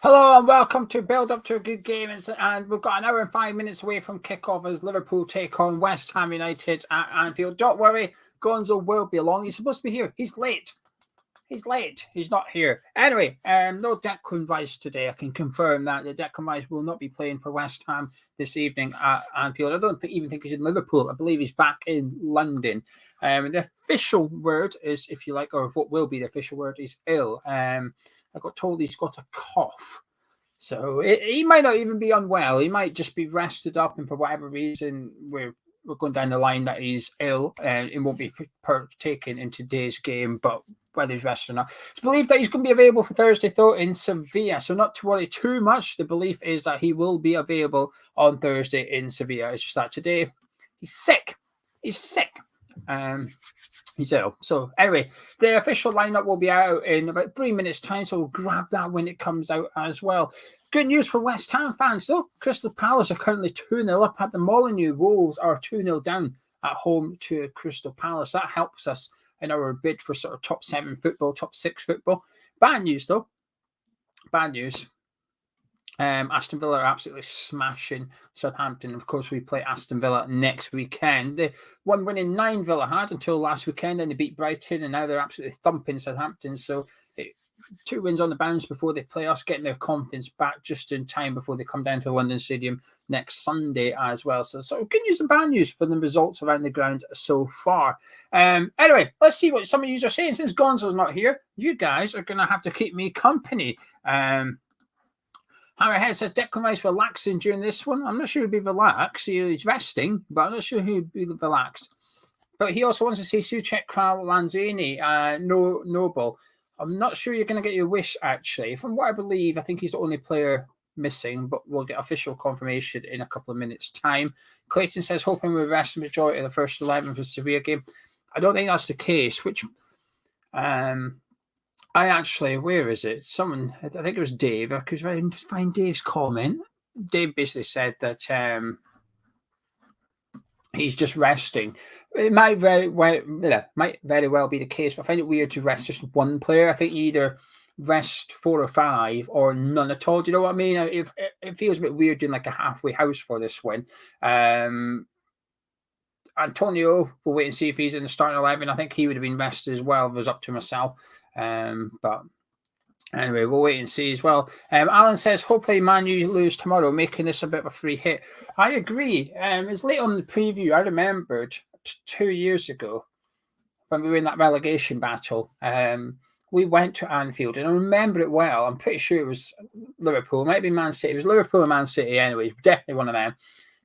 Hello and welcome to Build Up to a Good Game. And we've got an hour and 5 minutes away from kickoff as Liverpool take on West Ham United at Anfield. Don't worry, Gonzo will be along. He's supposed to be here. He's late. He's not here. Anyway, no Declan Rice today. I can confirm that the Declan Rice will not be playing for West Ham this evening at Anfield. I don't even think he's in Liverpool. I believe he's back in London. The official word is, if you like, or what will be the official word is ill. I got told he's got a cough. So he might not even be unwell. He might just be rested up, and for whatever reason, we're going down the line that he's ill and it won't be partaken in today's game. But whether he's rested or not, it's believed that he's going to be available for Thursday, though, in Sevilla. So not to worry too much. The belief is that he will be available on Thursday in Sevilla. It's just that today he's sick. He's ill. So anyway, the official lineup will be out in about 3 minutes' time, so we'll grab that when it comes out as well. Good news for West Ham fans, though. Crystal Palace are currently 2-0 up at the Molineux. Wolves are 2-0 down at home to Crystal Palace. That helps us in our bid for sort of top 7 football, top 6 football. Bad news, though. Bad news. Aston Villa are absolutely smashing Southampton. Of course, we play Aston Villa next weekend. The one winning 9 Villa had until last weekend, and they beat Brighton, and now they're absolutely thumping Southampton. So 2 wins on the bounce before they play us, getting their confidence back just in time before they come down to London Stadium next Sunday as well. So good news and bad news for the results around the ground so far. Anyway, let's see what some of you are saying. Since Gonzo's not here, you guys are going to have to keep me company. Hammerhead says Declan Rice relaxing during this one. I'm not sure he'll be relaxed. He's resting, but I'm not sure he'll be relaxed. But he also wants to see Souček, Kral, Lanzini, Noble. I'm not sure you're going to get your wish, actually. From what I believe, I think he's the only player missing, but we'll get official confirmation in a couple of minutes' time. Clayton says, hoping we rest the majority of the first 11 for the Sevilla game. I don't think that's the case, which... where is it? Someone, I think it was Dave. I could find Dave's comment. Dave basically said that he's just resting. It might very well be the case, but I find it weird to rest just one player. I think you either rest 4 or 5 or none at all. Do you know what I mean? It feels a bit weird doing like a halfway house for this one. Antonio, we'll wait and see if he's in the starting 11. I think he would have been rested as well if it was up to myself. But anyway, we'll wait and see as well. Alan says, hopefully Man U lose tomorrow, making this a bit of a free hit. I agree. It's late on the preview. I remembered 2 years ago when we were in that relegation battle. We went to Anfield, and I remember it well. I'm pretty sure it was Liverpool. It might be Man City. It was Liverpool and Man City anyway. Definitely one of them.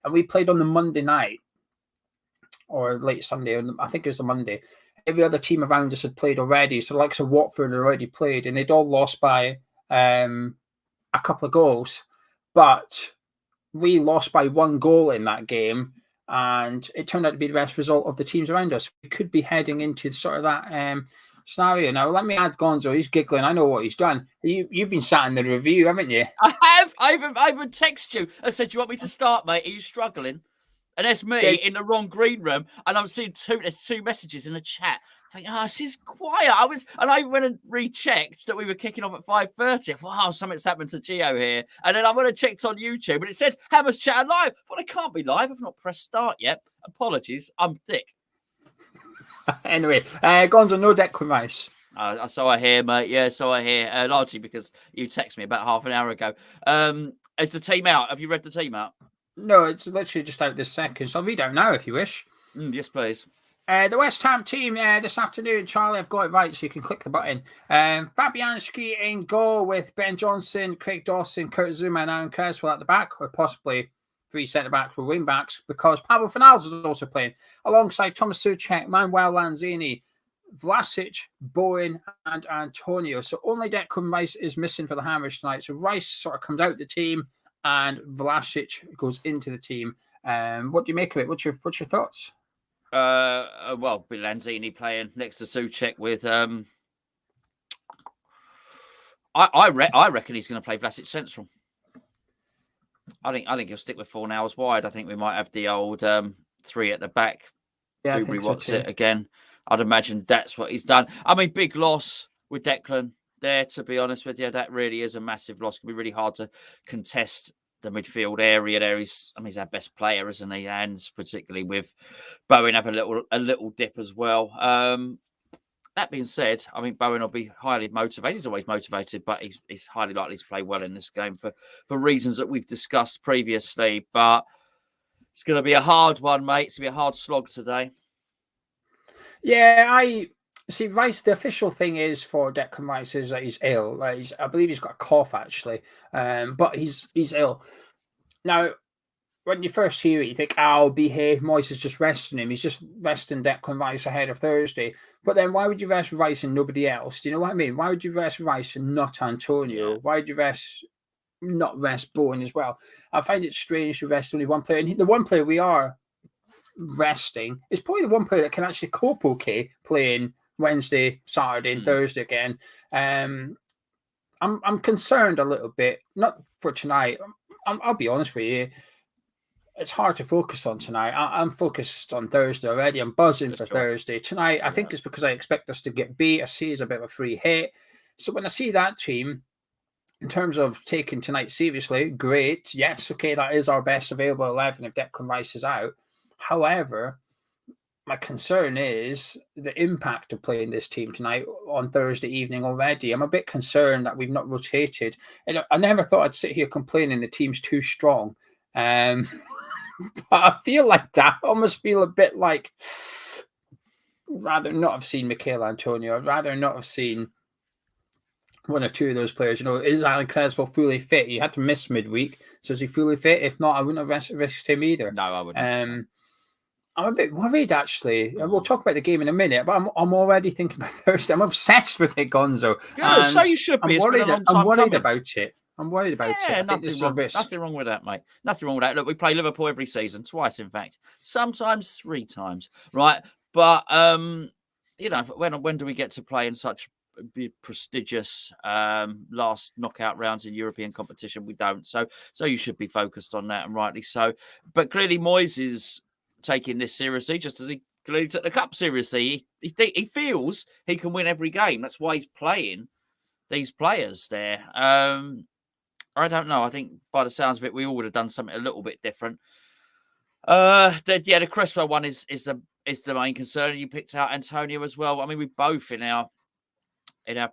And we played on the Monday night or late Sunday. I think it was a Monday. Every other team around us had played already. So the likes of Watford had already played, and they'd all lost by a couple of goals. But we lost by 1 goal in that game, and it turned out to be the best result of the teams around us. We could be heading into sort of that scenario. Now, let me add Gonzo. He's giggling. I know what he's done. You've been sat in the review, haven't you? I have. I even texted you. I said, do you want me to start, mate? Are you struggling? And there's me in the wrong green room, and I'm seeing there's 2 messages in the chat. I think, this is quiet. I went and rechecked that we were kicking off at 5:30. I thought, something's happened to Geo here. And then I went and checked on YouTube, and it said Hammer's chat live. Well, it can't be live. I've not pressed start yet. Apologies. I'm thick. Anyway, Gonzo, no Declan Rice. So I hear, mate. Yeah, so I hear. Largely because you texted me about half an hour ago. Is the team out? Have you read the team out? No, it's literally just out this second. So I'll read out now if you wish. Yes, please. The West Ham team this afternoon, Charlie, I've got it right, so you can click the button. Fabianski in goal with Ben Johnson, Craig Dawson, Kurt Zuma, and Aaron Creswell at the back, or possibly 3 centre-backs or wing-backs, because Pablo Fornals is also playing, alongside Thomas Souček, Manuel Lanzini, Vlasic, Bowen, and Antonio. So only Declan Rice is missing for the Hammers tonight. So Rice sort of comes out of the team, and Vlasic goes into the team. What do you make of it? What's your thoughts? Well, Lanzini playing next to Souček with I reckon he's going to play Vlasic central. I think he'll stick with Fornals wide. I think we might have the old 3 at the back. Yeah, it again. I'd imagine that's what he's done. I mean, big loss with Declan. there, to be honest with you. That really is a massive loss. It can be really hard to contest the midfield area there. He's our best player, isn't he? And particularly with Bowen have a little dip as well. That being said, I mean, Bowen will be highly motivated. He's always motivated, but he's highly likely to play well in this game for reasons that we've discussed previously. But it's going to be a hard one, mate. It's going to be a hard slog today. Yeah, I see. Rice. The official thing is for Declan Rice is that he's ill. Like I believe he's got a cough actually, but he's ill. Now, when you first hear it, you think, "Oh, behave." Moyes is just resting him. He's just resting Declan Rice ahead of Thursday. But then, why would you rest Rice and nobody else? Do you know what I mean? Why would you rest Rice and not Antonio? Why would you not rest Bowen as well? I find it strange to rest only one player. And the one player we are resting is probably the one player that can actually cope okay playing Wednesday, Saturday, and Thursday again. I'm concerned a little bit, not for tonight. I'll be honest with you. It's hard to focus on tonight. I'm focused on Thursday already. I'm buzzing for Thursday. Tonight, I think it's because I expect us to get beat. I see it's a bit of a free hit. So when I see that team, in terms of taking tonight seriously, great. Yes, okay, that is our best available 11 if Declan Rice is out. However, my concern is the impact of playing this team tonight on Thursday evening already. I'm a bit concerned that we've not rotated. And I never thought I'd sit here complaining the team's too strong. But I feel like that. I almost feel a bit like rather not have seen Michail Antonio. I'd rather not have seen one or two of those players. You know, is Alan Creswell fully fit? He had to miss midweek. So is he fully fit? If not, I wouldn't have risked him either. No, I wouldn't. I'm a bit worried, actually. We'll talk about the game in a minute, but I'm already thinking about Thursday. I'm obsessed with it, Gonzo. Good, so you should be. I'm worried about it. I'm worried about it. Nothing wrong with that, mate. Nothing wrong with that. Look, we play Liverpool every season, twice, in fact. Sometimes 3 times, right? But, you know, when do we get to play in such prestigious last knockout rounds in European competition? We don't. So you should be focused on that, and rightly so. But clearly Moyes is taking this seriously, just as he clearly took the cup seriously. He feels he can win every game. That's why he's playing these players there. I don't know. I think by the sounds of it, we all would have done something a little bit different. The Cresswell one is the main concern. You picked out Antonio as well. I mean, we both in our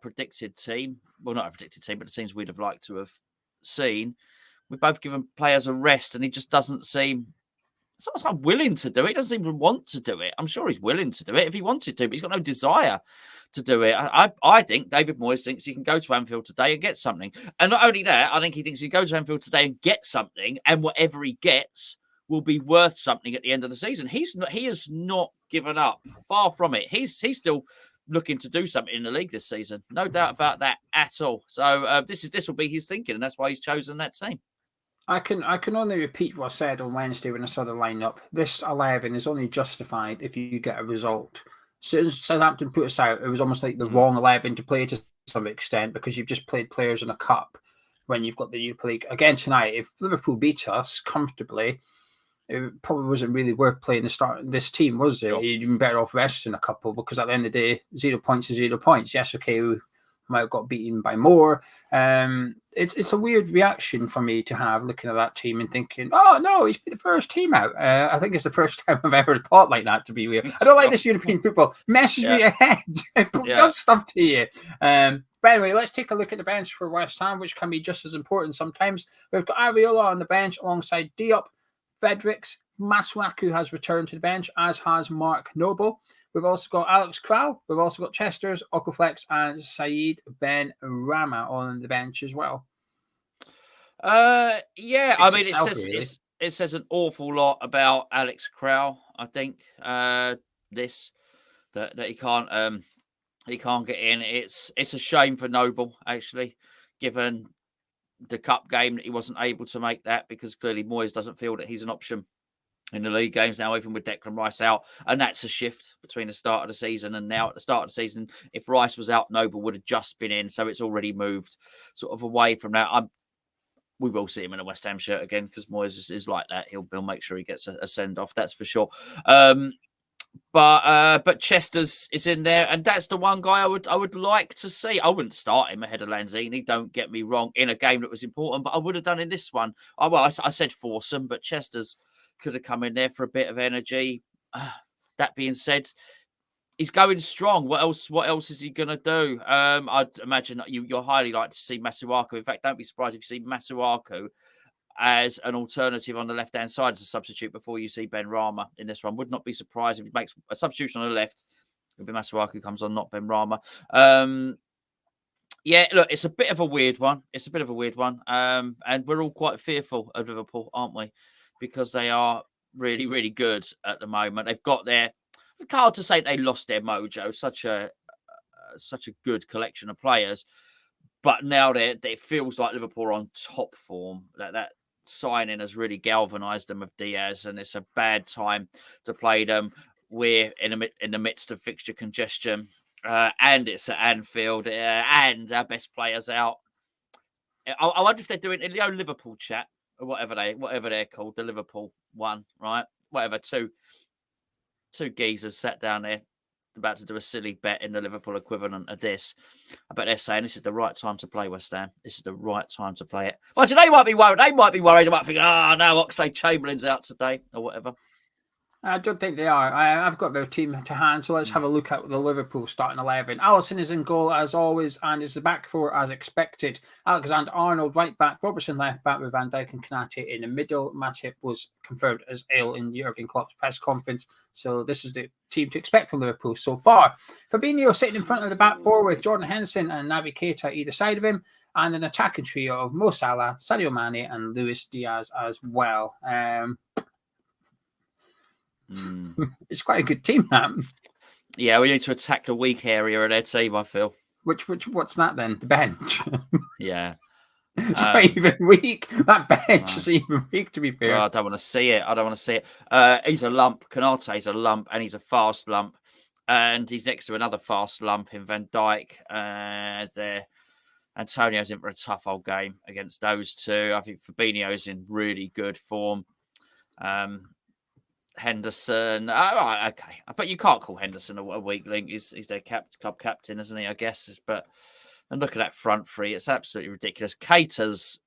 predicted team, well, not our predicted team, but the teams we'd have liked to have seen, we've both given players a rest, and he just doesn't seem. It's not like willing to do it. He doesn't even want to do it. I'm sure he's willing to do it if he wanted to, but he's got no desire to do it. I think David Moyes thinks he can go to Anfield today and get something. And not only that, I think he thinks he can go to Anfield today and get something, and whatever he gets will be worth something at the end of the season. He has not given up. Far from it. He's still looking to do something in the league this season. No doubt about that at all. So this will be his thinking, and that's why he's chosen that team. I can only repeat what I said on Wednesday when I saw the lineup. This 11 is only justified if you get a result. So Southampton put us out. It was almost like the wrong 11 to play to some extent because you've just played players in a cup when you've got the Europa League. Again tonight, if Liverpool beat us comfortably, it probably wasn't really worth playing this team, was it? Sure. You'd been better off resting a couple because at the end of the day, 0 points is 0 points. Yes, okay, we might have got beaten by more. It's a weird reaction for me to have looking at that team and thinking, oh no, he's been the first team out. I think it's the first time I've ever thought like that, to be weird. I don't like this European football. Messes me ahead. It does stuff to you. But anyway, let's take a look at the bench for West Ham, which can be just as important sometimes. We've got Areola on the bench alongside Diop, Fredericks. Masuaku has returned to the bench, as has Mark Noble. We've also got Alex Kral. We've also got Chesters, Okaflex, and Saeed Ben Rama on the bench as well. I mean, it says an awful lot about Alex Kral. I think that he can't get in. It's a shame for Noble, actually, given the cup game that he wasn't able to make that because clearly Moyes doesn't feel that he's an option in the league games now, even with Declan Rice out. And that's a shift between the start of the season and now. At the start of the season, if Rice was out, Noble would have just been in. So it's already moved sort of away from that. We will see him in a West Ham shirt again because Moyes is like that. He'll make sure he gets a send-off, that's for sure. But Chester's is in there, and that's the one guy I would like to see. I wouldn't start him ahead of Lanzini, don't get me wrong, in a game that was important, but I would have done in this one. I said Foursome, but Chester's could have come in there for a bit of energy. That being said, he's going strong. What else is he going to do? I'd imagine you're highly likely to see Masuaku. In fact, don't be surprised if you see Masuaku as an alternative on the left-hand side as a substitute before you see Ben Rama in this one. Would not be surprised if he makes a substitution on the left. It'll be Masuaku comes on, not Ben Rama. Yeah, look, it's a bit of a weird one. And we're all quite fearful of Liverpool, aren't we? Because they are really, really good at the moment. They've got their... It's hard to say they lost their mojo. Such a good collection of players. But now it feels like Liverpool are on top form. That signing has really galvanised them of Diaz, and it's a bad time to play them. We're in the midst of fixture congestion, and it's at Anfield, and our best players out. I wonder if they're doing in the old Liverpool chat or whatever they're called, the Liverpool one, right? Whatever, two geezers sat down there about to do a silly bet in the Liverpool equivalent of this. I bet they're saying this is the right time to play West Ham. This is the right time to play it. Well, they might be worried. They might think, no, Oxlade-Chamberlain's out today or whatever. I don't think they are. I've got their team to hand, so let's have a look at the Liverpool starting 11. Alisson is in goal as always, and is the back four as expected. Alexander-Arnold right back, Robertson left back with Van Dijk and Konate in the middle. Matip was confirmed as ill in Jurgen Klopp's press conference, so this is the team to expect from Liverpool so far. Fabinho sitting in front of the back four with Jordan Henderson and Naby Keita either side of him, and an attacking trio of Mo Salah, Sadio Mane, and Luis Diaz as well. It's quite a good team, that. Yeah, we need to attack the weak area of their team, I feel. What's that then? The bench? Yeah. It's not even weak. That bench is even weak, to be fair. Well, I don't want to see it. He's a lump. Konate's a lump, and he's a fast lump. And he's next to another fast lump in Van Dijk. Antonio's in for a tough old game against those two. I think Fabinho's in really good form. Henderson, okay, but you can't call Henderson a weak link. He's their club captain, isn't he? I guess. And look at that front three; it's absolutely ridiculous. Keita's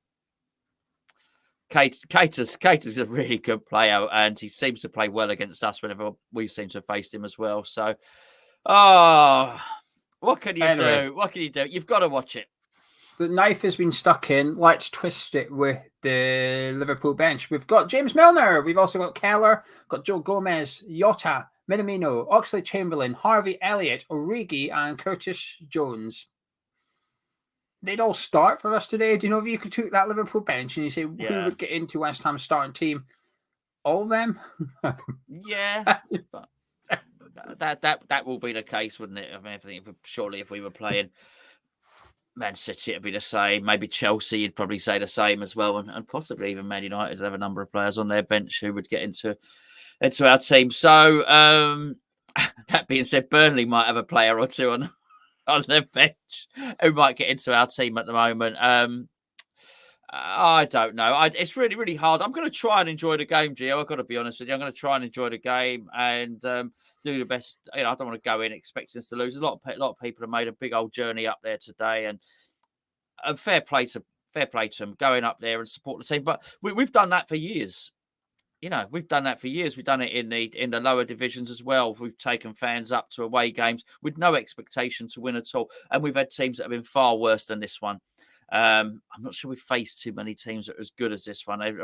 a really good player, and he seems to play well against us whenever we seem to have faced him as well. So, what can you do? What can you do? You've got to watch it. The knife has been stuck in. Let's twist it with the Liverpool bench. We've got James Milner. We've also got Keller, got Joe Gomez, Jota, Minamino, Oxlade-Chamberlain, Harvey Elliott, Origi, and Curtis Jones. They'd all start for us today. Do you know if you could take that Liverpool bench and you say who would get into West Ham's starting team? All of them? Yeah. that will be the case, wouldn't it? I mean, I think surely if we were playing Man City, it'd be the same. Maybe Chelsea, you'd probably say the same as well, and possibly even Man United have a number of players on their bench who would get into our team. So that being said, Burnley might have a player or two on their bench who might get into our team at the moment. I don't know. It's really, really hard. I'm going to try and enjoy the game, Gio. I've got to be honest with you. I'm going to try and enjoy the game and do the best. I don't want to go in expecting us to lose. A lot of people have made a big old journey up there today, and fair play to them going up there and support the team. But we've done that for years. We've done that for years. We've done it in the lower divisions as well. We've taken fans up to away games with no expectation to win at all, and we've had teams that have been far worse than this one. I'm not sure we've faced too many teams that are as good as this one. They're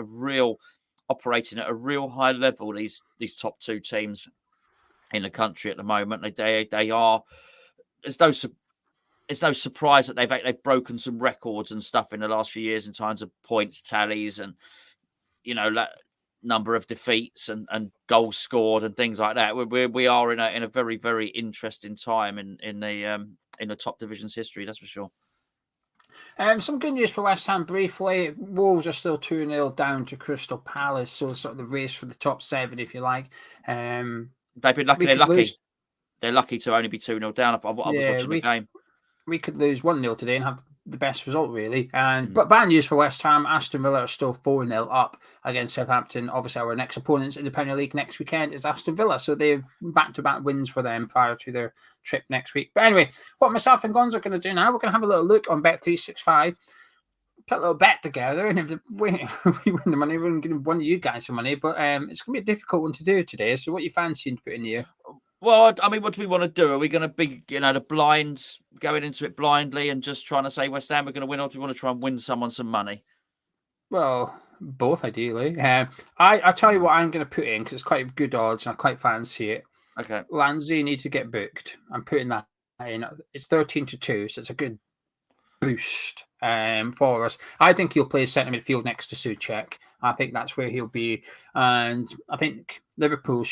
operating at a real high level. These top two teams in the country at the moment, they are. It's no surprise that they've broken some records and stuff in the last few years in terms of points tallies and number of defeats and goals scored and things like that. We are in a very, very interesting time in the top division's history. That's for sure. Some good news for West Ham briefly. Wolves are still 2-0 down to Crystal Palace, so sort of the race for the top 7, if you like. They've been lucky. They're lucky. They're lucky to only be 2-0 down. I was watching the game. We could lose 1-0 today and have the best result, really. But bad news for West Ham. Aston Villa are still 4-0 up against Southampton. Obviously, our next opponents in the Premier League next weekend is Aston Villa, so they've back-to-back wins for them prior to their trip next week. But anyway, what myself and Gonzo are going to do now, we're going to have a little look on Bet365, put a little bet together, and if we win the money, we're going to give one of you guys some money. But it's going to be a difficult one to do today. So what you fancying to put in here? Well, I mean, what do we want to do? Are we going to be, the blinds, going into it blindly and just trying to say West Ham are going to win, or do we want to try and win someone some money? Well, both ideally. I tell you what I'm going to put in, because it's quite good odds and I quite fancy it. Okay. Lanzini to get booked. I'm putting that in. It's 13-2, so it's a good boost for us. I think he'll play centre midfield next to Souček. I think that's where he'll be. And I think Liverpool,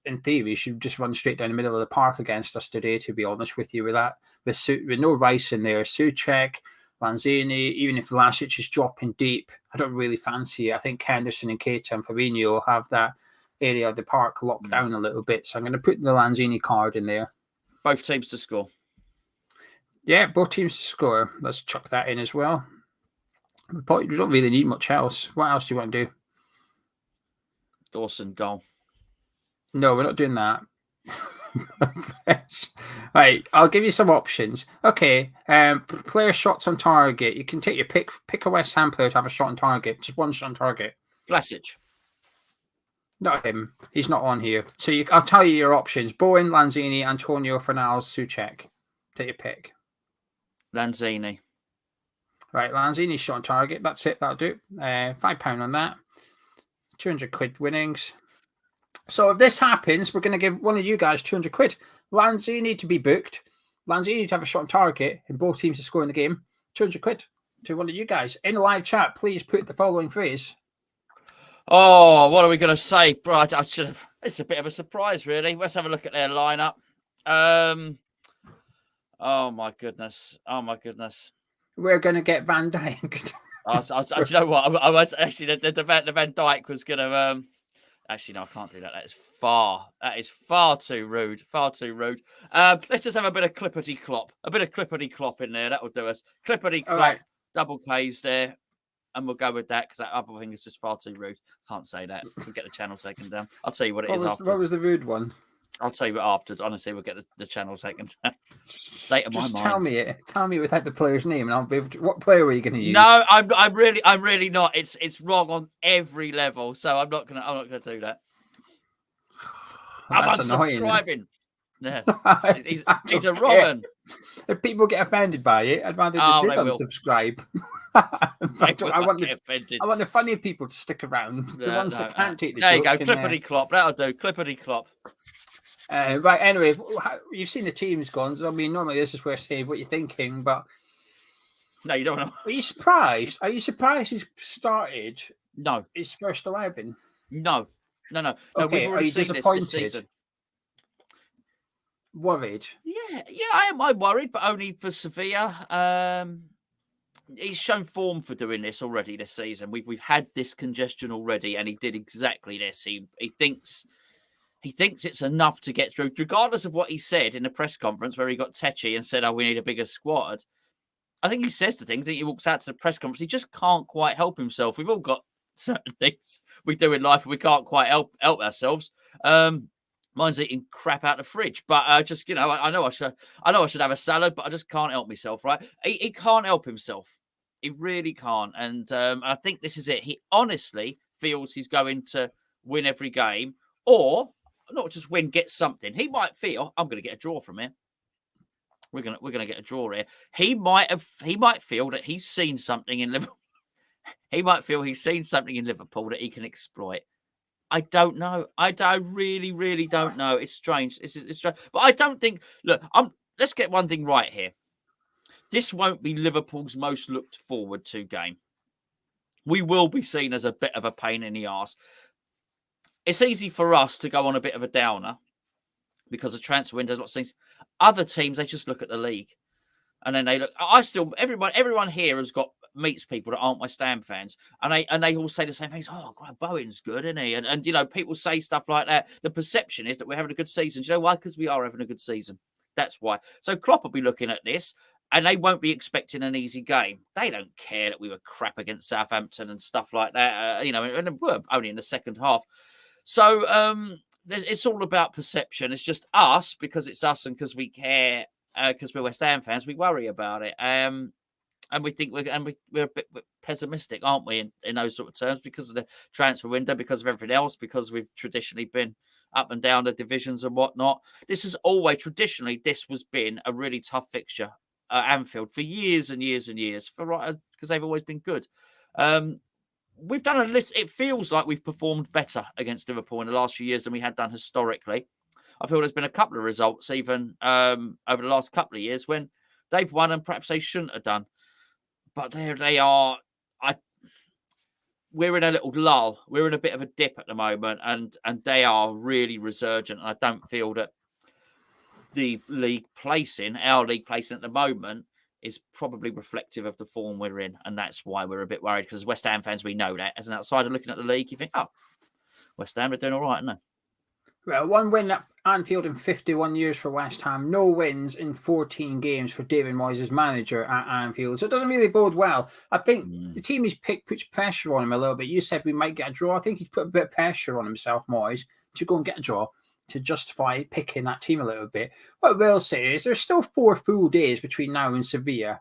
in theory, should just run straight down the middle of the park against us today, to be honest with you, with that. With no Rice in there. Souček, Lanzini, even if Vlasic is dropping deep, I don't really fancy it. I think Henderson and Keita and Fabinho will have that area of the park locked down a little bit. So I'm going to put the Lanzini card in there. Both teams to score. Yeah, both teams to score. Let's chuck that in as well. We don't really need much else. What else do you want to do? Dawson goal. No, we're not doing that. Right, I'll give you some options. Okay, player shots on target. You can take your pick a West Ham player to have a shot on target. Just one shot on target. Vlasic. Not him. He's not on here. So I'll tell you your options. Bowen, Lanzini, Antonio, Fornals, Souček. Take your pick. Lanzini. Right, Lanzini shot on target. That's it. That'll do. £5 on that. 200 quid winnings. So if this happens, we're going to give one of you guys 200 quid. Lanzini to be booked. Lanzini to have a shot on target and both teams to score in the game. 200 quid to one of you guys. In the live chat, please put the following phrase. Oh, what are we going to say? Bro, I should have. It's a bit of a surprise, really. Let's have a look at their lineup. Oh, my goodness. We're going to get Van Dijk. Do you know what? I was actually, the Van Dijk was going to... Actually, no, I can't do that. That is far too rude. Let's just have a bit of clippity clop. A bit of clippity clop in there. That will do us. Clippity clop, right. Double K's there. And we'll go with that because that other thing is just far too rude. Can't say that. We'll get the channel taken down. I'll tell you what it is afterwards. What was the rude one? I'll tell you afterwards. Honestly, we'll get the channel taken down. State of my mind. Tell me it. Tell me without the player's name, and I'll be able to. What player were you going to use? No, I'm really not. It's wrong on every level. So I'm not gonna do that. I'm unsubscribing. Yeah, he's a wrong one. If people get offended by it, I'd rather they did unsubscribe. I want the funny people to stick around. The ones that can't take the joke. There you go, clippity clop. That'll do. Clippity clop. Right. Anyway, you've seen the teams, Gonzo. I mean, normally this is where I say what you're thinking, but no, you don't know. Are you surprised? Are you surprised he's started? No, his first 11. No. Okay, we've already seen this season. Worried? Yeah, I am. I'm worried, but only for Sevilla. He's shown form for doing this already this season. We've had this congestion already, and he did exactly this. He thinks it's enough to get through, regardless of what he said in the press conference where he got tetchy and said, "Oh, we need a bigger squad." I think he says the things. I think he walks out to the press conference. He just can't quite help himself. We've all got certain things we do in life and we can't quite help ourselves. Mine's eating crap out the fridge, but just I know I should have a salad, but I just can't help myself. Right? He can't help himself. He really can't, and I think this is it. He honestly feels he's going to win every game, or not just win, get something. He might feel I'm going to get a draw from here. We're gonna get a draw here. He might feel that he's seen something in Liverpool. He might feel he's seen something in Liverpool that he can exploit. I don't know. I really, really don't know. It's strange. It's strange. But I don't think. Look, let's get one thing right here. This won't be Liverpool's most looked forward to game. We will be seen as a bit of a pain in the arse. It's easy for us to go on a bit of a downer because the transfer window, lots of things. Other teams, they just look at the league, and then they look. Everyone here meets people that aren't West Ham fans, and they all say the same things. Oh, God, Bowen's good, isn't he? And people say stuff like that. The perception is that we're having a good season. Do you know why? Because we are having a good season. That's why. So Klopp will be looking at this. and they won't be expecting an easy game. They don't care that we were crap against Southampton and stuff like that, and we're only in the second half. So it's all about perception. It's just us, because it's us and because we care, because we're West Ham fans, we worry about it. And we think we're a bit pessimistic, aren't we, in those sort of terms, because of the transfer window, because of everything else, because we've traditionally been up and down the divisions and whatnot. This has always, traditionally, been a really tough fixture at Anfield for years and years and years, because they've always been good. We've done a list. It feels like we've performed better against Liverpool in the last few years than we had done historically. I feel there's been a couple of results, even over the last couple of years, when they've won and perhaps they shouldn't have done. But there they are. We're in a little lull. We're in a bit of a dip at the moment, and they are really resurgent. I don't feel that our league placing at the moment is probably reflective of the form we're in, and that's why we're a bit worried. Because as West Ham fans, we know that. As an outsider looking at the league, you think, oh, West Ham are doing all right, aren't they? Well, one win at Anfield in 51 years for West Ham. No wins in 14 games for David Moyes as manager at Anfield. So it doesn't really bode well. I think the team he's picked puts pressure on him a little bit. You said we might get a draw. I think he's put a bit of pressure on himself, Moyes, to go and get a draw to justify picking that team a little bit. What I will say is there's still 4 full days between now and Sevilla.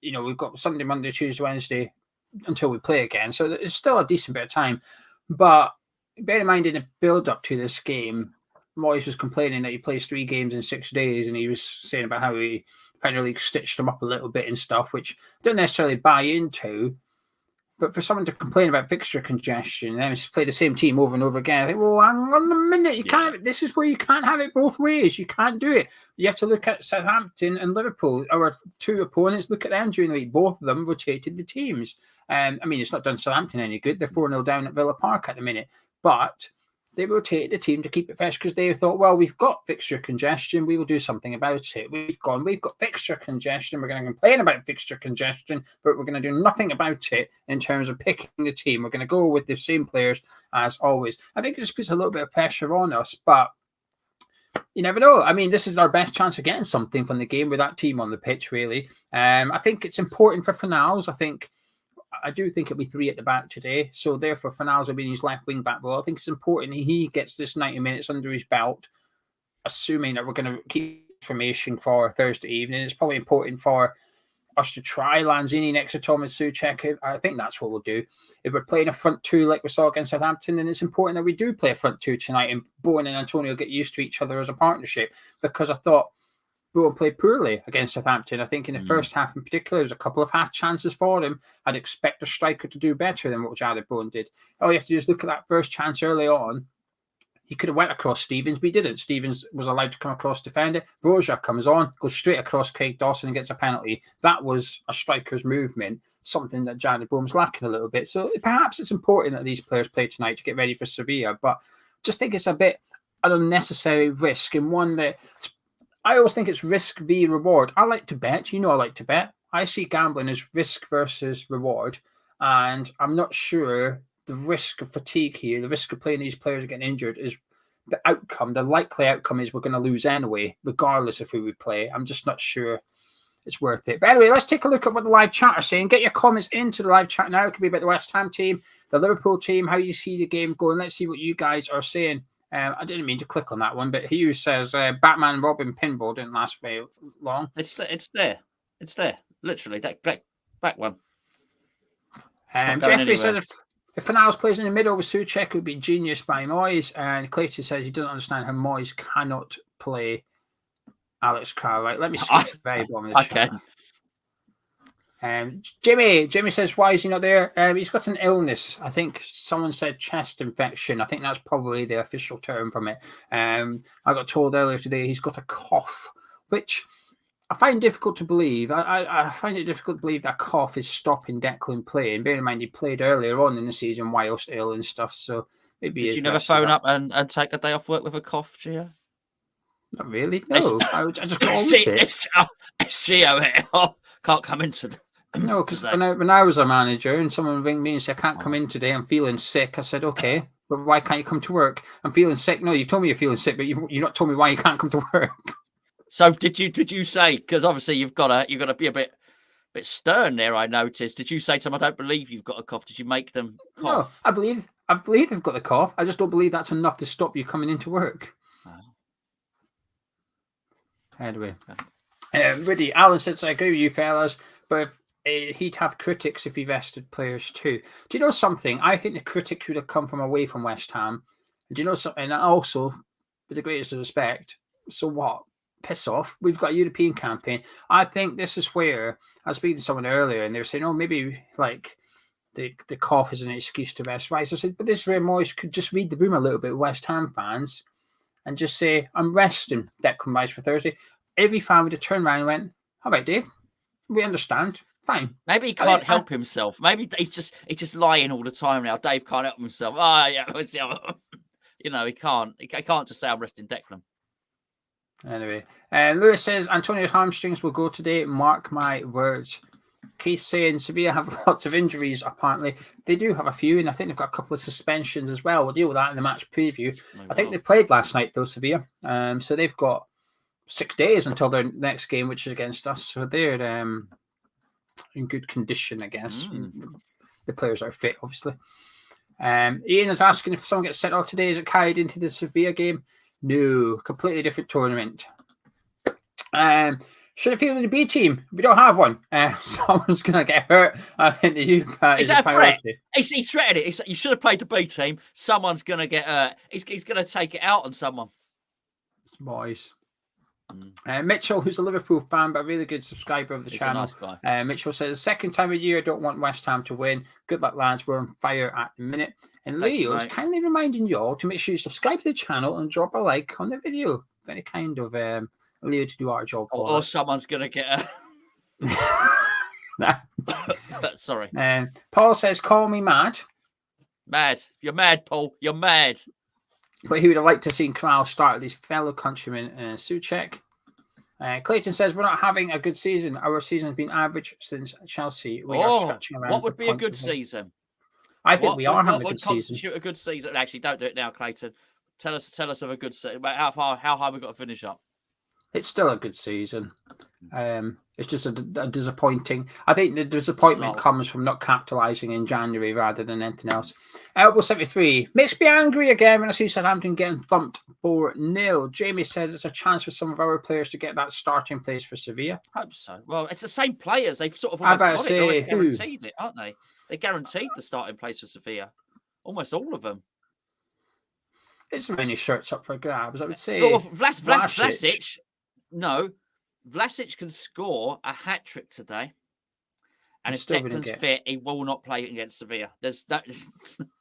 We've got Sunday, Monday, Tuesday, Wednesday until we play again. So it's still a decent bit of time. But bear in mind, in the build-up to this game, Moyes was complaining that he plays 3 games in 6 days, and he was saying about how he Premier League stitched him up a little bit and stuff, which I don't necessarily buy into. But for someone to complain about fixture congestion and then play the same team over and over again, I think, well, hang on a minute, you can't. This is where you can't have it both ways. You can't do it. You have to look at Southampton and Liverpool, our 2 opponents. Look at them during the week. Both of them rotated the teams. It's not done Southampton any good. They're 4-0 down at Villa Park at the minute. But they rotated the team to keep it fresh because they thought, well, we've got fixture congestion. We will do something about it. We've got fixture congestion. We're going to complain about fixture congestion, but we're going to do nothing about it in terms of picking the team. We're going to go with the same players as always. I think it just puts a little bit of pressure on us, but you never know. I mean, this is our best chance of getting something from the game with that team on the pitch, really. I think it's important for Fornals. I do think it'll be 3 at the back today. So therefore, Fornals will be in his left wing back role. I think it's important he gets this 90 minutes under his belt, assuming that we're going to keep formation for Thursday evening. It's probably important for us to try Lanzini next to Thomas Souček. I think that's what we'll do. If we're playing a front 2 like we saw against Southampton, then it's important that we do play a front 2 tonight and Bowen and Antonio get used to each other as a partnership, because I thought Bowen played poorly against Southampton. I think in the first half in particular, there was a couple of half chances for him. I'd expect a striker to do better than what Jared Bowen did. All you have to do is look at that first chance early on. He could have went across Stevens, but he didn't. Stevens was allowed to come across defender. Broja comes on, goes straight across Craig Dawson and gets a penalty. That was a striker's movement, something that Jared Bowen's lacking a little bit. So perhaps it's important that these players play tonight to get ready for Sevilla, but just think it's a bit an unnecessary risk, and one that I always think it's risk v reward. I like to bet. I like to bet. I see gambling as risk versus reward. And I'm not sure the risk of fatigue here, the risk of playing these players getting injured, is the outcome. The likely outcome is we're going to lose anyway, regardless of who we play. I'm just not sure it's worth it. But anyway, let's take a look at what the live chat are saying. Get your comments into the live chat now. It could be about the West Ham team, the Liverpool team, how you see the game going. Let's see what you guys are saying. I didn't mean to click on that one, but Hughes says Batman Robin pinball didn't last very long. It's there. Literally, that back one. Jeffrey says if Fornals plays in the middle with Souček, it would be genius by Moyes. And Clayton says he doesn't understand how Moyes cannot play Alex Carr. Let me see the variable on the chat. Jimmy says, why is he not there? He's got an illness. I think someone said chest infection. I think that's probably the official term from it. I got told earlier today he's got a cough, which I find difficult to believe. I find it difficult to believe that cough is stopping Declan playing. Bear in mind, he played earlier on in the season whilst ill and stuff. So maybe did you never phone up and take a day off work with a cough, Gio? Not really. No, I just got on with it. It's Gio here. Can't come into the... No, because when I was a manager and someone rang me and said, I can't come in today, I'm feeling sick. I said, okay, but why can't you come to work? I'm feeling sick. No, you've told me you're feeling sick, but you've not told me why you can't come to work. So did you say, because obviously you've got to be a bit stern there, I noticed. Did you say to them, I don't believe you've got a cough? Did you make them cough? No, I believe they've got the cough. I just don't believe that's enough to stop you coming into work. Oh. Anyway, Rudy, Alan says, I agree with you fellas, but he'd have critics if he vested players too. Do you know something? I think the critics would have come from away from West Ham. Do you know something? And also, with the greatest respect, so what? Piss off. We've got a European campaign. I think this is where I was speaking to someone earlier and they were saying, oh, maybe like the cough is an excuse to rest rights. I said, but this is where Moyes could just read the room a little bit, West Ham fans, and just say, I'm resting Declan Rice for Thursday. Every fan would have turned around and went, all right, Dave, we understand. Fine. Maybe he can't help himself. Maybe he's just lying all the time now. Dave can't help himself. Oh, yeah. You know, he can't just say I'm resting Declan. Anyway, Lewis says Antonio's hamstrings will go today. Mark my words. Keith saying Sevilla have lots of injuries. Apparently, they do have a few, and I think they've got a couple of suspensions as well. We'll deal with that in the match preview. I think they played last night though, Sevilla. So they've got 6 days until their next game, which is against us. So they're in good condition, I guess. The players are fit, obviously. Ian is asking if someone gets sent off today. Is it carried into the Sevilla game? No, completely different tournament. Should have fielded the B team. We don't have one. Someone's going to get hurt. I think the youth is that a threat? He's threatened it. You should have played the B team. Someone's going to get hurt. He's going to take it out on someone. It's Moyes. Mitchell, who's a Liverpool fan but a really good subscriber of the channel. A nice guy. Mitchell says, second time of year, I don't want West Ham to win. Good luck, lads. We're on fire at the minute. And Leo's kindly reminding you all to make sure you subscribe to the channel and drop a like on the video. Very kind of Leo to do our job for us. Or someone's going to get a... Sorry. Paul says, call me mad. Mad. You're mad, Paul. You're mad. But he would have liked to have seen Kral start with his fellow countryman, Souček. Clayton says, we're not having a good season. Our season has been average since Chelsea. We are scratching around. What would be a good season? I think we are having a good season. Constitute a good season? Actually, don't do it now, Clayton. Tell us of a good season. How high we've got to finish up. It's still a good season. It's just a disappointing. I think the disappointment comes from not capitalising in January rather than anything else. Elbow 73 makes me angry again when I see Southampton getting thumped 4-0. Jamie says it's a chance for some of our players to get that starting place for Sevilla. I hope so. Well, it's the same players. They've sort of almost got it. They always guaranteed it, aren't they? They guaranteed the starting place for Sevilla. Almost all of them. It's many shirts up for grabs, I would say. Well, Vlasic. No, Vlasic can score a hat-trick today. And if Declan's fit, he will not play against Sevilla. There's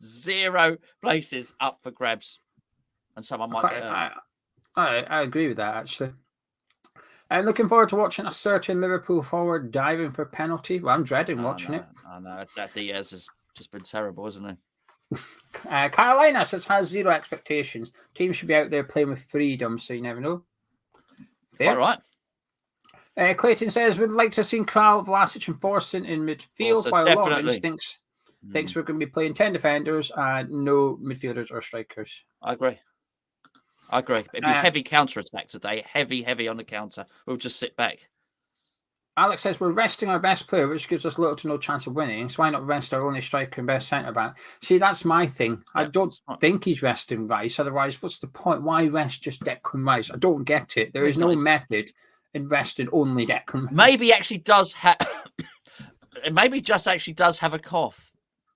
0 places up for grabs. And someone might get hurt. I agree with that, actually. I'm looking forward to watching a certain Liverpool forward diving for a penalty. Well, I'm dreading watching it. I know. That Diaz has just been terrible, hasn't he? Carolina says, has 0 expectations. Teams should be out there playing with freedom, so you never know. Fair. All right. Clayton says, we'd like to have seen Kral, Vlasic and Forson in midfield, while a lot of us thinks we're going to be playing 10 defenders and no midfielders or strikers. I agree. It'd be heavy counter-attack today. Heavy on the counter. We'll just sit back. Alex says, we're resting our best player, which gives us little to no chance of winning. So why not rest our only striker and best centre-back? See, that's my thing. I don't think he's resting Rice. Otherwise, what's the point? Why rest just Declan Rice? I don't get it. There is no method in resting only Declan Rice. Maybe he actually does have... Maybe just actually does have a cough.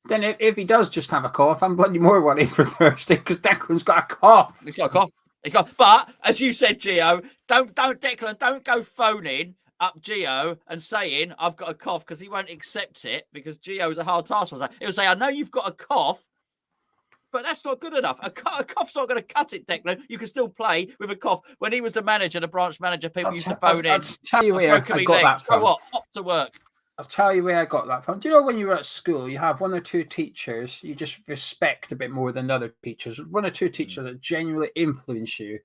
Then if he does just have a cough, I'm bloody more worried for Thursday because Declan's got a cough. He's got a cough. But, as you said, Geo, don't go phoning up Geo and saying I've got a cough because he won't accept it because Geo is a hard taskmaster. He'll say, I know you've got a cough, but that's not good enough. A cough's not going to cut it, Declan. You can still play with a cough. When he was the manager, the branch manager, people used to phone in. I'll tell you where I got that from. What? Hop to work. I'll tell you where I got that from. Do you know when you were at school, you have 1 or 2 teachers you just respect a bit more than other teachers? 1 or 2 teachers that genuinely influence you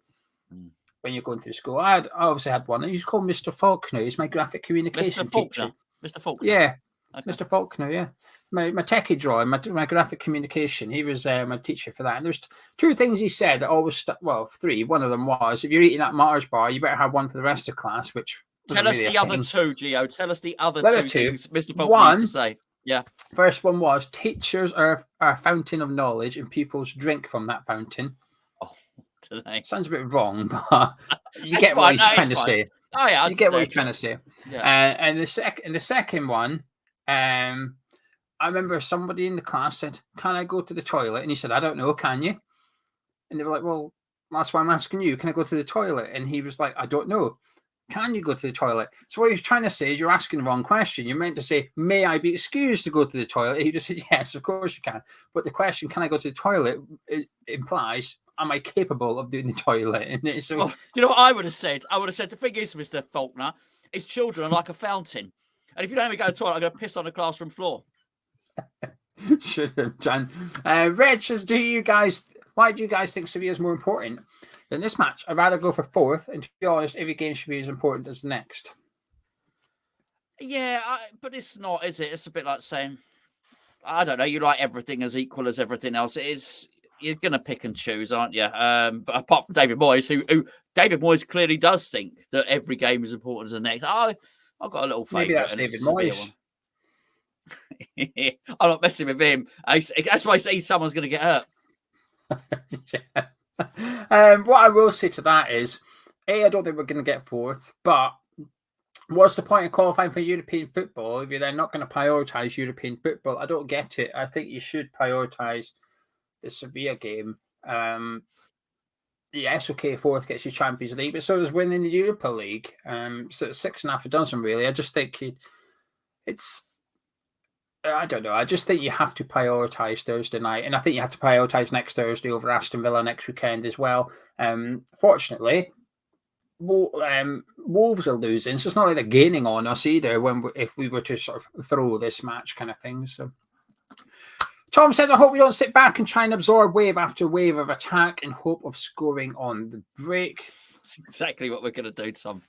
when you're going through school. I obviously had one. He's called Mr. Faulkner. He's my graphic communication teacher. Mr. Faulkner? Yeah. Okay. Mr. Faulkner, yeah. my techie drawing, my graphic communication. He was my teacher for that. And there's two things he said that always three. One of them was, if you're eating that Mars bar, you better have one for the rest of class. Which tell us the other two, Geo. Tell us the other two things Mr. Falk needs to say. Yeah. First one was, teachers are a fountain of knowledge, and pupils drink from that fountain. Oh, today sounds a bit wrong, but you get what he's trying to say. Oh yeah, you get what he's trying to say. Yeah. And the second one, I remember somebody in the class said, "Can I go to the toilet?" And he said, "I don't know. Can you?" And they were like, "Well, that's why I'm asking you. Can I go to the toilet?" And he was like, "I don't know. Can you go to the toilet?" So what he's trying to say is, you're asking the wrong question. You're meant to say, "May I be excused to go to the toilet?" He just said, "Yes, of course you can." But the question, "Can I go to the toilet?" it implies, am I capable of doing the toilet? And so, you know what I would have said? I would have said, the thing is, Mr. Faulkner, is children are like a fountain. And if you don't even go to the toilet, I'm going to piss on the classroom floor. Should have done. Reg says, why do you guys think Sevilla's more important than this match? I'd rather go for fourth, and to be honest, every game should be as important as the next. Yeah, but it's not, is it? It's a bit like saying, I don't know, you like everything as equal as everything else. It is, you're going to pick and choose, aren't you? But apart from David Moyes, who David Moyes clearly does think that every game is important as the next. I've got a little favourite. Maybe that's David Moyes. I'm not messing with him. That's why I say someone's going to get hurt. What I will say to that is, I don't think we're going to get fourth, but what's the point of qualifying for European football if you're then not going to prioritise European football? I don't get it. I think you should prioritise the Sevilla game. Yes, okay, fourth gets you Champions League, but so does winning the Europa League. So it's 6.5 a dozen, really. I just think I don't know. I just think you have to prioritise Thursday night, and I think you have to prioritise next Thursday over Aston Villa next weekend as well. Fortunately, Wolves are losing, so it's not like they're gaining on us either. If we were to sort of throw this match kind of thing. So, Tom says, "I hope we don't sit back and try and absorb wave after wave of attack in hope of scoring on the break." That's exactly what we're going to do, Tom.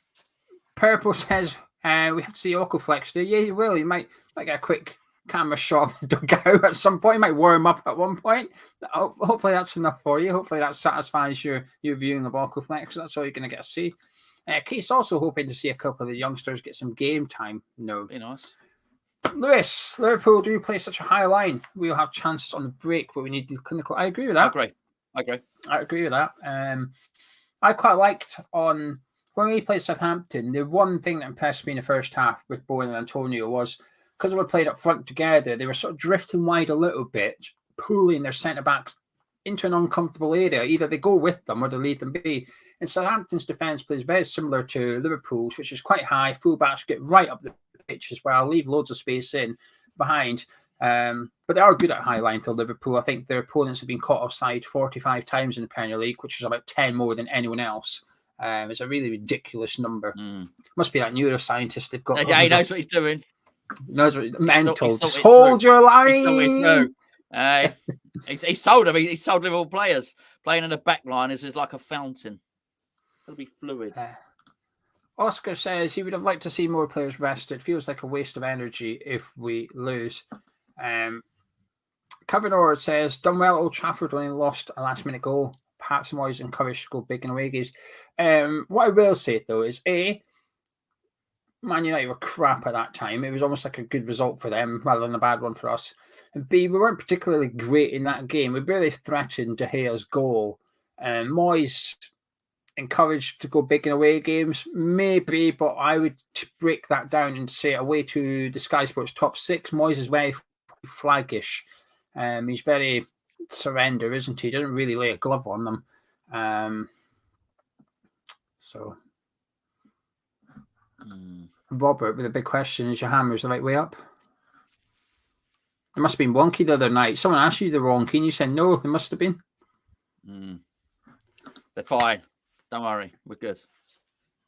Purple says, "We have to see Okoflex do." Yeah, you will. You might get a quick camera shot of the dugout at some point. You might warm up at one point. Hopefully that's enough for you. Hopefully that satisfies your viewing of Okoflex. That's all you're going to get to see. Keith's also hoping to see a couple of the youngsters get some game time. No. Be nice. Lewis, Liverpool do play such a high line. We'll have chances on the break, but we need clinical. I agree with that. I agree with that. I quite liked when we played Southampton, the one thing that impressed me in the first half with Bowen and Antonio was, because we were playing up front together, they were sort of drifting wide a little bit, pulling their centre-backs into an uncomfortable area. Either they go with them or they leave them be. And Southampton's defence plays very similar to Liverpool's, which is quite high. Full-backs get right up the pitch as well, leave loads of space in behind. But they are good at high line to Liverpool. I think their opponents have been caught offside 45 times in the Premier League, which is about 10 more than anyone else. It's a really ridiculous number. Must be that neuroscientist they've got. Yeah, he knows what he's doing. Knows what mental. Just hold your line. He sold him. He sold Liverpool players. Playing in the back line is like a fountain. It'll be fluid. Oscar says he would have liked to see more players rested. Feels like a waste of energy if we lose. Kevin Orr says, done well at Old Trafford when he lost a last-minute goal. Perhaps Moyes encouraged to go big in away games. What I will say, though, is Man United were crap at that time. It was almost like a good result for them rather than a bad one for us. And B, we weren't particularly great in that game. We barely threatened De Gea's goal. Moyes encouraged to go big in away games, maybe, but I would break that down and say away to the Sky Sports top six. Moyes is very flaggish. He's very surrender, isn't he? He doesn't really lay a glove on them. Robert, with a big question, is your hammers the right way up? It must have been wonky the other night. Someone asked you the wonky and you said no, it must have been. They're fine. Don't worry, we're good.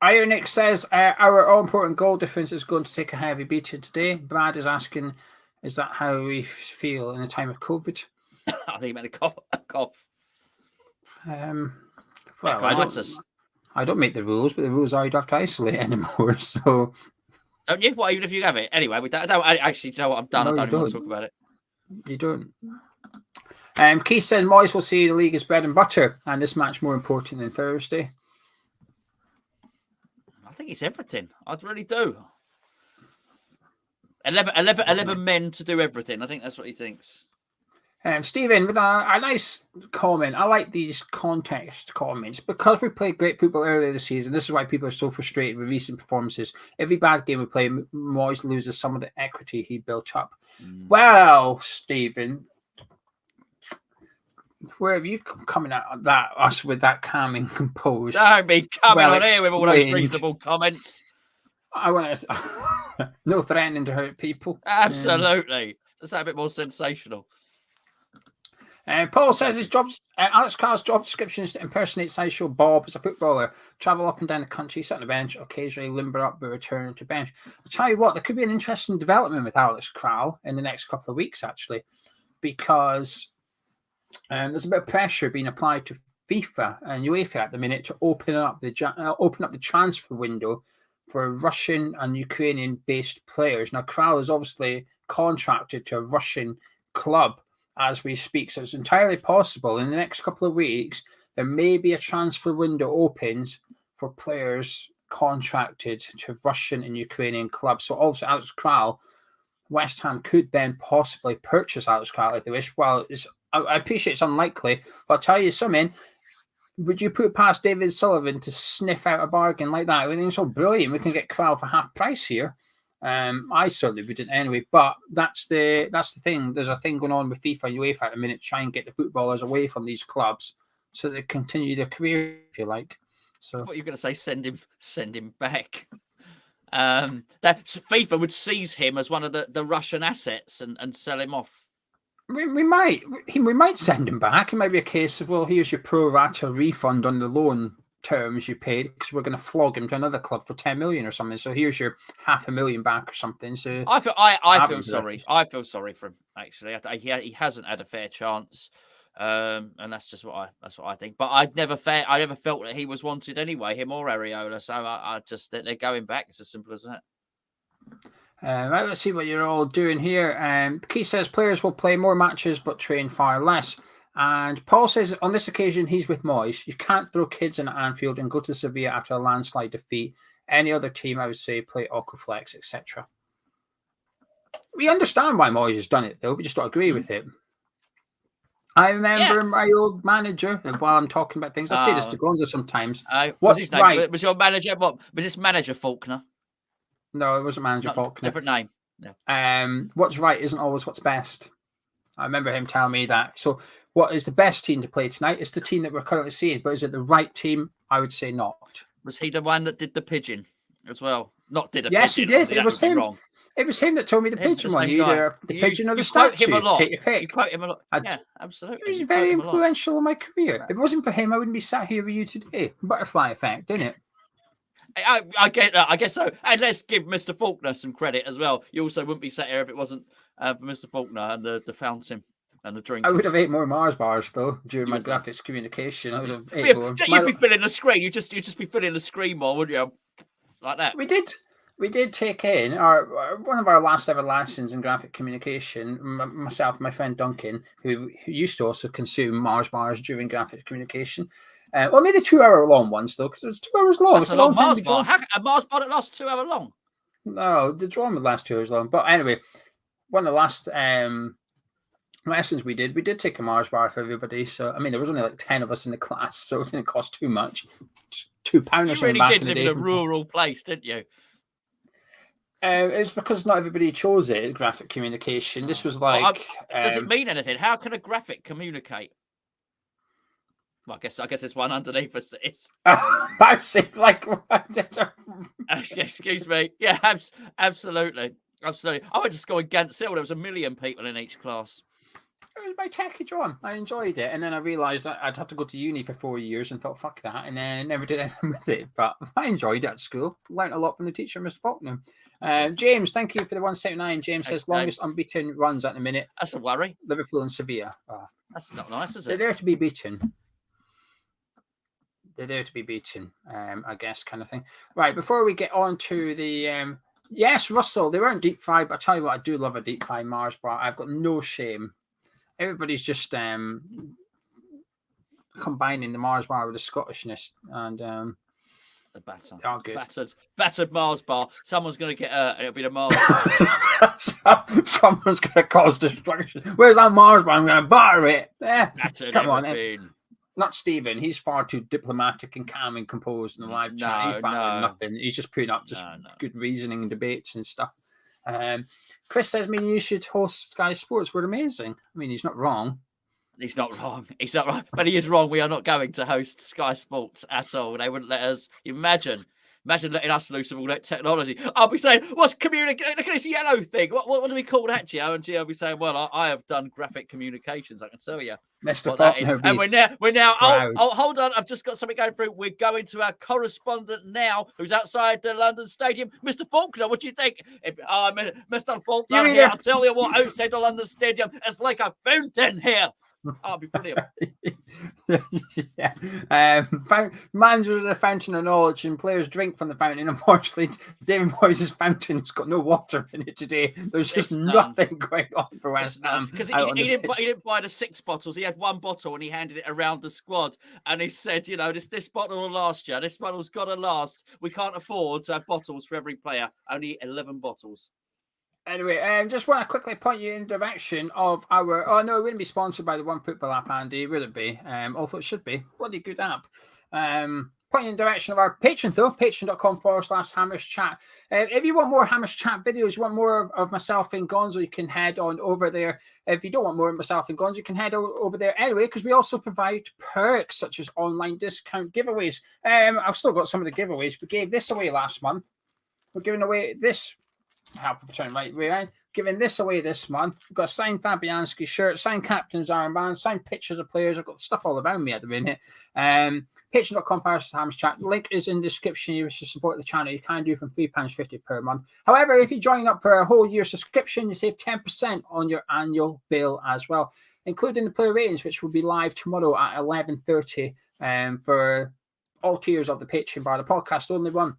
Ionic says our all-important goal difference is going to take a heavy beating today. Brad is asking, is that how we feel in the time of COVID? I think you meant a cough. Well, I don't make the rules, but the rules are you don't have to isolate anymore. So, don't you? What, even if you have it? Anyway, I don't actually know what I'm done. No, I don't even want to talk about it. You don't. Keith said Moyes will see the league as bread and butter, and this match more important than Thursday. I think it's everything. I really do. 11 men to do everything. I think that's what he thinks. Stephen, with a nice comment. I like these context comments because we played great football earlier this season. This is why people are so frustrated with recent performances. Every bad game we play, Moyes loses some of the equity he built up. Well, Stephen, where have you coming at that us with that calm and composed? Don't be coming on here with all those reasonable comments. I want to no threatening to hurt people. Absolutely, just a bit more sensational. Paul says his jobs. Alex Carr's job description is to impersonate Sideshow Bob as a footballer, travel up and down the country, sit on the bench, occasionally limber up, but return to bench. I'll tell you what, there could be an interesting development with Alex Carr in the next couple of weeks, actually, because there's a bit of pressure being applied to FIFA and UEFA at the minute to open up the transfer window for Russian and Ukrainian-based players. Now, Carr is obviously contracted to a Russian club as we speak, so it's entirely possible in the next couple of weeks there may be a transfer window opens for players contracted to Russian and Ukrainian clubs. So obviously Alex Kral, West Ham could then possibly purchase Alex Kral if they wish. Well, I appreciate it's unlikely, but I'll tell you something. Would you put past David Sullivan to sniff out a bargain like that? Everything's so brilliant. We can get Kral for half price here. I certainly wouldn't anyway, but that's the thing. There's a thing going on with FIFA and UEFA at the minute, try and get the footballers away from these clubs so they continue their career, if you like. So what you're going to say, send him back. That FIFA would seize him as one of the Russian assets and sell him off. We might send him back. It might be a case of, well, here's your pro rata refund on the loan terms you paid because we're going to flog him to another club for 10 million or something. So here's your $500,000 back or something. So I feel sorry. I feel sorry for him. Actually, he hasn't had a fair chance, and that's just what I think. But I never felt that he was wanted anyway, him or Areola. So I just think they're going back. It's as simple as that. Right, let's see what you're all doing here. Keith says players will play more matches but train far less. And Paul says on this occasion he's with Moyes. You can't throw kids in at Anfield and go to Sevilla after a landslide defeat. Any other team, I would say, play Aquaflex, etc. We understand why Moyes has done it, though. We just don't agree with it. I remember my old manager, and while I'm talking about things, I say this to Gonzo sometimes. What's his name? Was your manager? What was this manager Faulkner? No, it wasn't manager Faulkner. Different name. Yeah. What's right isn't always what's best. I remember him telling me that. So what is the best team to play tonight? It's the team that we're currently seeing. But is it the right team? I would say not. Was he the one that did the pigeon as well? Not did a yes, pigeon. Yes, he did. It was him. Wrong. It was him that told me the pigeon one. Either the pigeon or the statue. Him a lot. Take your pick. You quote him a lot. Yeah, absolutely. He was very influential in my career. If it wasn't for him, I wouldn't be sat here with you today. Butterfly effect, didn't it? I get that. I guess so. And let's give Mr. Faulkner some credit as well. You also wouldn't be sat here if it wasn't for Mr. Faulkner and the fountain. And the drink. I would have ate more Mars bars though during my graphics communication. I would have ate more. You'd be filling the screen. You'd just be filling the screen more, wouldn't you? Like that. We did take in one of our last ever lessons in graphic communication. Myself, and my friend Duncan, who used to also consume Mars bars during graphics communication. Only the 2 hour long ones though, because it was 2 hours long. That's a long Mars bar. How a Mars bar that lasts 2 hours long? No, the drawing would last 2 hours long. But anyway, one of the last lessons we did take a Mars bar for everybody. So I mean, there was only like 10 of us in the class, so it didn't cost too much. £2 or something. You really did live in a rural place, didn't you? It's because not everybody chose it. Graphic communication. This was like. Does it mean anything? How can a graphic communicate? Well, I guess there's one underneath us that is. I see. Like. Excuse me. Yeah, absolutely. Absolutely. I went to school in Gantsill. There was 1 million people in each class. It was my techie drawing. I enjoyed it. And then I realised I'd have to go to uni for 4 years and thought, fuck that. And then I never did anything with it. But I enjoyed it at school. Learned a lot from the teacher, Mr. Faulkner. James, thank you for the 179. James says, longest unbeaten runs at the minute. That's a worry. Liverpool and Sevilla. Oh. That's not nice, is it? They're there to be beaten. They're there to be beaten, I guess, kind of thing. Right, before we get on to the Yes, Russell, they weren't deep fried, but I tell you what, I do love a deep fried Mars bar. I've got no shame. Everybody's just combining the Mars bar with the Scottishness, and The batter. oh, good. Battered Mars bar. Someone's going to get hurt, and it'll be the Mars bar. Someone's going to cause destruction. Where's that Mars bar? I'm going to batter it. Come on, not Stephen. He's far too diplomatic and calm and composed in the live chat. He's battering nothing. He's just putting up good reasoning and debates and stuff. Chris says, you should host Sky Sports. We're amazing. I mean, he's not wrong. He's not wrong. He's not wrong. But he is wrong. We are not going to host Sky Sports at all. They wouldn't let us. Imagine letting us loose of all that technology. I'll be saying, what's communication? Look at this yellow thing. What do we call that, Geo? And Geo will be saying, well, I have done graphic communications. I can tell you Mr. what that is. And we're now. Proud. Oh, hold on. I've just got something going through. We're going to our correspondent now, who's outside the London Stadium. Mr. Faulkner, what do you think? Mr. Faulkner here. I'll tell you what, outside the London Stadium, it's like a fountain here. I'll be brilliant. Managers are the fountain of knowledge, and players drink from the fountain. Unfortunately, David Moyes' fountain's got no water in it today. There's just nothing going on for West Ham. Because he didn't buy the 6 bottles. He had 1 bottle, and he handed it around the squad. And he said, this bottle will last you. This bottle's got to last. We can't afford to have bottles for every player. Only 11 bottles. Anyway, just want to quickly point you in the direction of our... Oh, no, it wouldn't be sponsored by the One Football app, Andy, would it be? Although it should be. Bloody good app. Point in the direction of our Patreon, though. Patreon.com/Hammers Chat. If you want more Hammers Chat videos, you want more of myself and Gonzo, you can head on over there. If you don't want more of myself and Gonzo, you can head over there anyway, because we also provide perks such as online discount giveaways. I've still got some of the giveaways. We gave this away last month. We're giving away this... Giving this away this month. We've got a signed Fabianski shirt, signed captain's armband, signed pictures of players. I've got stuff all around me at the minute. Patreon.com/Hammers Chat. Link is in the description. You wish to support the channel, you can do from £3.50 per month. However, if you join up for a whole year subscription, you save 10% on your annual bill as well, including the player ratings, which will be live tomorrow at 11:30 for all tiers of the Patreon bar. The podcast only one.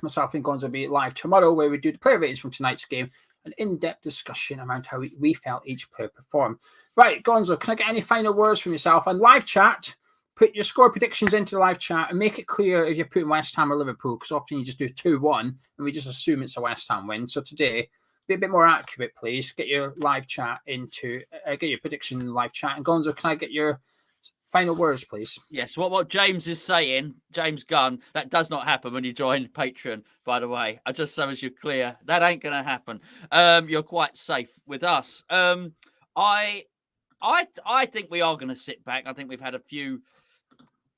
Myself and Gonzo will be live tomorrow, where we do the player ratings from tonight's game, an in-depth discussion around how we felt each player performed. Right, Gonzo, can I get any final words from yourself? And live chat, put your score predictions into the live chat and make it clear if you're putting West Ham or Liverpool, because often you just do 2-1 and we just assume it's a West Ham win. So today, be a bit more accurate, please. Get your live chat get your prediction in the live chat. And Gonzo, can I get your final words, please? Yes, what James is saying, James Gunn, that does not happen when you join Patreon, by the way. I just so as you're clear, that ain't going to happen. You're quite safe with us. I think we are going to sit back. I think we've had a few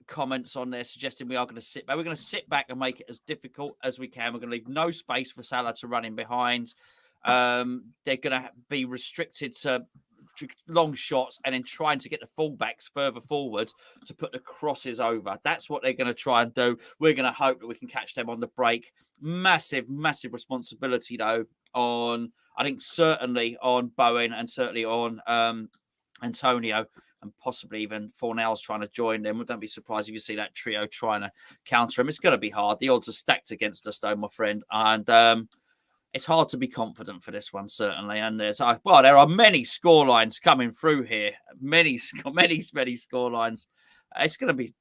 comments on there suggesting we are going to sit back. We're going to sit back and make it as difficult as we can. We're going to leave no space for Salah to run in behind. They're going to be restricted to long shots and then trying to get the fullbacks further forward to put the crosses over. That's what they're going to try and do. We're going to hope that we can catch them on the break. Massive responsibility, though, I think certainly on Bowen and certainly on Antonio, and possibly even Fornell's trying to join them. Don't be surprised if you see that trio trying to counter him. It's going to be hard. The odds are stacked against us, though, my friend. And it's hard to be confident for this one, certainly. And there are many scorelines coming through here. Many scorelines. It's going to be...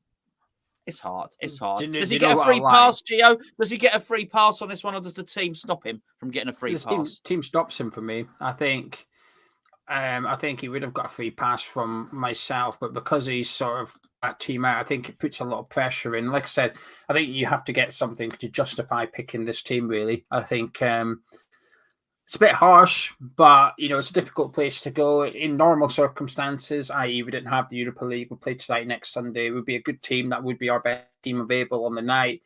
It's hard. It's hard. Does he get a free pass, Gio? Does he get a free pass on this one, or does the team stop him from getting a free pass? Team stops him for me. I think he would have got a free pass from myself, but because he's sort of that team out, I think it puts a lot of pressure in. Like I said, I think you have to get something to justify picking this team, really. I think it's a bit harsh, but, it's a difficult place to go in normal circumstances, i.e. we didn't have the Europa League. We'll play tonight next Sunday. It would be a good team. That would be our best team available on the night.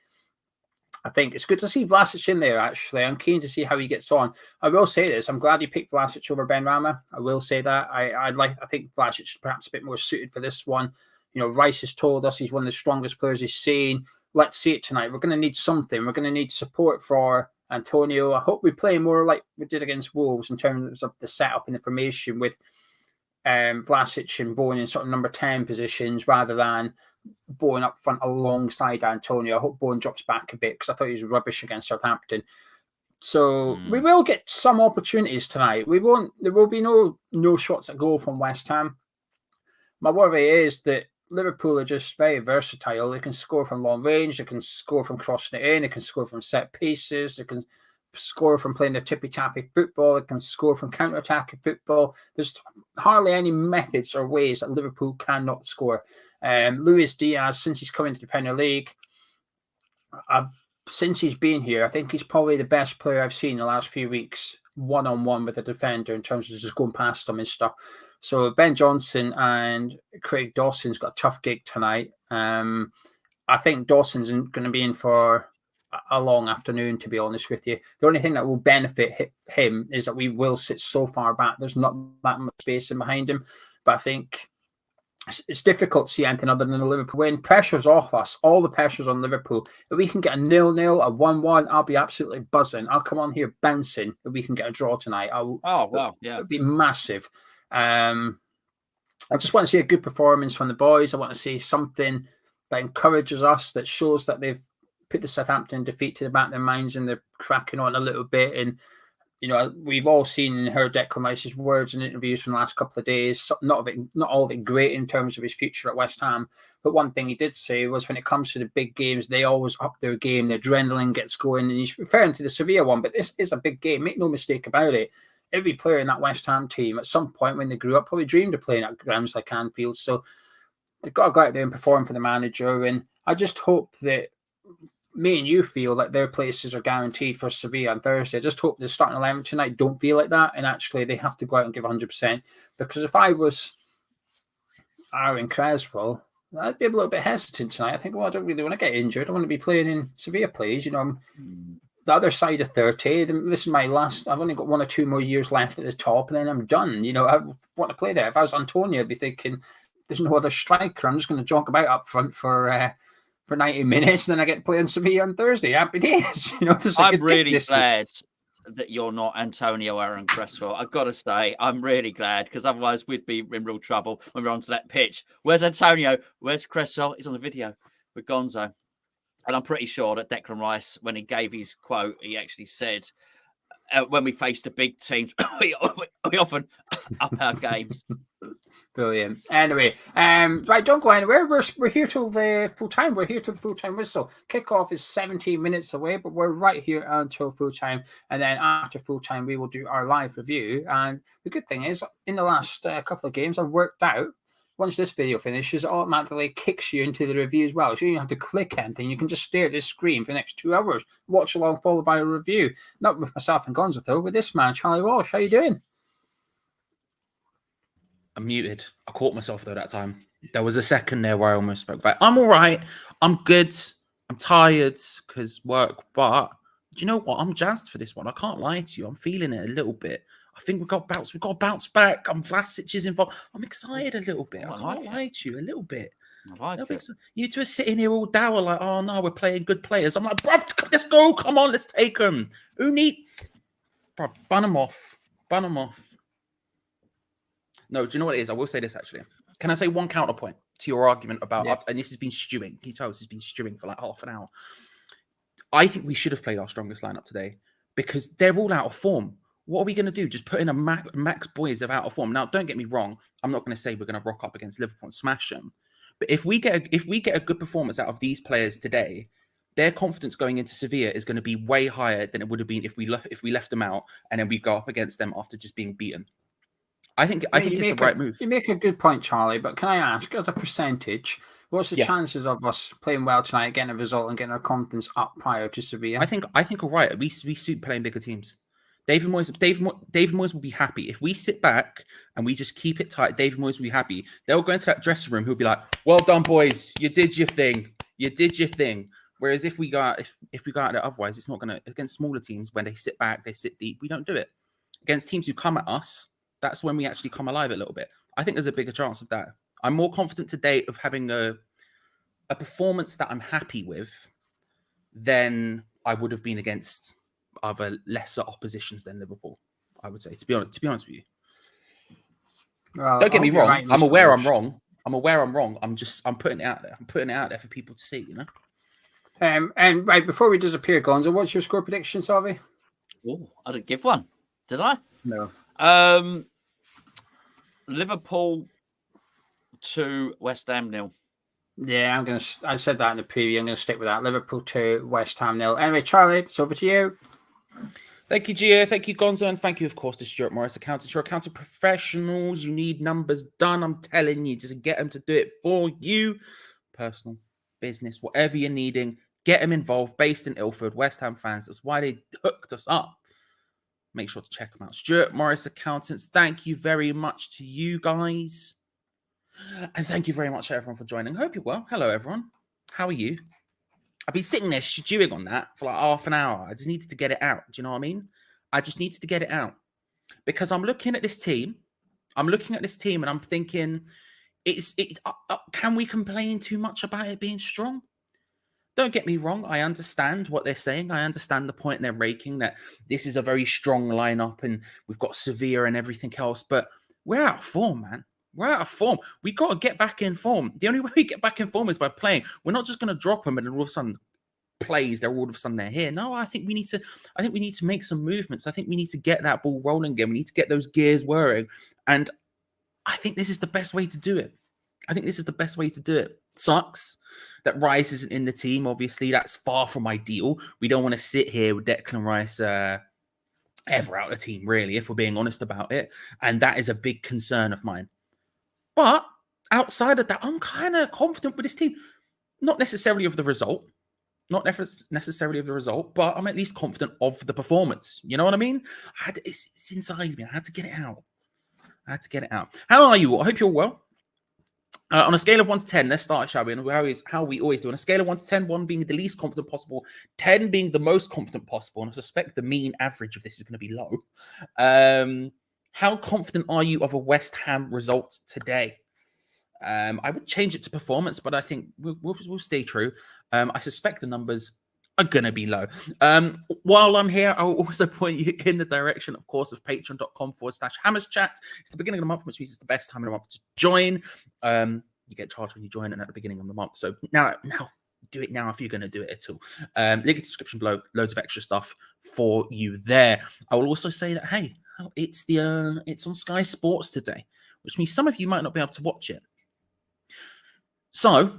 I think it's good to see Vlasic in there, actually. I'm keen to see how he gets on. I will say this. I'm glad he picked Vlasic over Benrahma. I will say that. I think Vlasic is perhaps a bit more suited for this one. Rice has told us he's one of the strongest players he's seen. Let's see it tonight. We're going to need something. We're going to need support for Antonio. I hope we play more like we did against Wolves in terms of the setup and the formation with Vlasic and Bowen in sort of number 10 positions rather than Bowen up front alongside Antonio. I hope Bowen drops back a bit because I thought he was rubbish against Southampton. So we will get some opportunities tonight. We won't. There will be no shots at goal from West Ham. My worry is that Liverpool are just very versatile. They can score from long range. They can score from crossing it in. They can score from set pieces. They can score from playing their tippy-tappy football. They can score from counter-attacking football. There's hardly any methods or ways that Liverpool cannot score. Luis Diaz, since he's come into the Premier League, since he's been here, I think he's probably the best player I've seen in the last few weeks, one-on-one with a defender in terms of just going past them and stuff. So Ben Johnson and Craig Dawson's got a tough gig tonight. I think Dawson's going to be in for a long afternoon, to be honest with you. The only thing that will benefit him is that we will sit so far back. There's not that much space in behind him. But I think it's difficult to see anything other than a Liverpool win. Pressure's off us. All the pressure's on Liverpool. If we can get a 0-0, a 1-1, I'll be absolutely buzzing. I'll come on here bouncing if we can get a draw tonight. Wow. Yeah. It'd be massive. I just want to see a good performance from the boys. I want to see something that encourages us, that shows that they've put the Southampton defeat to the back of their minds and they're cracking on a little bit. And, you know, we've all seen and heard Declan Rice's words and interviews from the last couple of days. Not all of it great in terms of his future at West Ham. But one thing he did say was when it comes to the big games, they always up their game. The adrenaline gets going. And he's referring to the Sevilla one, but this is a big game. Make no mistake about it. Every player in that West Ham team at some point when they grew up probably dreamed of playing at grounds like Anfield. So they've got to go out there and perform for the manager. And I just hope that me and you feel that their places are guaranteed for Sevilla on Thursday. I just hope the starting 11 tonight don't feel like that. And actually they have to go out and give 100%. Because if I was Aaron Creswell, I'd be a little bit hesitant tonight. I think, well, I don't really want to get injured. I want to be playing in Sevilla, please. You know, I'm the other side of 30. This is my last. I've only got 1 or 2 more years left at the top, and then I'm done. You know, I want to play there. If I was Antonio, I'd be thinking, there's no other striker. I'm just going to jog about up front for 90 minutes, and then I get to play in Sevilla on Thursday. Happy days. You know, I'm really glad that you're not Antonio Aaron Cresswell. I've got to say, I'm really glad, because otherwise we'd be in real trouble when we're onto that pitch. Where's Antonio? Where's Cresswell? He's on the video with Gonzo. And I'm pretty sure that Declan Rice, when he gave his quote, he actually said, when we face the big teams, we often up our games. Brilliant. Anyway, right, don't go anywhere. We're here till the full time. We're here till the full time whistle. Kickoff is 17 minutes away, but we're right here until full time. And then after full time, we will do our live review. And the good thing is, in the last couple of games, I've worked out, once this video finishes, it automatically kicks you into the review as well. So you don't have to click anything. You can just stare at this screen for the next 2 hours, watch along, followed by a review. Not with myself and Gonzo, though, with this man, Charlie Walsh. How you doing? I'm muted. I caught myself, though, that time. There was a second there where I almost spoke back. I'm all right. I'm good. I'm tired because work. But do you know what? I'm jazzed for this one. I can't lie to you. I'm feeling it a little bit. I think we've got to bounce back. Vlasic is involved. I'm excited a little bit. I can't lie to you a little bit. I like it. You two are sitting here all dour like, oh no, we're playing good players. I'm like, bruv, let's go. Come on, let's take them. Who need? Bruv, bun them off. Bun them off. No, do you know what it is? I will say this actually. Can I say one counterpoint to your argument about, and this has been stewing. Can you tell this has been stewing for like half an hour? I think we should have played our strongest lineup today because they're all out of form. What are we going to do? Just put in a max boys of out of form. Now, don't get me wrong. I'm not going to say we're going to rock up against Liverpool and smash them. But if we get a good performance out of these players today, their confidence going into Sevilla is going to be way higher than it would have been if we left them out and then we go up against them after just being beaten. I think it's the right move. You make a good point, Charlie. But can I ask, as a percentage, what's the chances of us playing well tonight, getting a result, and getting our confidence up prior to Sevilla? I think all right. We suit playing bigger teams. David Moyes will be happy if we sit back and we just keep it tight. David Moyes will be happy. They'll go into that dressing room. He'll be like, "Well done, boys. You did your thing. You did your thing." Whereas if we go out there otherwise, it's not going to. Against smaller teams, when they sit back, they sit deep. We don't do it. Against teams who come at us, that's when we actually come alive a little bit. I think there's a bigger chance of that. I'm more confident today of having a performance that I'm happy with than I would have been against other lesser oppositions than Liverpool, I would say, to be honest with you. Well, don't get me wrong. Right, I'm aware I'm wrong. I'm putting it out there. I'm putting it out there for people to see, you know. And right before we disappear, Gonzo, what's your score prediction, Salvi? Oh, I didn't give one, did I? No. Liverpool 2, West Ham 0. Yeah, I said that in the preview. I'm gonna stick with that. Liverpool 2, West Ham 0. Anyway, Charlie, it's over to you. Thank you, Geo. Thank you, Gonzo. And thank you, of course, to Stuart Morris Accountants. You're accounting professionals. You need numbers done. I'm telling you, just get them to do it for you. Personal, business, whatever you're needing, get them involved. Based in Ilford, West Ham fans. That's why they hooked us up. Make sure to check them out. Stuart Morris Accountants, thank you very much to you guys. And thank you very much, everyone, for joining. Hope you're well. Hello, everyone. How are you? I've been sitting there stewing on that for like half an hour. I just needed to get it out. Do you know what I mean? I just needed to get it out. Because I'm looking at this team. And I'm thinking, can we complain too much about it being strong? Don't get me wrong. I understand what they're saying. I understand the point they're making, that this is a very strong lineup and we've got Sevilla and everything else. But we're out of form, man. We're out of form. We got to get back in form. The only way we get back in form is by playing. We're not just going to drop them and then all of a sudden they're here. No, I think we need to make some movements. I think we need to get that ball rolling again. We need to get those gears whirring. And I think this is the best way to do it. Sucks that Rice isn't in the team. Obviously, that's far from ideal. We don't want to sit here with Declan Rice ever out of the team, really, if we're being honest about it. And that is a big concern of mine. But outside of that, I'm kind of confident with this team. Not necessarily of the result. But I'm at least confident of the performance. You know what I mean? It's inside me. I had to get it out. How are you all? I hope you're well. On a scale of 1 to 10, let's start, shall we? And how we always do. On a scale of 1 to 10, 1 being the least confident possible, 10 being the most confident possible. And I suspect the mean average of this is going to be low. How confident are you of a West Ham result today? I would change it to performance, but I think we'll stay true. I suspect the numbers are going to be low. While I'm here, I'll also point you in the direction, of course, of patreon.com/Hammers Chat. It's the beginning of the month, which means it's the best time of the month to join. You get charged when you join and at the beginning of the month. So now, do it now if you're going to do it at all. Link in the description below, loads of extra stuff for you there. I will also say that, hey, it's on Sky Sports today, which means some of you might not be able to watch it. So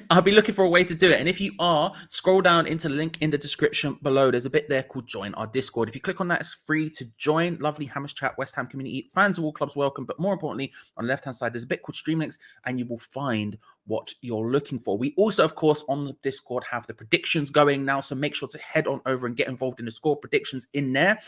I'll be looking for a way to do it. And if you are, scroll down into the link in the description below. There's a bit there called Join Our Discord. If you click on that, it's free to join. Lovely Hammers Chat, West Ham community. Fans of all clubs welcome. But more importantly, on the left-hand side, there's a bit called Stream Links, and you will find what you're looking for. We also, of course, on the Discord have the predictions going now. So make sure to head on over and get involved in the score predictions in there.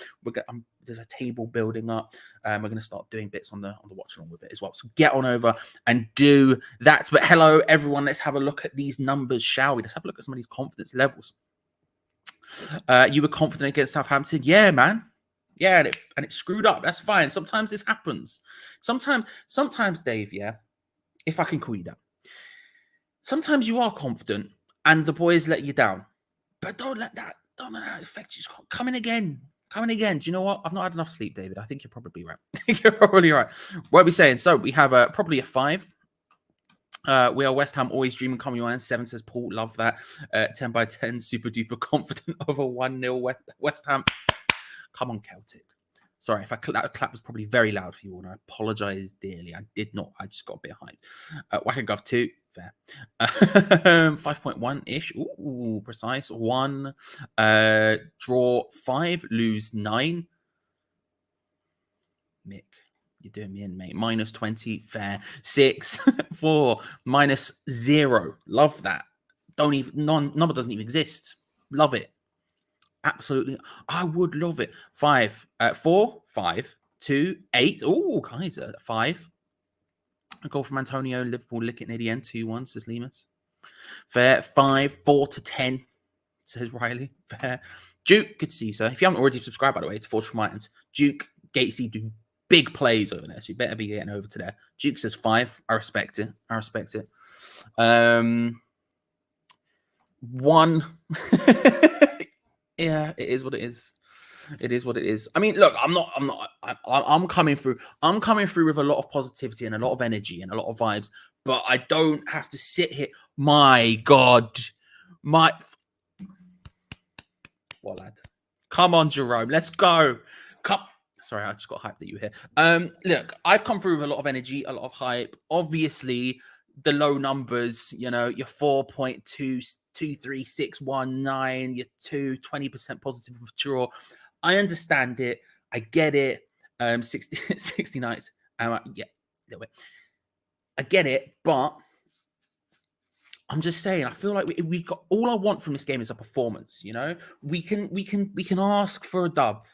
There's a table building up. We're going to start doing bits on the watch along with it as well. So get on over and do that. But hello, everyone. Let's have a look at these numbers, shall we? Let's have a look at some of these confidence levels. You were confident against Southampton? Yeah, man. Yeah, and it screwed up. That's fine. Sometimes this happens. Sometimes, Dave, yeah, if I can call you that. Sometimes you are confident and the boys let you down. But don't let that affect you. Coming again. Do you know what? I've not had enough sleep, David. I think you're probably right. You're probably right. What are we saying? So we have probably a 5. We are West Ham, always dreaming, coming on. 7 says Paul, love that. 10 by 10, super duper confident of a 1-0 West Ham. Come on, Celtic. Sorry, if that clap was probably very loud for you all, and I apologise dearly. I did not. I just got a bit hyped. Whack and Gov 2, fair. 5.1-ish. Ooh, precise. 1. Draw 5, lose 9. Mick, you're doing me in, mate. Minus 20, fair. 6, 4, minus 0. Love that. Number doesn't even exist. Love it. Absolutely. I would love it. 5, 4, 5, 2, 8. Oh, Kaiser. 5. A goal from Antonio. Liverpool licking at the end. 2-1, says Lemus. Fair. 5, 4 to 10, says Riley. Fair. Duke, good to see you, sir. If you haven't already subscribed, by the way, to Forge from Titans. Duke, Gatesy do big plays over there, so you better be getting over to there. Duke says 5. I respect it. 1. Yeah, it is what it is. I mean, look, I'm coming through with a lot of positivity and a lot of energy and a lot of vibes, but I don't have to sit here. My God. What, lad? Come on, Jerome. Let's go. Come. Sorry, I just got hyped that you were here. Look, I've come through with a lot of energy, a lot of hype. Obviously, the low numbers, you know, your 4.23619, your 20% positive withdrawal. I understand it. I get it. 60 nights. Yeah, a little bit. I get it, but I'm just saying, I feel like we got all I want from this game is a performance. You know, we can ask for a dub,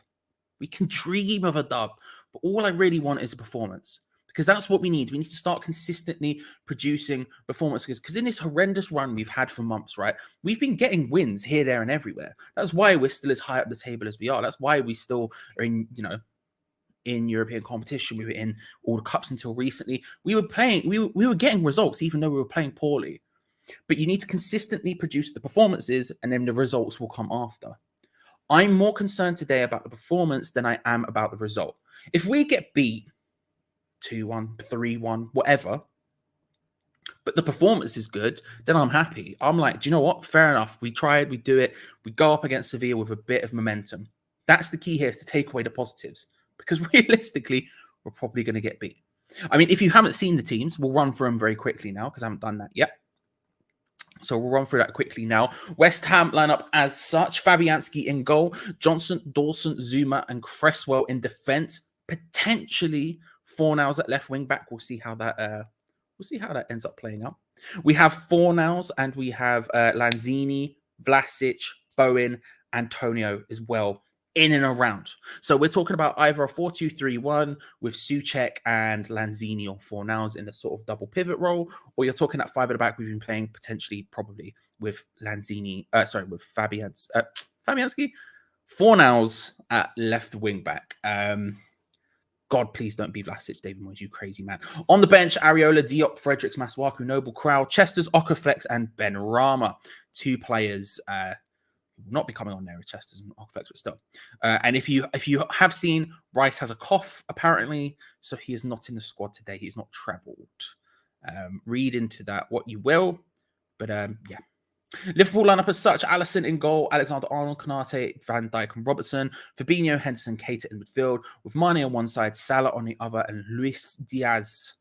we can dream of a dub, but all I really want is a performance, because that's what we need. We need to start consistently producing performances, because in this horrendous run we've had for months, right, we've been getting wins here, there, and everywhere. That's why we're still as high up the table as we are. That's why we still are in, you know, in European competition. We were in all the cups until recently. We were playing, we were getting results even though we were playing poorly. But you need to consistently produce the performances, and then the results will come after. I'm more concerned today about the performance than I am about the result. If we get beat 2-1, 3-1, whatever, but the performance is good, then I'm happy. I'm like, do you know what? Fair enough. We tried, we do it. We go up against Sevilla with a bit of momentum. That's the key here, is to take away the positives, because realistically, we're probably going to get beat. I mean, if you haven't seen the teams, we'll run through them very quickly now, because I haven't done that yet. So we'll run through that quickly now. West Ham lineup as such: Fabianski in goal, Johnson, Dawson, Zuma, and Cresswell in defense. Potentially Fornals at left wing back. We'll see how that ends up playing out. We have Fornals and we have Lanzini, Vlasic, Bowen, Antonio as well, in and around. So we're talking about either a 4-2-3-1 with Souček and Lanzini or Fornals in the sort of double pivot role, or you're talking at 5 at the back. We've been playing potentially probably with Lanzini, with Fabianski, Fornals at left wing back. God, please don't be Vlasic, David Moyes, you crazy man. On the bench, Areola, Diop, Fredericks, Masuaku, Noble, Crowell, Chester's, Okaflex, and Ben Rama. 2 players will not be coming on there with Chester's and Okaflex, but still. And if you have seen, Rice has a cough, apparently, so he is not in the squad today. He's not travelled. Read into that what you will, but yeah. Liverpool lineup as such: Alisson in goal, Alexander-Arnold, Konate, Van Dijk and Robertson, Fabinho, Henderson, Keita in midfield, with Mane on one side, Salah on the other, and Luis Diaz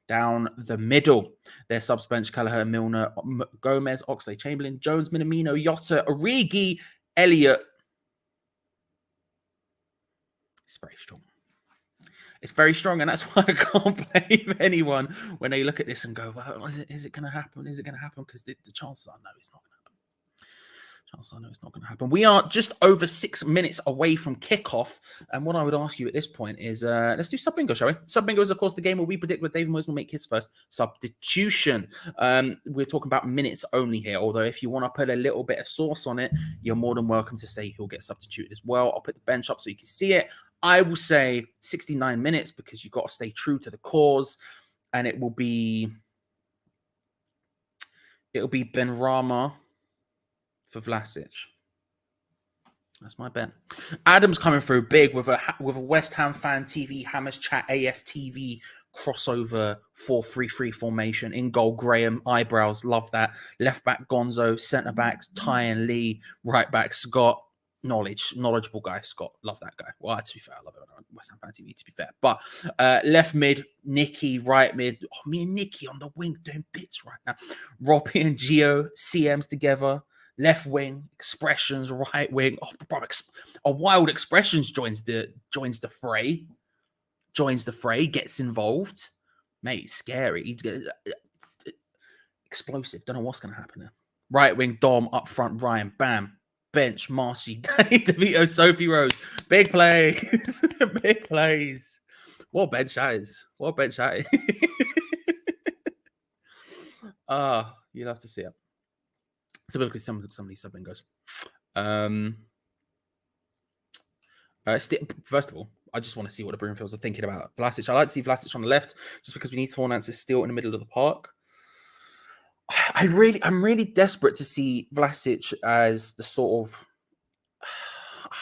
down the middle. Their subs bench: Kelleher, Milner, Gomez, Oxlade-Chamberlain, Jones, Minamino, Jota, Origi, Elliott. It's very strong. It's very strong, and that's why I can't blame anyone when they look at this and go, well, is it going to happen? Is it going to happen? Because the chances are no, it's not going to happen. Chances are no, it's not going to happen. We are just over 6 minutes away from kickoff, and what I would ask you at this point is, let's do sub bingo, shall we? Sub bingo is, of course, the game where we predict where David Moyes will make his first substitution. We're talking about minutes only here, although if you want to put a little bit of sauce on it, you're more than welcome to say he'll get substituted as well. I'll put the bench up so you can see it. I will say 69 minutes, because you've got to stay true to the cause, and it will be Ben Rama for Vlasic. That's my bet. Adam's coming through big with a West Ham Fan TV Hammers Chat AFTV crossover 4-3-3 formation. In goal, Graham, eyebrows, love that. Left back Gonzo, centre backs Ty and Lee, right back Scott. Knowledgeable guy, Scott. Love that guy. Well, to be fair, I love it on West Ham Fan TV, to be fair. But left mid, Nicky. Right mid, me and Nicky on the wing doing bits right now. Robbie and Geo, CMs together. Left wing, Expressions. Right wing, a Wild Expressions joins the fray. Joins the fray, gets involved. Mate, scary. He's explosive. Don't know what's going to happen there. Right wing, Dom. Up front, Ryan. Bam. Bench, Marcy, Danny DeVito, Sophie Rose. Big plays. Big plays. What bench that is. What bench that is. You'll have to see it. So look at some of these sub bingos. First of all, I just want to see what the Broomfields are thinking about Vlasic. I like to see Vlasic on the left, just because we need Fornals still in the middle of the park. I'm really desperate to see Vlasic as the sort of,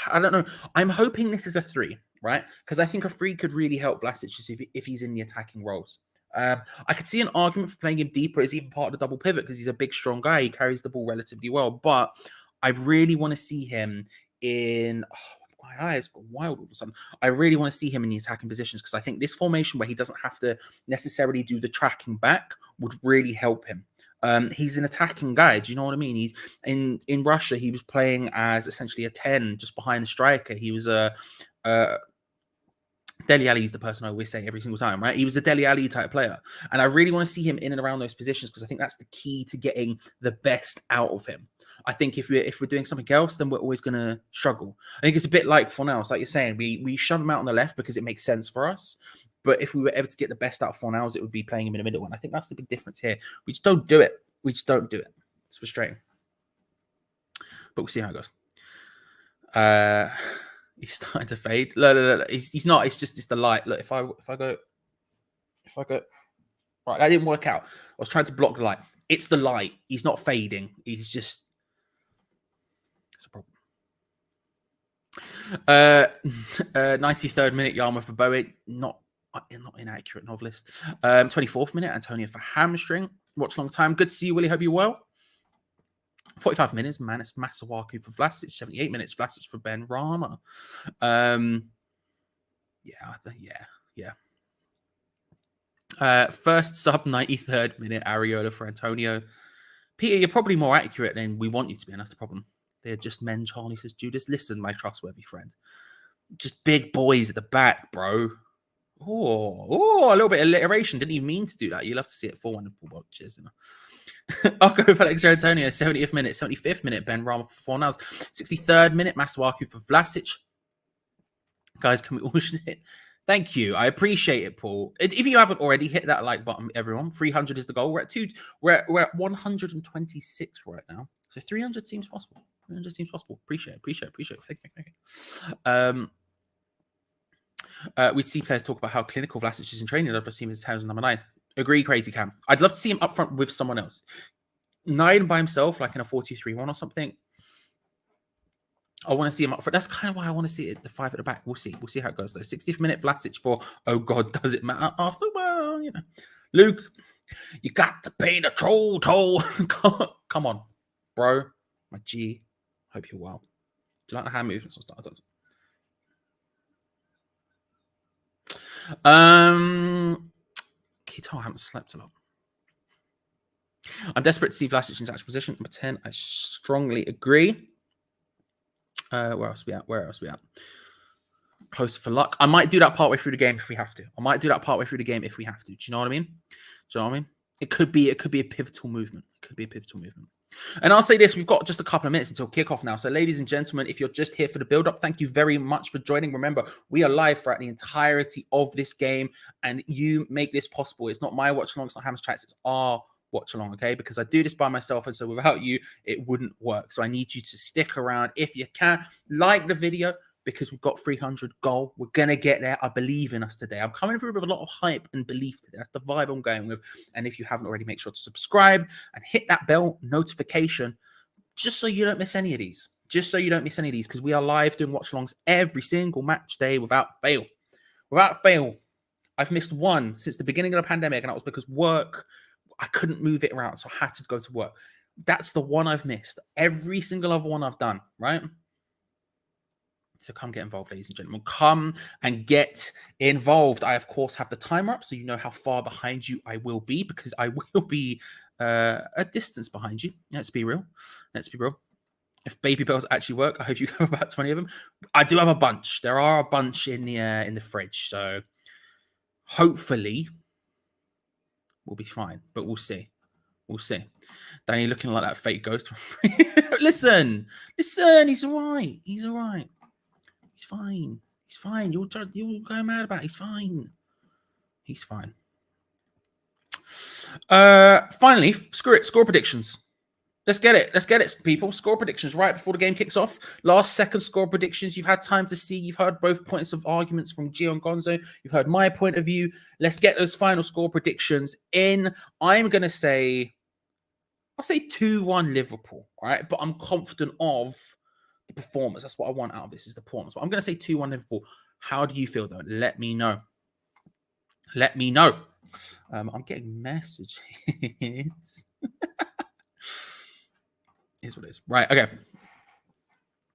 I don't know. I'm hoping this is a 3, right? Because I think a 3 could really help Vlasic if he's in the attacking roles. I could see an argument for playing him deeper as even part of the double pivot, because he's a big, strong guy. He carries the ball relatively well. But I really want to see him in. Oh, my eyes got wild all of a sudden. I really want to see him in the attacking positions because I think this formation where he doesn't have to necessarily do the tracking back would really help him. He's an attacking guy. Do you know what I mean? He's in Russia. He was playing as essentially a 10, just behind the striker. He was a Dele Alli is the person I always say every single time, right? He was a Dele Alli type player, and I really want to see him in and around those positions because I think that's the key to getting the best out of him. I think if we're doing something else, then we're always going to struggle. I think it's a bit like Fornals, like you're saying, we shove him out on the left because it makes sense for us. But if we were ever to get the best out of Fornals, it would be playing him in the middle. And I think that's the big difference here. We just don't do it. We just don't do it. It's frustrating. But we'll see how it goes. He's starting to fade. No. He's not. It's the light. Look, if I go, right, that didn't work out. I was trying to block the light. It's the light. He's not fading. He's just. It's a problem. 93rd minute, Yarmouth for Bowie. Not inaccurate novelist. 24th minute, Antonio for hamstring. Watch long time. Good to see you, Willie. Hope you're well. 45 minutes, Manis Masawaku for Vlasic. 78 minutes, Vlasic for Ben Rama. First sub, 93rd minute, Areola for Antonio. Peter, you're probably more accurate than we want you to be, and that's the problem. They're just men, Charlie says. Judas, listen, my trustworthy friend. Just big boys at the back, bro. Oh, a little bit of alliteration. Didn't even mean to do that. You love to see it for wonderful watches, you know. I'll go for Alex Antonio, 70th minute, 75th minute, Ben Rama for Fornals, 63rd minute, Masuaku for Vlasic. Guys, can we all it? Thank you. I appreciate it, Paul. If you haven't already, hit that like button, everyone. 300 is the goal. We're at 126 right now. So 300 seems possible. 300 seems possible. Appreciate it. Thank you. We'd see players talk about how clinical Vlasic is in training. I'd love to see him as number 9. Agree, Crazy Cam. I'd love to see him up front with someone else. 9 by himself, like in a 4-2-3-1 or something. I want to see him up front. That's kind of why I want to see it, the 5 at the back. We'll see. We'll see how it goes, though. 60th minute, Vlasic for, oh, God, does it matter after? Well, you know. Luke, you got to pay the troll toll. Come on, bro. My G. Hope you're well. Do you like the hand movements? Keto, I haven't slept a lot. I'm desperate to see Vlasic in such position. Number 10, I strongly agree. Where else we at? Closer for luck. I might do that partway through the game if we have to. Do you know what I mean? It could be a pivotal movement. And I'll say this, we've got just a couple of minutes until kickoff now. So ladies and gentlemen, if you're just here for the build-up, thank you very much for joining. Remember, we are live throughout the entirety of this game, and you make this possible. It's not my watch along, it's not Hammer's Chats, it's our watch along, okay? Because I do this by myself, and so without you, it wouldn't work. So I need you to stick around if you can. Like the video, because we've got 300 goal. We're going to get there. I believe in us today. I'm coming through with a lot of hype and belief today. That's the vibe I'm going with. And if you haven't already, make sure to subscribe and hit that bell notification just so you don't miss any of these. Because we are live doing watch-alongs every single match day without fail. I've missed one since the beginning of the pandemic, and that was because work, I couldn't move it around, so I had to go to work. That's the one I've missed. Every single other one I've done, right? So come get involved, ladies and gentlemen. Come and get involved. I, of course, have the timer up so you know how far behind you I will be, because I will be a distance behind you. Let's be real. If baby bells actually work, I hope you have about 20 of them. I do have a bunch. There are a bunch in the fridge. So hopefully we'll be fine. But we'll see. Danny looking like that fake ghost. Listen. He's all right. He's fine. You'll go mad about it. He's fine. Finally, screw it. Score predictions. Let's get it, people. Score predictions right before the game kicks off. Last second score predictions. You've had time to see. You've heard both points of arguments from Geo Gonzo. You've heard my point of view. Let's get those final score predictions in. I'm going to say, I'll say 2-1 Liverpool, all right? But I'm confident of the performance. That's what I want out of this, is the performance. But I'm going to say 2-1 Liverpool. How do you feel, though? Let me know. I'm getting messages. Is what it is. Right, okay.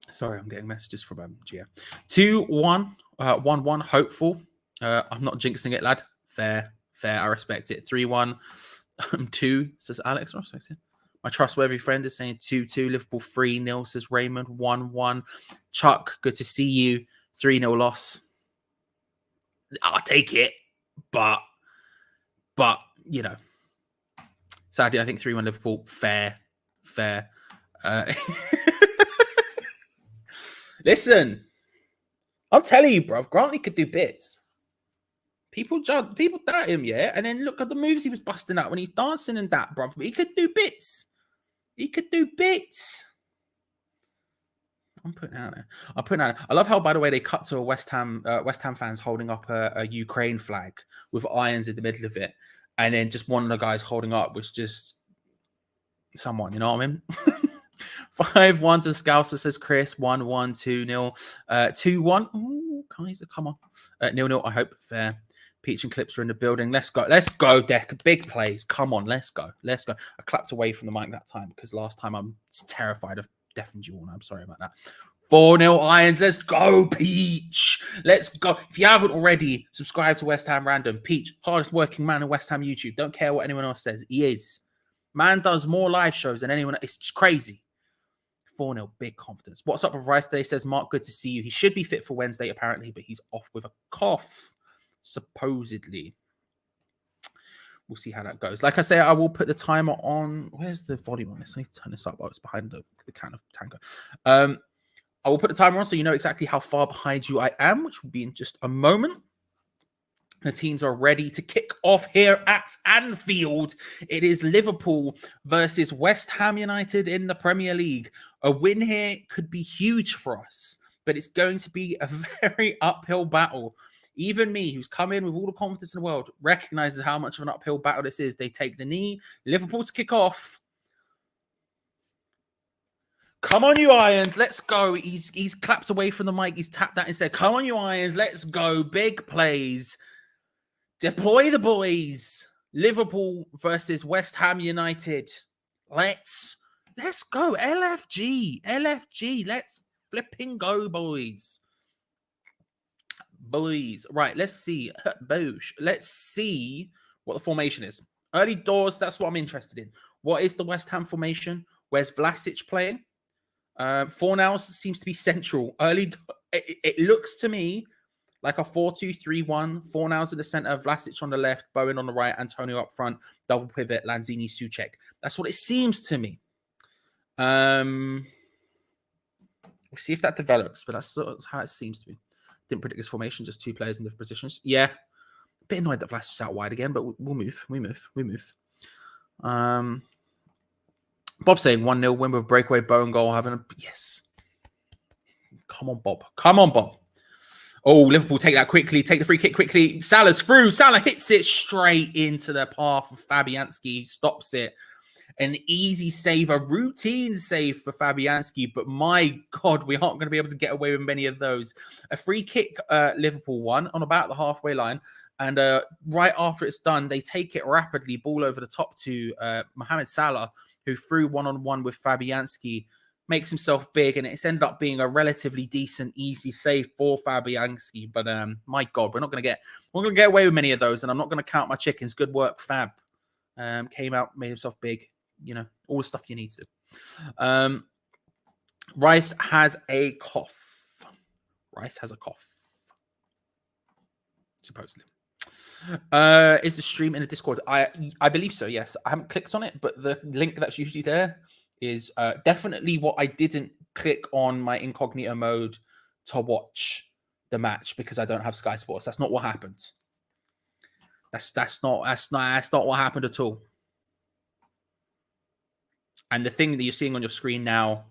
Sorry, I'm getting messages from Geo. 2-1, 1-1, hopeful. I'm not jinxing it, lad. Fair. I respect it. 3-1. 2, says Alex. I respect it. My trustworthy friend is saying 2-2. Liverpool 3-0, says Raymond. 1-1. Chuck, good to see you. 3-0 loss. I'll take it. But, you know. Sadly, I think 3-1 Liverpool. Fair. Listen, I'm telling you, bro. Grantley could do bits. People doubt him, yeah. And then look at the moves he was busting out when he's dancing and that, bro. He could do bits. I'm putting out there. I love how, by the way, they cut to a West Ham fans holding up a Ukraine flag with irons in the middle of it, and then just one of the guys holding up was just someone. You know what I mean? 5-1 to Scouser, says Chris. 1-1, 2-0, 2-1. Ooh, Kaiser, come on. 0-0, I hope. Fair. Peach and Clips are in the building. Let's go, Deck. Big plays. Come on, let's go. I clapped away from the mic that time because last time I'm terrified of deafening you all. I'm sorry about that. 4-0 Irons. Let's go, Peach. Let's go. If you haven't already, subscribe to West Ham Random. Peach, hardest working man on West Ham YouTube. Don't care what anyone else says. He is. Man does more live shows than anyone. It's just crazy. 4-0, big confidence. What's up with Rice today? Says Mark, good to see you. He should be fit for Wednesday, apparently, but he's off with a cough, supposedly. We'll see how that goes. Like I say, I will put the timer on. Where's the volume on this? I need to turn this up. Oh, it's behind the can of Tango. I will put the timer on so you know exactly how far behind you I am, which will be in just a moment. The teams are ready to kick off here at Anfield. It is Liverpool versus West Ham United in the Premier League. A win here could be huge for us, but it's going to be a very uphill battle. Even me, who's come in with all the confidence in the world, recognizes how much of an uphill battle this is. They take the knee. Liverpool to kick off. Come on, you Irons. Let's go. He's clapped away from the mic. He's tapped that instead. Come on, you Irons. Let's go. Big plays. Deploy the boys. Liverpool versus West Ham United. Let's go. LFG. Let's flipping go, boys. Right, let's see. Boosh. Let's see what the formation is. Early doors, that's what I'm interested in. What is the West Ham formation? Where's Vlasic playing? Fornals seems to be central. It looks to me like a 4-2-3-1. Fornals in the center, Vlasic on the left, Bowen on the right, Antonio up front, double pivot, Lanzini, Souček. That's what it seems to me. We'll see if that develops, but that's how it seems to be. Didn't predict this formation, just two players in different positions. Yeah. A bit annoyed that Vlasic is out wide again, but we'll move. We move. Bob saying 1-0 win with breakaway, Bowen goal. Yes. Come on, Bob. Oh, Liverpool take that quickly. Take the free kick quickly. Salah's through. Salah hits it straight into the path of Fabianski. Stops it. An easy save, a routine save for Fabianski. But my God, we aren't going to be able to get away with many of those. A free kick, Liverpool won on about the halfway line. And right after it's done, they take it rapidly. Ball over the top to Mohamed Salah, who threw one-on-one with Fabianski. Makes himself big, and it's ended up being a relatively decent, easy save for Fabianski. But my God, we're going to get away with many of those, and I'm not going to count my chickens. Good work, Fab. Came out, made himself big. You know, all the stuff you need to. Rice has a cough. Supposedly. Is the stream in the Discord? I believe so, yes. I haven't clicked on it, but the link that's usually there is definitely what I didn't click on my incognito mode to watch the match because I don't have Sky Sports. That's not what happened. That's not what happened at all. And the thing that you're seeing on your screen now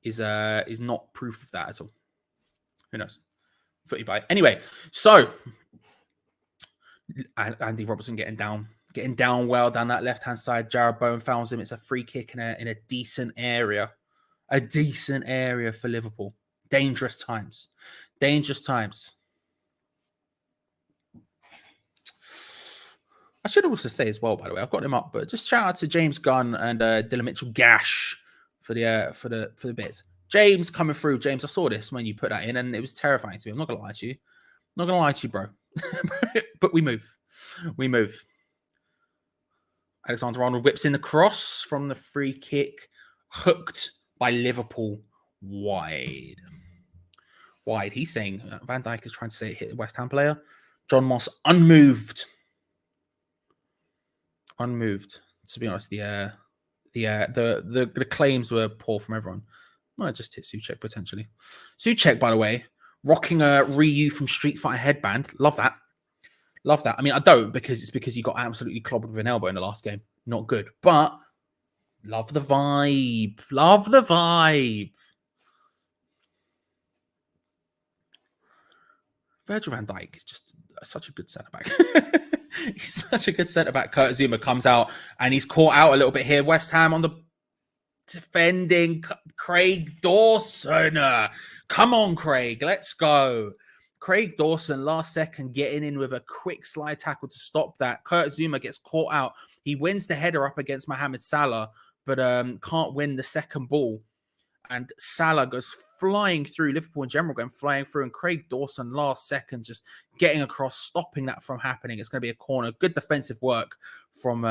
is not proof of that at all. Who knows? Footy bite. Anyway, so Andy Robertson getting down well down that left-hand side. Jared Bowen fouls him. It's a free kick in a decent area. A decent area for Liverpool. Dangerous times. I should also say as well, by the way, I've got him up, but just shout out to James Gunn and Dylan Mitchell Gash for the bits. James coming through. James, I saw this when you put that in, and it was terrifying to me. I'm not gonna lie to you. Not gonna lie to you, bro. But we move. We move. Alexander-Arnold whips in the cross from the free kick, hooked by Liverpool wide. Wide. He's saying Van Dijk is trying to say it hit the West Ham player. John Moss unmoved. Unmoved. To be honest, the claims were poor from everyone. Might just hit Souček potentially. Souček, by the way, rocking a Ryu from Street Fighter headband. Love that. Love that. I mean, I don't because he got absolutely clobbered with an elbow in the last game. Not good. But love the vibe. Love the vibe. Virgil van Dijk is just such a good centre-back. He's such a good centre-back. Kurt Zouma comes out and he's caught out a little bit here. West Ham on the defending Craig Dawson. Come on, Craig. Let's go. Craig Dawson, last second, getting in with a quick slide tackle to stop that. Kurt Zouma gets caught out. He wins the header up against Mohamed Salah, but can't win the second ball. And Salah goes flying through. Liverpool in general going flying through. And Craig Dawson, last second, just getting across, stopping that from happening. It's going to be a corner. Good defensive work from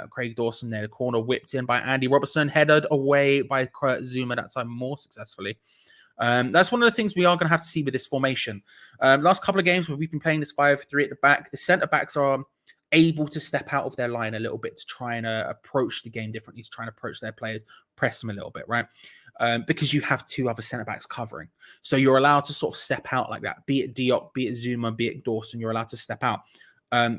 Craig Dawson there. The corner whipped in by Andy Robertson, headed away by Kurt Zouma, that time more successfully. That's one of the things we are going to have to see with this formation. Last couple of games where we've been playing this 5-3 at the back, the centre-backs are able to step out of their line a little bit to try and approach the game differently, to try and approach their players, press them a little bit, right? Because you have two other centre-backs covering. So you're allowed to sort of step out like that. Be it Diop, be it Zouma, be it Dawson, you're allowed to step out.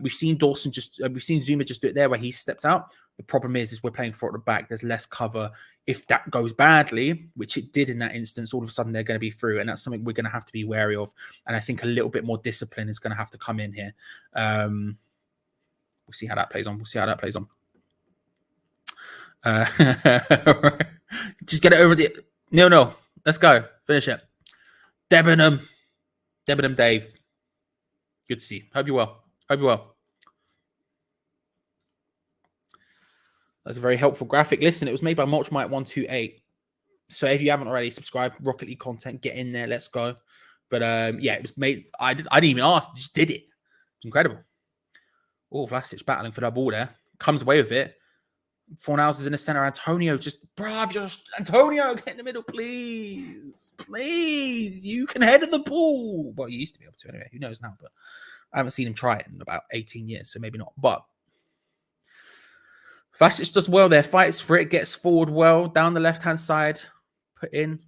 We've seen Zouma just do it there where he stepped out. The problem is we're playing four at the back. There's less cover. If that goes badly, which it did in that instance, all of a sudden they're going to be through. And that's something we're going to have to be wary of. And I think a little bit more discipline is going to have to come in here. We'll see how that plays on. Just get it over the... No. Let's go. Finish it. Debenham Dave. Good to see you. Hope you're well. That's a very helpful graphic. Listen, it was made by MulchMite128. So if you haven't already subscribed, Rocket League content, get in there. Let's go. But yeah, it was made. I didn't even ask. Just did it. Incredible. Oh, Vlasic battling for that ball there. Comes away with it. Fornals is in the center. Antonio Antonio, get in the middle, please. Please. You can head the ball. Well, you used to be able to anyway. Who knows now? But I haven't seen him try it in about 18 years, so maybe not. But Vlasic does well there. Fights for it. Gets forward well. Down the left-hand side. Put in.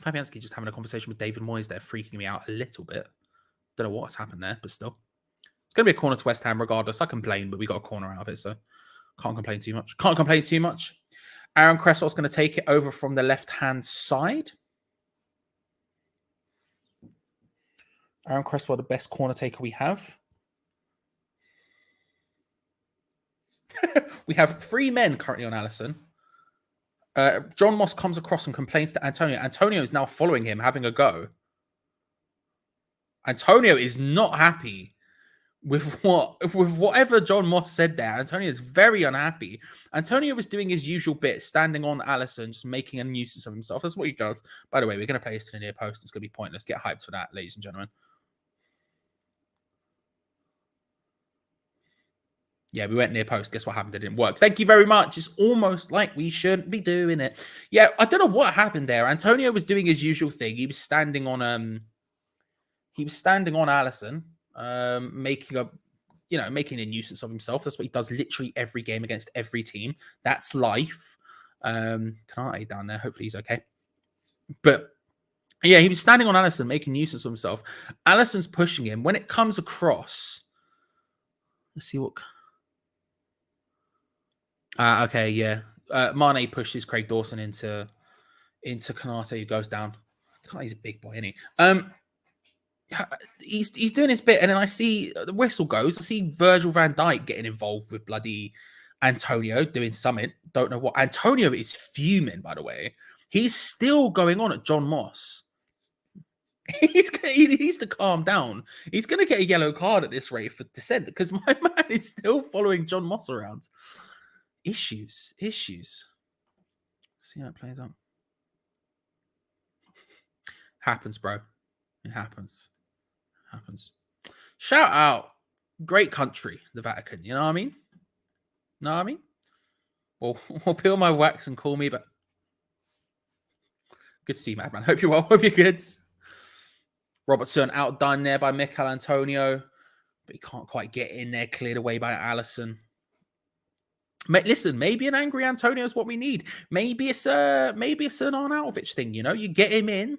Fabianski just having a conversation with David Moyes there, freaking me out a little bit. Don't know what's happened there, but still. It's going to be a corner to West Ham regardless. I complain, but we got a corner out of it, so can't complain too much. Aaron Cresswell's going to take it over from the left-hand side. Aaron Cresswell, the best corner taker we have. We have 3 men currently on Alisson. John Moss comes across and complains to Antonio. Antonio is now following him, having a go. Antonio is not happy with whatever John Moss said there. Antonio is very unhappy. Antonio was doing his usual bit, standing on Alisson, just making a nuisance of himself. That's what he does. By the way, we're going to play this to the near post. It's going to be pointless. Get hyped for that, ladies and gentlemen. Yeah, we went near post. Guess what happened? It didn't work. Thank you very much. It's almost like we shouldn't be doing it. Yeah, I don't know what happened there. Antonio was doing his usual thing. He was standing on Alisson, making a nuisance of himself. That's what he does literally every game against every team. That's life. Canate down there. Hopefully he's okay. But yeah, he was standing on Alisson, making nuisance of himself. Alisson's pushing him. When it comes across, let's see what. Okay, yeah. Mane pushes Craig Dawson into Canate, who goes down. Canate's a big boy, isn't he? He's doing his bit, and then I see the whistle goes. I see Virgil van Dijk getting involved with bloody Antonio doing something. Don't know what. Antonio is fuming, by the way. He's still going on at John Moss. He needs to calm down. He's going to get a yellow card at this rate for dissent because my man is still following John Moss around. Issues. See how it plays out. Happens, bro. It happens. Shout out. Great country, the Vatican. You know what I mean? Well, peel my wax and call me, but good to see you, Madman. Hope you're well. Hope you're good. Robertson outdone there by Mikel Antonio, but he can't quite get in there. Cleared away by Alisson. Listen, maybe an angry Antonio is what we need. Maybe it's an Arnautovic thing. You know, you get him in,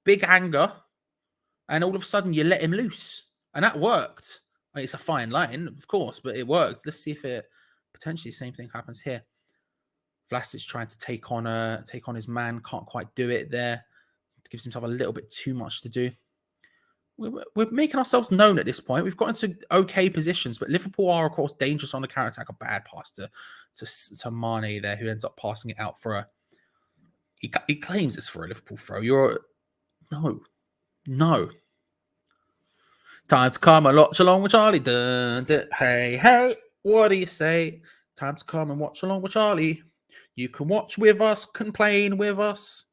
big anger, and all of a sudden you let him loose, and that worked. I mean, it's a fine line, of course, but it worked. Let's see if it potentially the same thing happens here. Vlasic trying to take on his man, can't quite do it there. Gives himself a little bit too much to do. We're making ourselves known at this point. We've got into okay positions, but Liverpool are, of course, dangerous on the counter-attack. A bad pass to Mane there, who ends up passing it out for a... He claims it's for a Liverpool throw. No. Time to come and watch along with Charlie. Dun, dun. Hey, what do you say? Time to come and watch along with Charlie. You can watch with us, complain with us.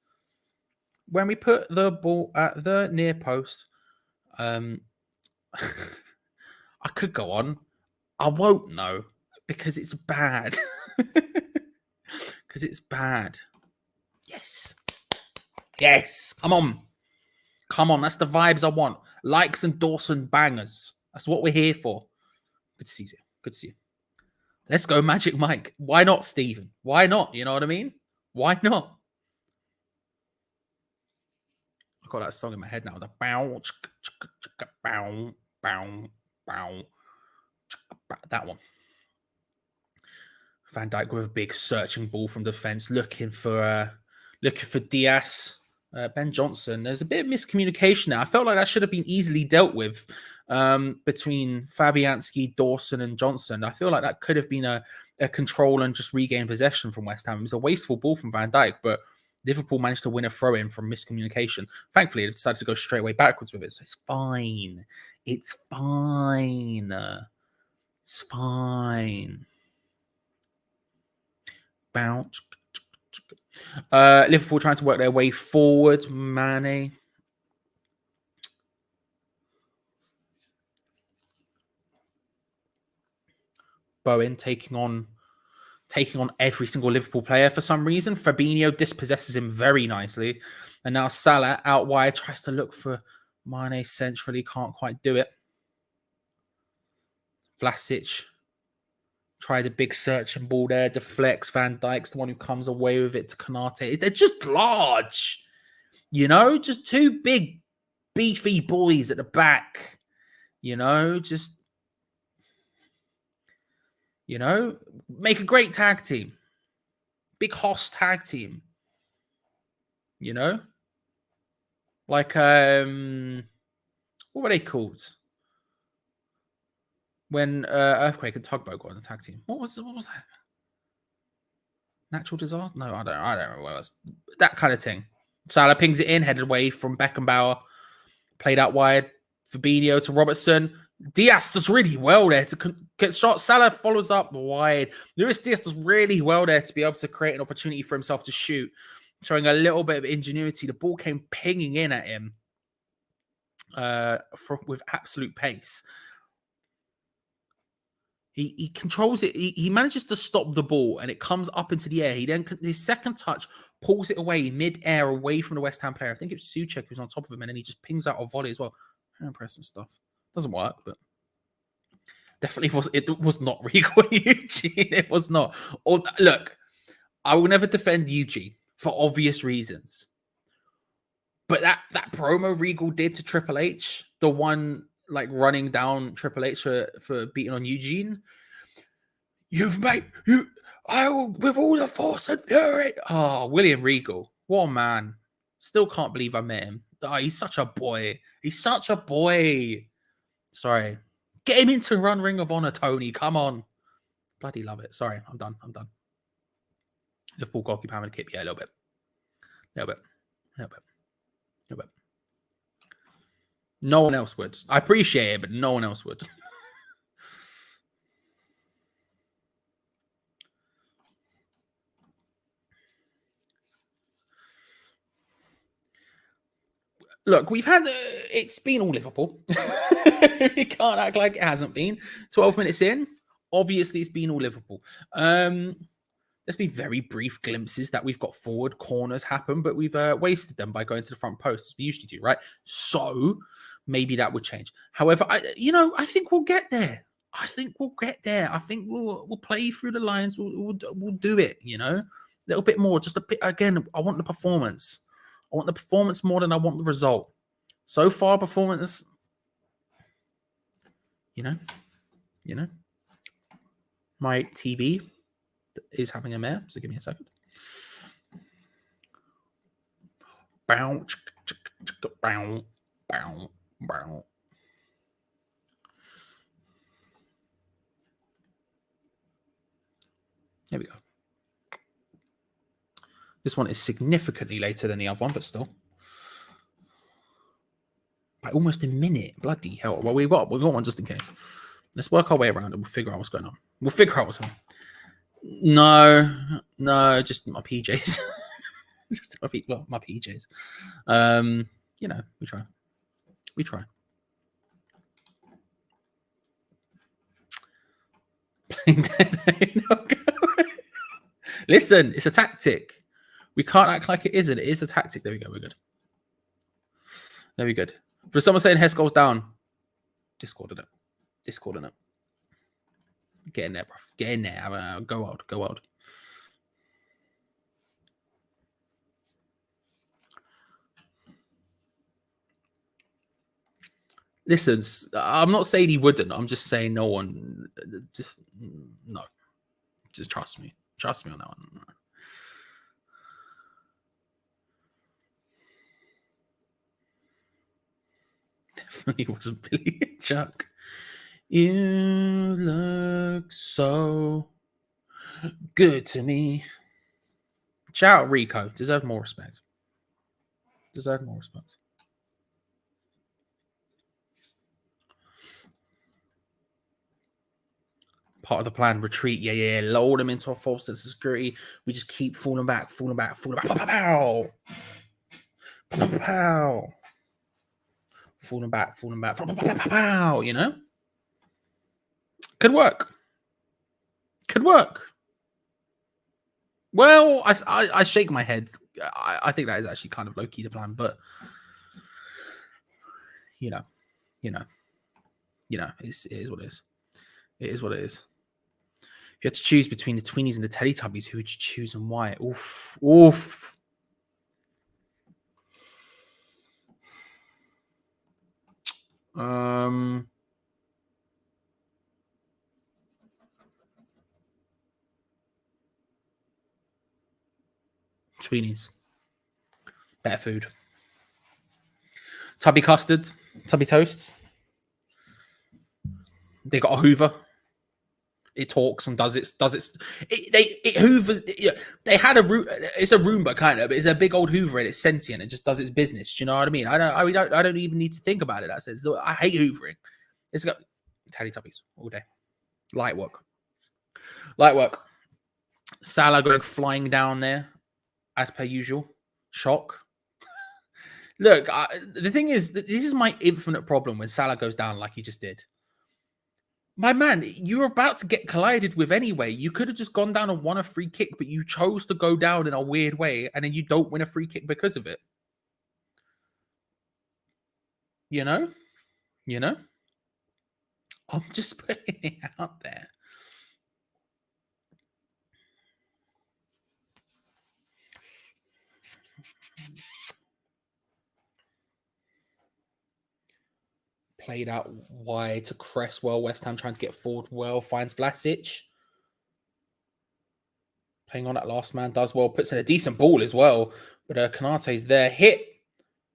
When we put the ball at the near post, I could go on. I won't know because it's bad. Yes. Come on. That's the vibes I want. Likes and Dawson bangers. That's what we're here for. Good to see you. Let's go, Magic Mike. Why not, Stephen? Why not? You know what I mean? Why not? I've got that song in my head now. The bow, bow, bow, bow. That one. Van Dijk with a big searching ball from defense, looking for Diaz. Ben Johnson. There's a bit of miscommunication now. I felt like that should have been easily dealt with between Fabianski, Dawson, and Johnson. I feel like that could have been a control and just regain possession from West Ham. It was a wasteful ball from Van Dijk, but Liverpool managed to win a throw-in from miscommunication. Thankfully, they decided to go straight away backwards with it, so it's fine. It's fine. Bounce. Liverpool trying to work their way forward. Mane. Bowen taking on every single Liverpool player for some reason. Fabinho dispossesses him very nicely. And now Salah out wide tries to look for Mane centrally. Can't quite do it. Vlasic tried a big searching ball there. Deflects. Van Dijk's the one who comes away with it to Konate. They're just large. You know? Just two big, beefy boys at the back. You know? Just... You know, make a great tag team. Big hoss tag team. You know? Like, what were they called? When Earthquake and Tugboat got on the tag team. What was that? Natural disaster? No, I don't remember what it was. That kind of thing. Salah pings it in, headed away from Beckenbauer. Played out wide. Fabinho to Robertson. Diaz does really well there to get shot. Salah follows up wide. Luis Diaz does really well there to be able to create an opportunity for himself to shoot, showing a little bit of ingenuity. The ball came pinging in at him with absolute pace. He controls it. He manages to stop the ball and it comes up into the air. He then, his second touch, pulls it away mid-air away from the West Ham player. I think it was Souček who was on top of him and then he just pings out a volley as well. Very impressive stuff. Doesn't work, but definitely was. It was not Regal Eugene. It was not. Or look, I will never defend Eugene for obvious reasons. But that promo Regal did to Triple H, the one like running down Triple H for beating on Eugene. I will with all the force and fury. Oh, William Regal, what a man! Still can't believe I met him. Oh, he's such a boy. Sorry. Get him into Run Ring of Honor, Tony. Come on. Bloody love it. Sorry, I'm done. Liverpool goalkeeper having a kip. Yeah, a little bit. No one else would. I appreciate it, but no one else would. look, we've had it's been all Liverpool. We can't act like it hasn't been. 12 minutes in, obviously it's been all Liverpool. There's been very brief glimpses that we've got forward corners happen, but we've wasted them by going to the front post as we usually do, right? So maybe that would change. However, I think we'll get there. I think we'll play through the lines. We'll do it. A little bit more, just a bit. Again, I want the performance. I want the performance more than I want the result. So far, performance. My TV is having a mare, so give me a second. Bow, bow, bow, bow. There we go. This one is significantly later than the other one, but still. By almost a minute. Bloody hell. Well, we've got one just in case. Let's work our way around and we'll figure out what's going on. We'll figure out what's going on. No, just my PJs. Just my PJs. We try. Listen, it's a tactic. We can't act like it isn't. It is a tactic. There we go. We're good. Very good. For someone saying Hess goes down, Discord in it. Get in there, bro. Get in there. Go wild. Listen, I'm not saying he wouldn't. I'm just saying no one. No. Just trust me. Trust me on that one. Definitely wasn't Billy Chuck. You look so good to me. Shout out Rico. Deserve more respect. Part of the plan, retreat. Yeah. Load them into a false sense of security. We just keep falling back. Pow. Falling back. Pow. Could work. Well, I shake my head. I think that is actually kind of low-key the plan, but it is what it is. It is what it is. If you had to choose between the Tweenies and the Teletubbies, who would you choose and why? Oof. Tweenies. Better food. Tubby custard. Tubby toast. They got a Hoover. It talks and does its. It hoovers. They had a room. It's a Roomba kind of, but it's a big old Hoover and it's sentient. It just does its business. Do you know what I mean? I don't even need to think about it. That says I hate hoovering. It's got Teletubbies all day. Light work. Salah going flying down there, as per usual. Shock. Look, the thing is, this is my infinite problem when Salah goes down like he just did. My man, you were about to get collided with anyway. You could have just gone down and won a free kick, but you chose to go down in a weird way, and then you don't win a free kick because of it. You know? I'm just putting it out there. Played out wide to Cresswell. West Ham trying to get forward well. Finds Vlasic. Playing on that last man. Does well. Puts in a decent ball as well. But Kanate's there. Hit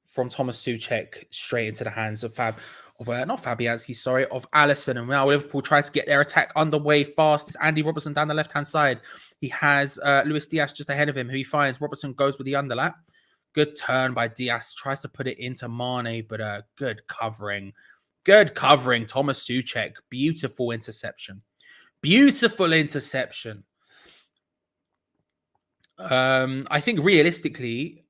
from Thomas Souček straight into the hands of not Fabianski, sorry, of Alisson. And now Liverpool try to get their attack underway fast. It's Andy Robertson down the left-hand side. He has Luis Diaz just ahead of him, who he finds. Robertson goes with the underlap. Good turn by Diaz. Tries to put it into Mane, but good covering. Good covering, Thomas Souček. Beautiful interception. I think realistically,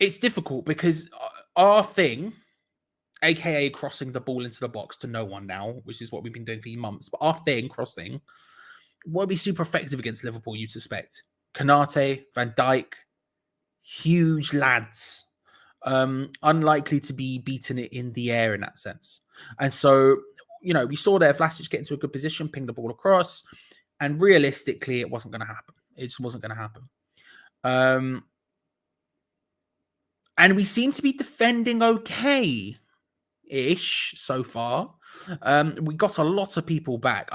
It's difficult because our thing, aka crossing the ball into the box to no one now, which is what we've been doing for months, but our thing, crossing, won't be super effective against Liverpool, you'd suspect. Konate, Van Dijk, huge lads. Unlikely to be beaten it in the air in that sense. And so, you know, we saw there Vlasic get into a good position, ping the ball across, and realistically, it wasn't going to happen. It just wasn't going to happen. And we seem to be defending okay-ish so far. We got a lot of people back.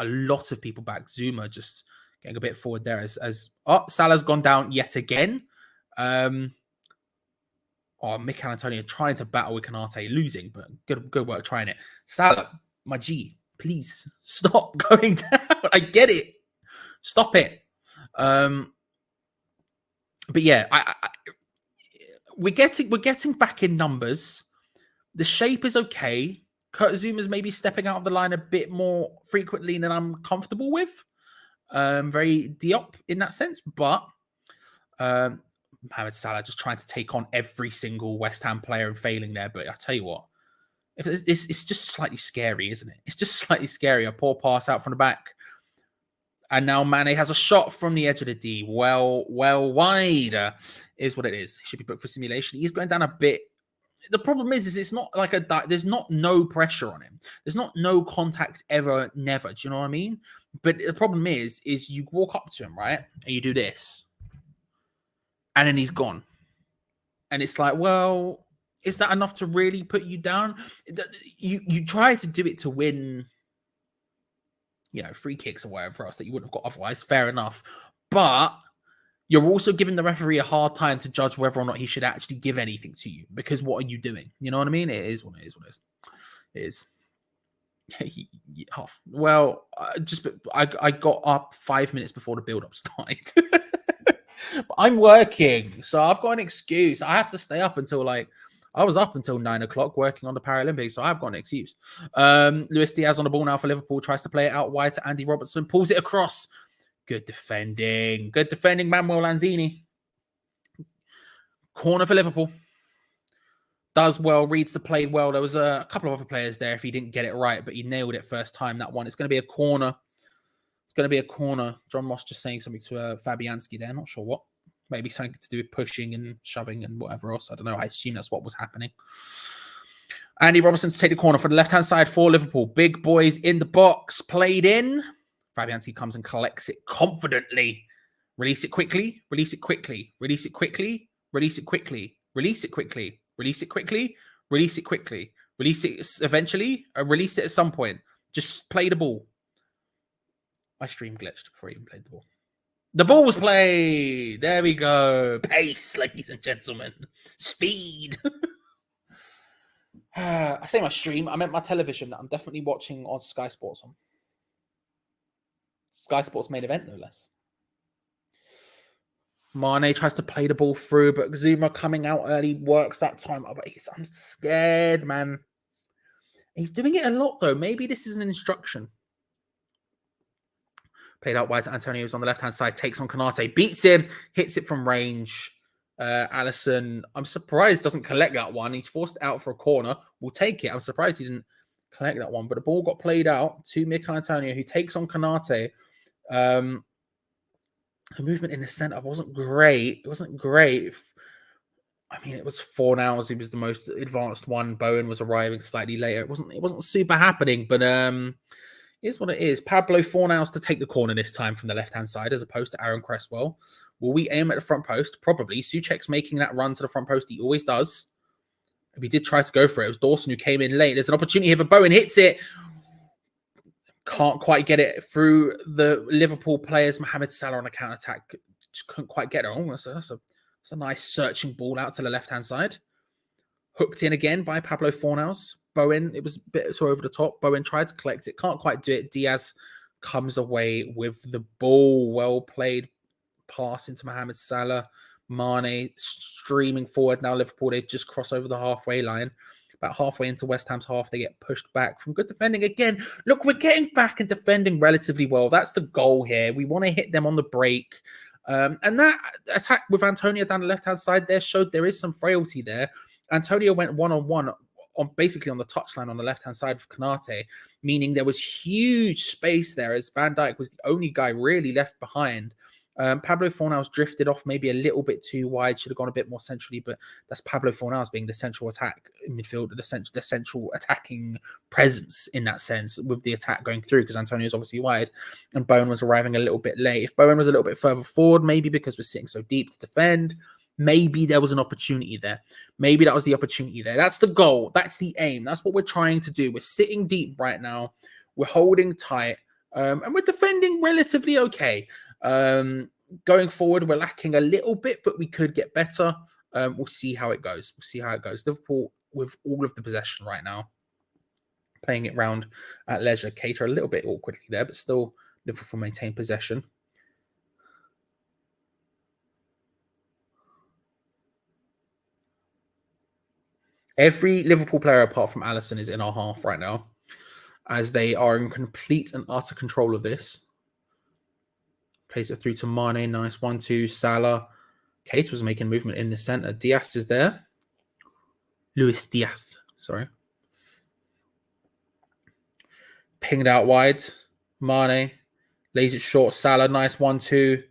Zuma just getting a bit forward there as Salah's gone down yet again. Mikel Antonio trying to battle with Konate, losing, but good work trying it. Salah, my G, please stop going down. I get it. Stop it. But yeah, we're getting back in numbers. The shape is okay. Kurt Zuma's maybe stepping out of the line a bit more frequently than I'm comfortable with. Very Diop in that sense, but Mohamed Salah just trying to take on every single West Ham player and failing there. But I tell you what, it's just slightly scary, isn't it? It's just slightly scary. A poor pass out from the back. And now Mane has a shot from the edge of the D. Well wide. Is what it is. He should be booked for simulation. He's going down a bit. The problem is it's not like there's not no pressure on him. There's not no contact ever, never. Do you know what I mean? But the problem is you walk up to him, right? And you do this. And then he's gone. And it's like, well, is that enough to really put you down? You try to do it to win, you know, free kicks or whatever else that you wouldn't have got otherwise. Fair enough. But you're also giving the referee a hard time to judge whether or not he should actually give anything to you. Because what are you doing? You know what I mean? It is what it is. It is. Well, I got up 5 minutes before the build-up started. But I'm working, so I've got an excuse. I have to stay up until I was up until 9 o'clock working on the Paralympics, so I've got an excuse. Luis Diaz on the ball now for Liverpool, tries to play it out wide to Andy Robertson, pulls it across. Good defending, Manuel Lanzini. Corner for Liverpool. Does well, reads the play well. There was a couple of other players there if he didn't get it right, but he nailed it first time, that one. It's going to be a corner. John Moss just saying something to Fabianski there. Not sure what. Maybe something to do with pushing and shoving and whatever else. I don't know. I assume that's what was happening. Andy Robertson to take the corner for the left-hand side for Liverpool. Big boys in the box. Played in. Fabianski comes and collects it confidently. Release it quickly. Release it quickly. Release it quickly. Release it quickly. Release it quickly. Release it quickly. Release it quickly. Release it eventually. Release it at some point. Just play the ball. My stream glitched before I even played the ball. The ball was played. There we go. Pace, ladies and gentlemen. Speed. I say my stream. I meant my television. I'm definitely watching on Sky Sports. On Sky Sports main event, no less. Mane tries to play the ball through, but Zuma coming out early works that time. I'm scared, man. He's doing it a lot, though. Maybe this is an instruction. Played out wide to Antonio, who's on the left-hand side, takes on Konate, beats him, hits it from range. Alisson, I'm surprised doesn't collect that one. He's forced it out for a corner. We'll take it. I'm surprised he didn't collect that one, but the ball got played out to Mikel Antonio, who takes on Konate. The movement in the centre wasn't great. It wasn't great. I mean, it was Fornals. He was the most advanced one. Bowen was arriving slightly later. It wasn't super happening, but is what it is. Pablo Fornals to take the corner this time from the left-hand side as opposed to Aaron Cresswell. Will we aim at the front post? Probably. Souček's making that run to the front post. He always does. We did try to go for it. It was Dawson who came in late. There's an opportunity here for Bowen. Hits it. Can't quite get it through the Liverpool players. Mohamed Salah on a counter-attack. Just couldn't quite get it. Oh, that's a nice searching ball out to the left-hand side. Hooked in again by Pablo Fornals. Bowen, it was a bit so over the top. Bowen tried to collect it. Can't quite do it. Diaz comes away with the ball. Well played pass into Mohamed Salah. Mane streaming forward. Now Liverpool, they just cross over the halfway line. About halfway into West Ham's half, they get pushed back from good defending again. Look, we're getting back and defending relatively well. That's the goal here. We want to hit them on the break. And that attack with Antonio down the left-hand side there showed there is some frailty there. Antonio went one-on-one on basically on the touchline on the left-hand side of Konate, meaning there was huge space there as Van Dijk was the only guy really left behind. Pablo Fornals drifted off maybe a little bit too wide, should have gone a bit more centrally, but that's Pablo Fornals being the central attack in midfield, the central attacking presence in that sense, with the attack going through, because Antonio's obviously wide and Bowen was arriving a little bit late. If Bowen was a little bit further forward, maybe because we're sitting so deep to defend, maybe there was an opportunity there. Maybe that was the opportunity there. That's the goal. That's the aim. That's what we're trying to do. We're sitting deep right now. We're holding tight. And we're defending relatively okay. Going forward, we're lacking a little bit, but we could get better. We'll see how it goes. Liverpool with all of the possession right now, playing it round at leisure. Keita a little bit awkwardly there, but still Liverpool maintain possession. Every Liverpool player apart from Alisson is in our half right now, as they are in complete and utter control of this. Plays it through to Mane. Nice 1-2. Salah. Keita was making movement in the centre. Diaz is there. Luis Diaz. Sorry. Pinged out wide. Mane. Lays it short. Salah. Nice 1-2.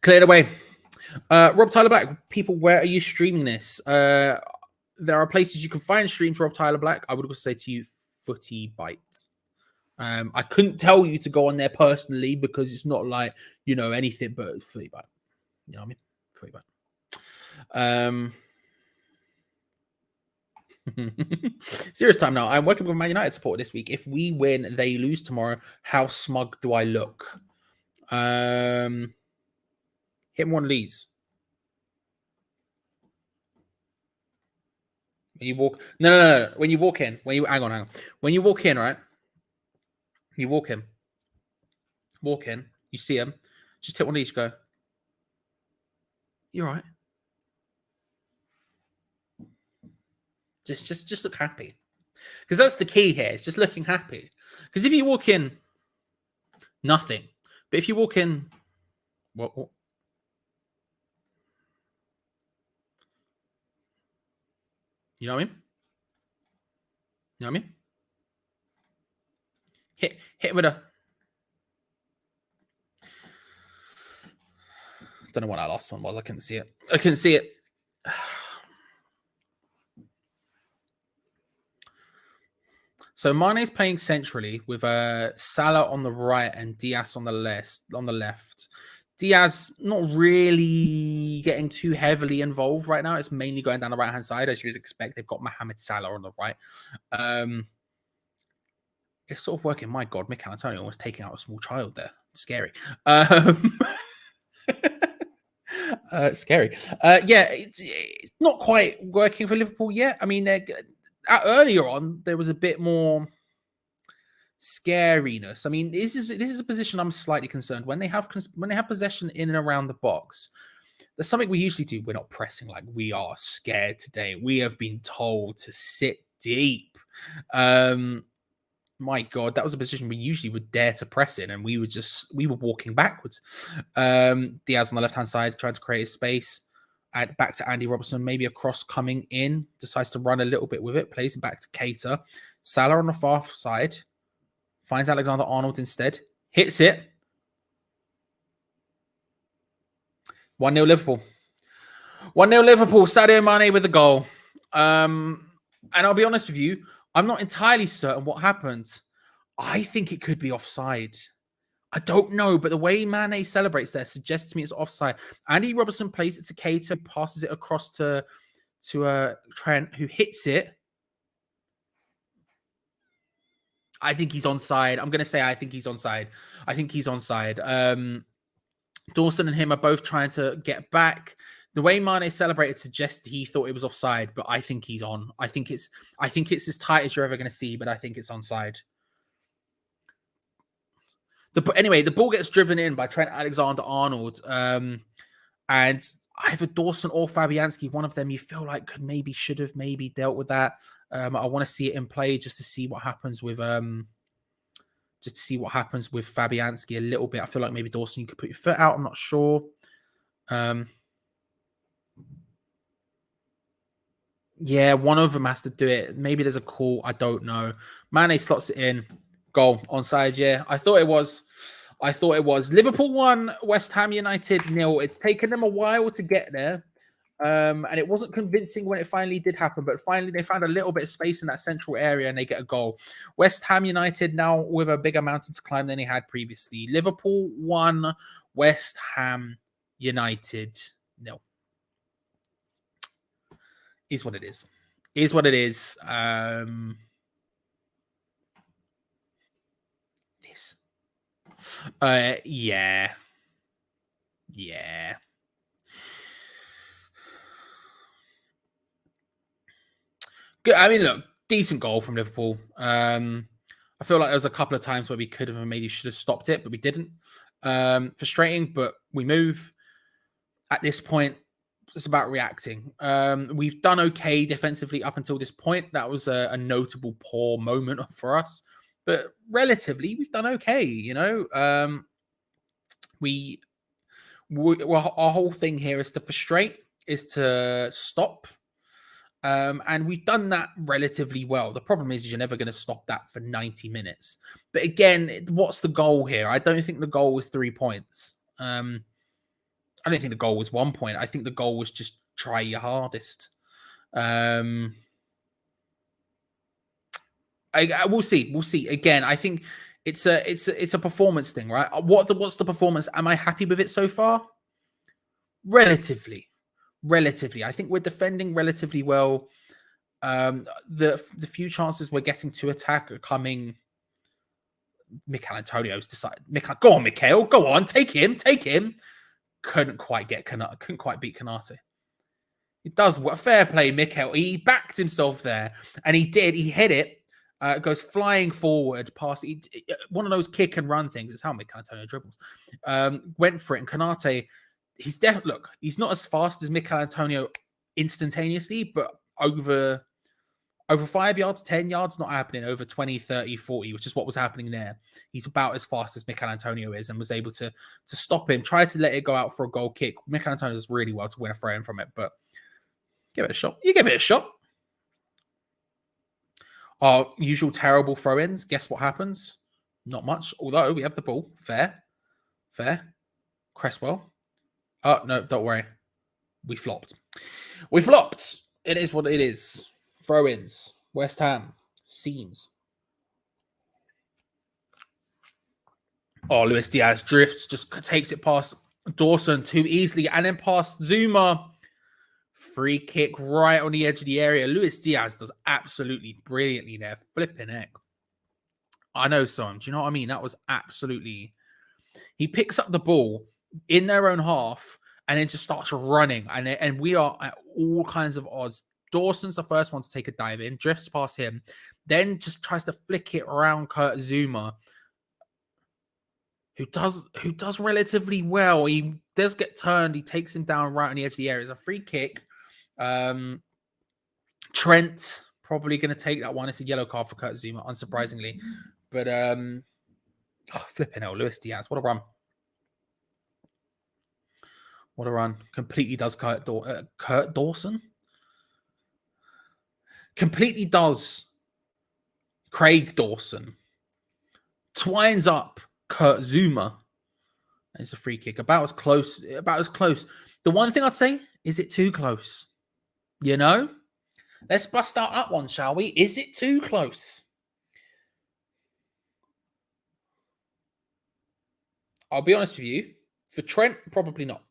Cleared away. Rob Tyler Black. People, where are you streaming this? There are places you can find streams for Rob Tyler Black. I would also say to you, Footy Bite. I couldn't tell you to go on there personally because it's not like, anything but Footy Bite. You know what I mean? Footy Bite. Serious time now. I'm working with Man United support this week. If we win, they lose tomorrow. How smug do I look? Hit one of these. When you walk, no. When you walk in, hang on. When you walk in, right? You walk in. You see him. Just hit one of these. Go. You're right. Just look happy, because that's the key here. It's just looking happy. Because if you walk in, nothing. But if you walk in, what? You know what I mean? Hit with a. Don't know what that last one was. I couldn't see it. So Mane's playing centrally with Salah on the right and Diaz on the left. Diaz not really getting too heavily involved right now. It's mainly going down the right-hand side, as you would expect. They've got Mohamed Salah on the right. It's sort of working. My God, Mikel Antonio was taking out a small child there. Scary. Scary. Yeah, it's not quite working for Liverpool yet. I mean, earlier on, there was a bit more scariness. I mean, this is a position I'm slightly concerned when they have possession in and around the box. There's something we usually do. We're not pressing like we are scared today. We have been told to sit deep. My God, that was a position we usually would dare to press in, and we were walking backwards. Diaz on the left-hand side trying to create a space. Back to Andy Robertson, maybe a cross coming in, decides to run a little bit with it, plays it back to Keita. Salah on the far side, finds Alexander-Arnold instead, hits it. 1-0 Liverpool. 1-0 Liverpool, Sadio Mane with the goal. And I'll be honest with you, I'm not entirely certain what happened. I think it could be offside. I don't know, but the way Mane celebrates there suggests to me it's offside. Andy Robertson plays it to Keita, passes it across to Trent, who hits it. I think he's onside. I'm going to say I think he's onside. Dawson and him are both trying to get back. The way Mane celebrated suggests he thought it was offside, but I think he's on. I think it's as tight as you're ever going to see, but I think it's onside. Anyway, the ball gets driven in by Trent Alexander-Arnold. And either Dawson or Fabianski, one of them you feel like should have dealt with that. I want to see it in play just to see what happens with just to see what happens with Fabianski a little bit. I feel like maybe Dawson, you could put your foot out. I'm not sure. Yeah, one of them has to do it. Maybe there's a call. I don't know. Mane slots it in. Goal. Onside, yeah. I thought it was. Liverpool 1, West Ham United 0. It's taken them a while to get there. And it wasn't convincing when it finally did happen. But finally, they found a little bit of space in that central area and they get a goal. West Ham United now with a bigger mountain to climb than they had previously. Liverpool 1, West Ham United 0. Is what it is. Is what it is. This. Yeah. Good. I mean, look, decent goal from Liverpool. I feel like there was a couple of times where we could have and maybe should have stopped it, but we didn't. Frustrating, but we move. At this point, it's about reacting. We've done okay defensively up until this point. That was a notable poor moment for us, but relatively, we've done okay. You know, well, our whole thing here is to frustrate, is to stop, and we've done that relatively well. The problem is you're never going to stop that for 90 minutes. But again, what's the goal here? I don't think the goal was 3 points. I don't think the goal was 1 point. I think the goal was just try your hardest. We'll see. We'll see. Again, I think it's a performance thing, right? What's the performance? Am I happy with it so far? Relatively. I think we're defending relatively well. The few chances we're getting to attack are coming. Mikel Antonio's decided. Go on, Mikel. Go on. Take him. Couldn't quite beat Kanate. It does what fair play, Mikel. He backed himself there, and he did. He hit it. Goes flying forward past one of those kick and run things. It's how Mikel Antonio dribbles. Went for it, and Kanate. He's look. He's not as fast as Mikel Antonio instantaneously, but over 5 yards, 10 yards, not happening. Over 20, 30, 40, which is what was happening there. He's about as fast as Mikel Antonio is and was able to stop him, try to let it go out for a goal kick. Mikel Antonio does really well to win a throw-in from it, but give it a shot. You give it a shot. Our usual terrible throw-ins. Guess what happens? Not much, although we have the ball. Fair. Cresswell. Oh, no, don't worry. We flopped. It is what it is. Throw-ins. West Ham. Scenes. Oh, Luis Diaz drifts. Just takes it past Dawson too easily. And then past Zuma. Free kick right on the edge of the area. Luis Diaz does absolutely brilliantly there. Flipping heck. I know, son. Do you know what I mean? That was absolutely... He picks up the ball in their own half and then just starts running. And we are at all kinds of odds. Dawson's the first one to take a dive in, drifts past him, then just tries to flick it around Kurt Zuma, who does relatively well. He does get turned. He takes him down right on the edge of the area. It's a free kick. Trent probably going to take that one. It's a yellow card for Kurt Zuma, unsurprisingly. But flipping hell, Luis Diaz, what a run! What a run! Completely does Kurt Dawson. Completely does Craig Dawson. Twines up Kurt Zuma. It's a free kick. About as close. The one thing I'd say, is it too close? You know? Let's bust out that one, shall we? Is it too close? I'll be honest with you. For Trent, probably not.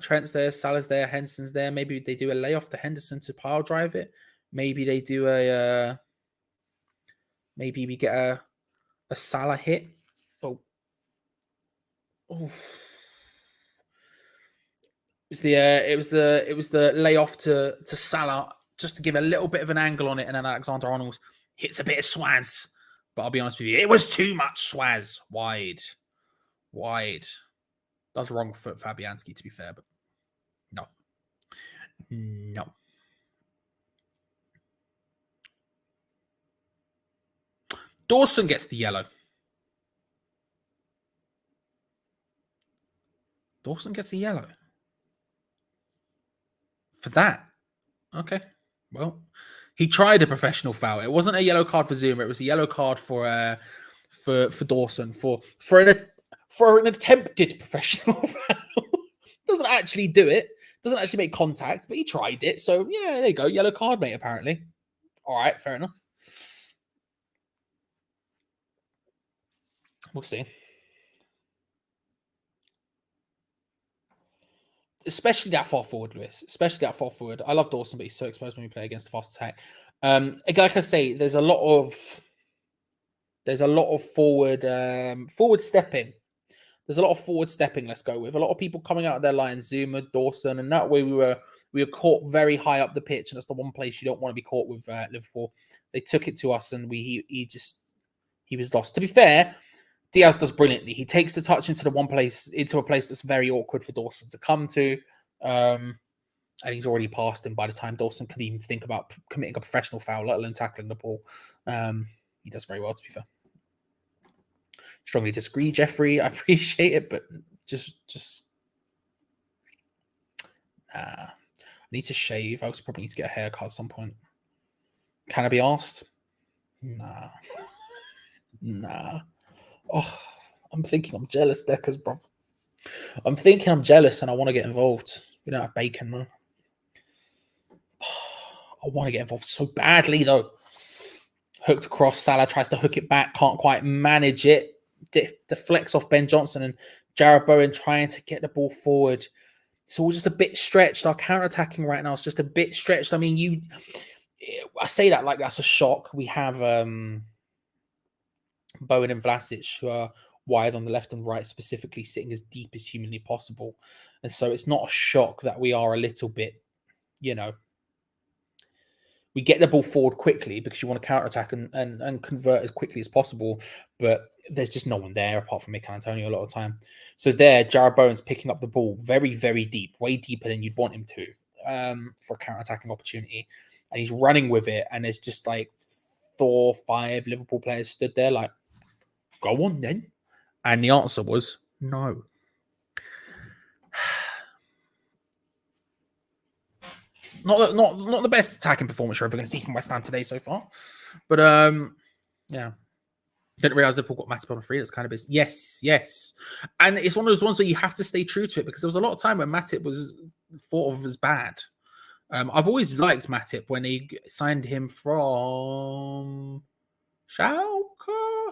Trent's there, Salah's there, Henderson's there. Maybe they do a layoff to Henderson to pile drive it. Maybe they do maybe we get a Salah hit. Oh. It was the layoff to Salah just to give a little bit of an angle on it, and then Alexander-Arnold hits a bit of swaz. But I'll be honest with you, it was too much swaz. Wide. Does wrong for Fabianski, to be fair, but no. Dawson gets the yellow. Dawson gets a yellow. For that. Okay. Well, he tried a professional foul. It wasn't a yellow card for Zuma. It was a yellow card for Dawson for an attempted professional foul. Doesn't actually do it. Doesn't actually make contact, but he tried it. So yeah, there you go. Yellow card, mate. Apparently. All right, fair enough. We'll see. Especially that far forward, Lewis. Especially that far forward. I love Dawson, but he's so exposed when we play against the fast attack. Like I say, there's a lot of forward stepping. There's a lot of forward stepping. Let's go with a lot of people coming out of their line. Zuma, Dawson, and that way we were caught very high up the pitch, and that's the one place you don't want to be caught with Liverpool. They took it to us, and he was lost. To be fair, Diaz does brilliantly. He takes the touch into a place that's very awkward for Dawson to come to. And he's already passed him by the time Dawson could even think about committing a professional foul, let alone tackling the ball. He does very well, to be fair. Strongly disagree, Jeffrey. I appreciate it, but just I need to shave. I also probably need to get a haircut at some point. Can I be asked? Nah. Oh, I'm thinking I'm jealous, Deckers, bro. I'm thinking I'm jealous and I want to get involved. We don't have bacon, man. I want to get involved so badly, though. Hooked across, Salah tries to hook it back, can't quite manage it. Deflects off Ben Johnson and Jarrod Bowen trying to get the ball forward. It's all just a bit stretched. Our counter-attacking right now is just a bit stretched. I mean, I say that like that's a shock. We have Bowen and Vlasic, who are wide on the left and right, specifically sitting as deep as humanly possible. And so it's not a shock that we are a little bit, we get the ball forward quickly because you want to counterattack and convert as quickly as possible. But there's just no one there apart from Mikel Antonio a lot of the time. So there, Jarrod Bowen's picking up the ball very, very deep, way deeper than you'd want him to for a counterattacking opportunity. And he's running with it. And there's just like 4 or 5 Liverpool players stood there like, go on then. And the answer was no. Not the best attacking performance you're ever going to see from West Ham today so far. But, yeah. Didn't realise Liverpool got Matip on a free. That's kind of business. Yes. And it's one of those ones where you have to stay true to it because there was a lot of time when Matip was thought of as bad. I've always liked Matip when they signed him from Schalke.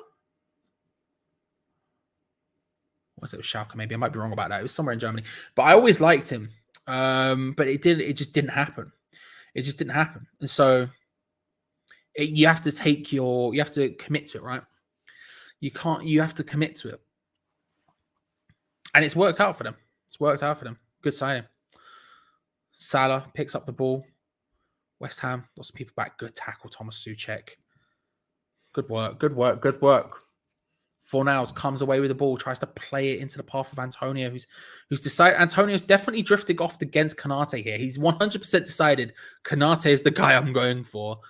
Was it Schalke? Maybe I might be wrong about that. It was somewhere in Germany, but I always liked him. But it just didn't happen. It just didn't happen. And so you have to commit to it, right? You have to commit to it. And it's worked out for them. Good signing. Salah picks up the ball. West Ham, lots of people back. Good tackle, Thomas Souček. Good work. Fornals comes away with the ball, tries to play it into the path of Antonio, who's decided. Antonio's definitely drifting off against Konate here. He's 100% decided Konate is the guy I'm going for.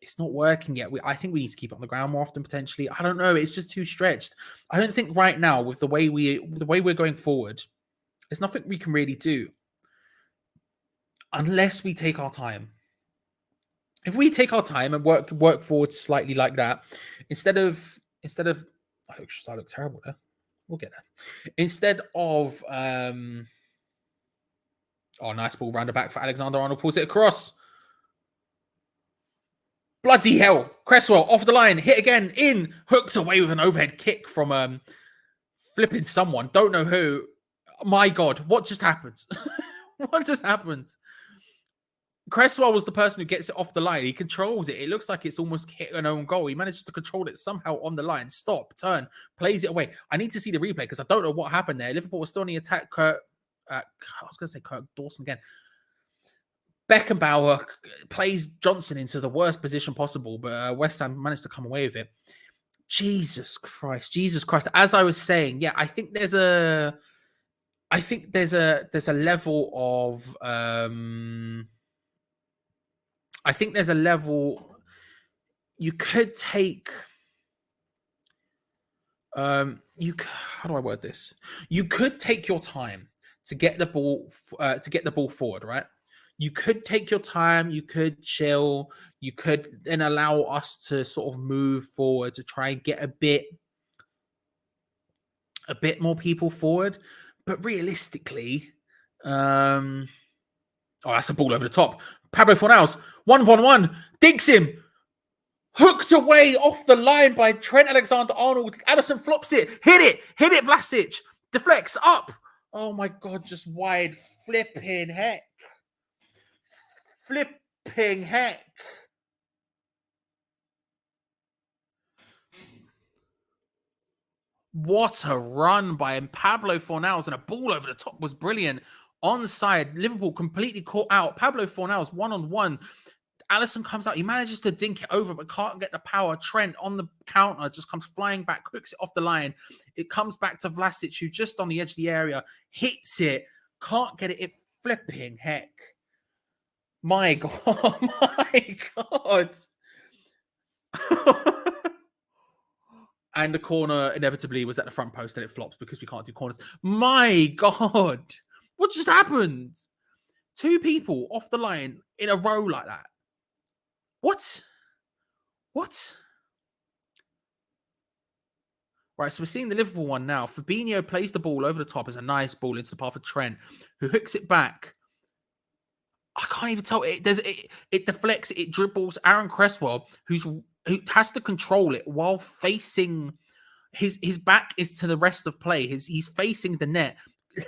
It's not working yet. I think we need to keep it on the ground more often, potentially. I don't know. It's just too stretched. I don't think right now, with the way we're going forward, there's nothing we can really do unless we take our time. If we take our time and work forward slightly like that, instead of I look terrible there. We'll get there. Instead of nice ball round the back for Alexander-Arnold, pulls it across. Bloody hell. Cresswell off the line, hit again, in, hooked away with an overhead kick from flipping someone. Don't know who. My God, what just happened? What just happened? Cresswell was the person who gets it off the line. He controls it. It looks like it's almost hit an own goal. He manages to control it somehow on the line. Stop, turn, plays it away. I need to see the replay because I don't know what happened there. Liverpool was still on the attack. Kirk Dawson again. Beckenbauer plays Johnson into the worst position possible, but West Ham managed to come away with it. Jesus Christ. As I was saying, yeah, I think there's a level of could take. How do I word this? You could take your time to get the ball forward, right? You could take your time. You could chill. You could then allow us to sort of move forward to try and get a bit more people forward. But realistically, oh, that's a ball over the top. Pablo Fornals, 1-on-1, digs him. Hooked away off the line by Trent Alexander-Arnold. Alisson flops it. Hit it, Vlasic. Deflects up. Oh my God, just wide. Flipping heck. What a run by Pablo Fornals, and a ball over the top was brilliant. Onside, Liverpool completely caught out. Pablo Fornals, 1-on-1. Alisson comes out. He manages to dink it over, but can't get the power. Trent on the counter just comes flying back, hooks it off the line. It comes back to Vlasic, who just on the edge of the area hits it. Can't get it. It flipping heck. My God. My God. And the corner inevitably was at the front post and it flops because we can't do corners. My God. What just happened? 2 people off the line in a row like that. What? Right, so we're seeing the Liverpool one now. Fabinho plays the ball over the top as a nice ball into the path of Trent, who hooks it back. I can't even tell. It deflects, it dribbles. Aaron Cresswell, who has to control it while facing his back is to the rest of play. He's facing the net.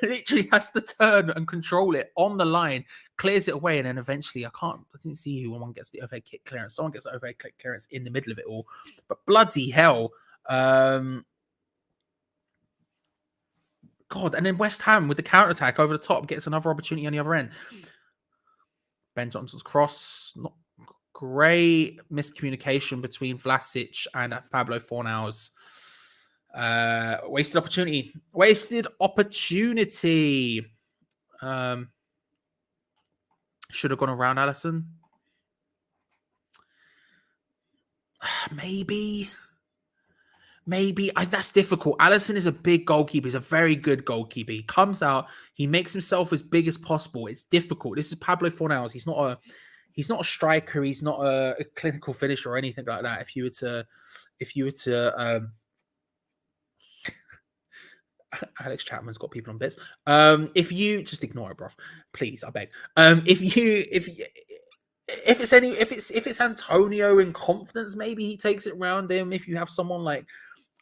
Literally has to turn and control it on the line, clears it away, and then eventually I didn't see who one gets the overhead kick clearance. Someone gets the overhead kick clearance in the middle of it all. But bloody hell. God, and then West Ham with the counter-attack over the top gets another opportunity on the other end. Ben Johnson's cross, not great. Miscommunication between Vlasic and Pablo Fornals. Wasted opportunity. Should have gone around Alisson. Maybe. That's difficult. Alisson is a big goalkeeper. He's a very good goalkeeper. He comes out. He makes himself as big as possible. It's difficult. This is Pablo Fornals. He's not a striker. He's not a clinical finisher or anything like that. If you were to Alex Chapman's got people on bits. If you just ignore it, bro, please, I beg. If it's Antonio in confidence, maybe he takes it round him. If you have someone like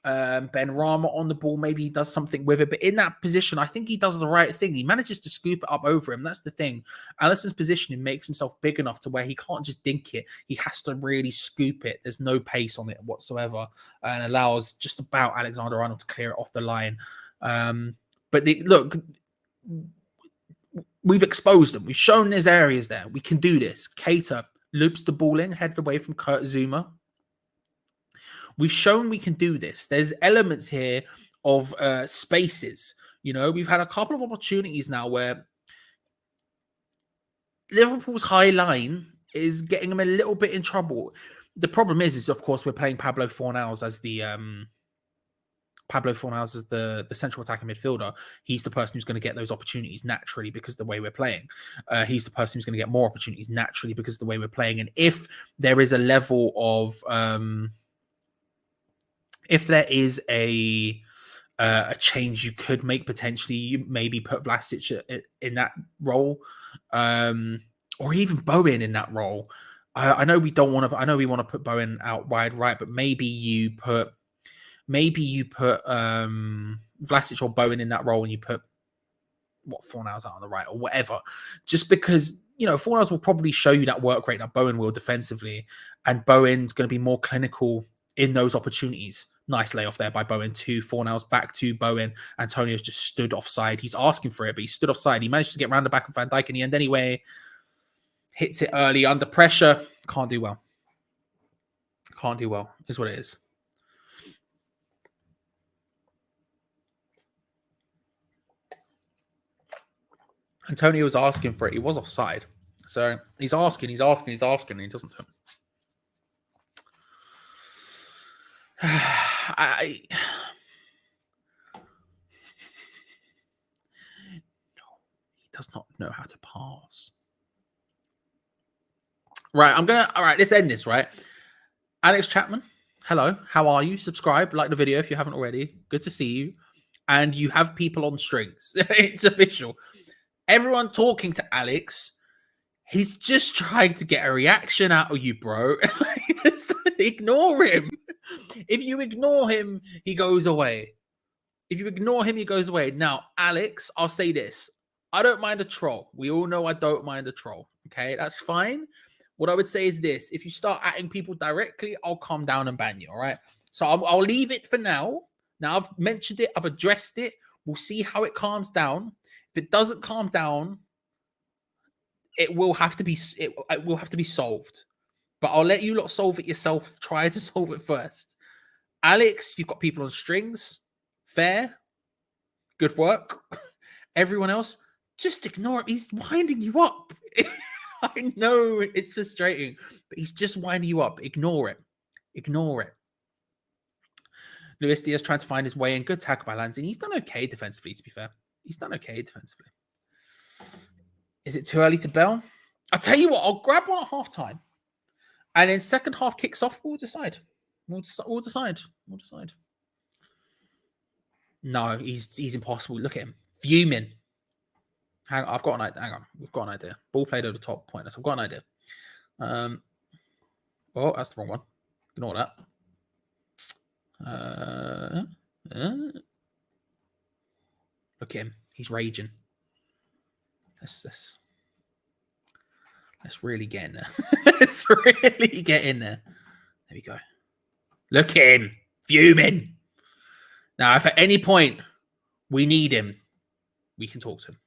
Ben Rama on the ball, maybe he does something with it. But in that position, I think he does the right thing. He manages to scoop it up over him. That's the thing. Alisson's positioning makes himself big enough to where he can't just dink it. He has to really scoop it. There's no pace on it whatsoever, and allows just about Alexander-Arnold to clear it off the line. But look, we've exposed them. We've shown there's areas there. We can do this. Keita loops the ball in, headed away from Kurt Zouma. We've shown we can do this. There's elements here of spaces. You know, we've had a couple of opportunities now where Liverpool's high line is getting them a little bit in trouble. The problem is of course, we're playing Pablo Fornals as the central attacking midfielder. He's the person who's going to get those opportunities naturally because of the way we're playing. He's the person who's going to get more opportunities naturally because of the way we're playing. And if there is a level of, if there is a change you could make potentially, you maybe put Vlasic in that role, or even Bowen in that role. I know we don't want to. I know we want to put Bowen out wide right, but maybe you put Vlasic or Bowen in that role, and you put Fornals out on the right or whatever. Just because, you know, Fornals will probably show you that work rate that Bowen will defensively, and Bowen's going to be more clinical in those opportunities. Nice layoff there by Bowen to Fornals, back to Bowen. Antonio's just stood offside. He's asking for it, but he stood offside. He managed to get round the back of Van Dijk in the end anyway. Hits it early under pressure. Can't do well. Is what it is. Antonio was asking for it. He was offside. So he's asking, and he doesn't do it. He does not know how to pass. Right, all right, let's end this, right? Alex Chapman, hello, how are you? Subscribe, like the video if you haven't already. Good to see you. And you have people on strings. It's official. Everyone talking to Alex, he's just trying to get a reaction out of you, bro. Just ignore him. If you ignore him, he goes away. If you ignore him, he goes away. Now, Alex, I'll say this. I don't mind a troll. We all know I don't mind a troll. Okay, that's fine. What I would say is this. If you start atting people directly, I'll calm down and ban you, all right? So I'll leave it for now. Now, I've mentioned it. I've addressed it. We'll see how it calms down. If it doesn't calm down, it will have to be solved. But I'll let you lot solve it yourself. Try to solve it first. Alex, you've got people on strings. Fair. Good work. Everyone else, just ignore it. He's winding you up. I know it's frustrating, but he's just winding you up. Ignore it. Ignore it. Luis Diaz trying to find his way in. Good tackle by Lanzini. He's done okay defensively, to be fair. He's done okay defensively. Is it too early to bell? I'll tell you what, I'll grab one at half-time. And then second half kicks off, we'll decide. We'll decide. No, he's impossible. Look at him. Fuming. Hang on, I've got an idea. Hang on. We've got an idea. Ball played over the top. Pointless. I've got an idea. Oh, that's the wrong one. Ignore that. Look at him. He's raging. Let's really get in there. Let's really get in there. There we go. Look at him. Fuming. Now, if at any point we need him, we can talk to him.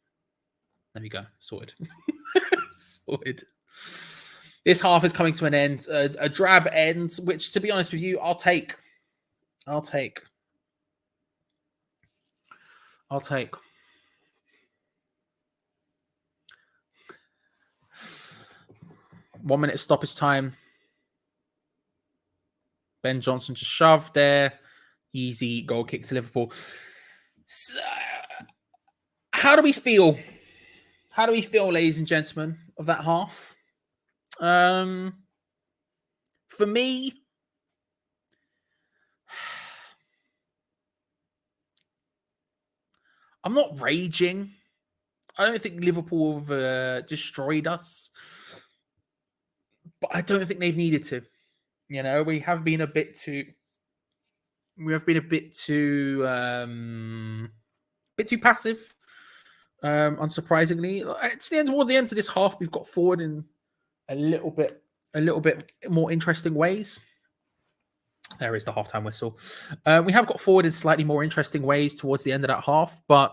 There we go. Sorted. Sorted. This half is coming to an end. A drab end, which, to be honest with you, I'll take. 1 minute stoppage time. Ben Johnson just shoved there. Easy goal kick to Liverpool. So, how do we feel? How do we feel, ladies and gentlemen, of that half? For me, I'm not raging. I don't think Liverpool have destroyed us, but I don't think they've needed to. You know, we have been a bit too passive. Unsurprisingly, it's towards the end of this half, we've got forward in a little bit more interesting ways. There is the halftime whistle. We have got forward in slightly more interesting ways towards the end of that half, but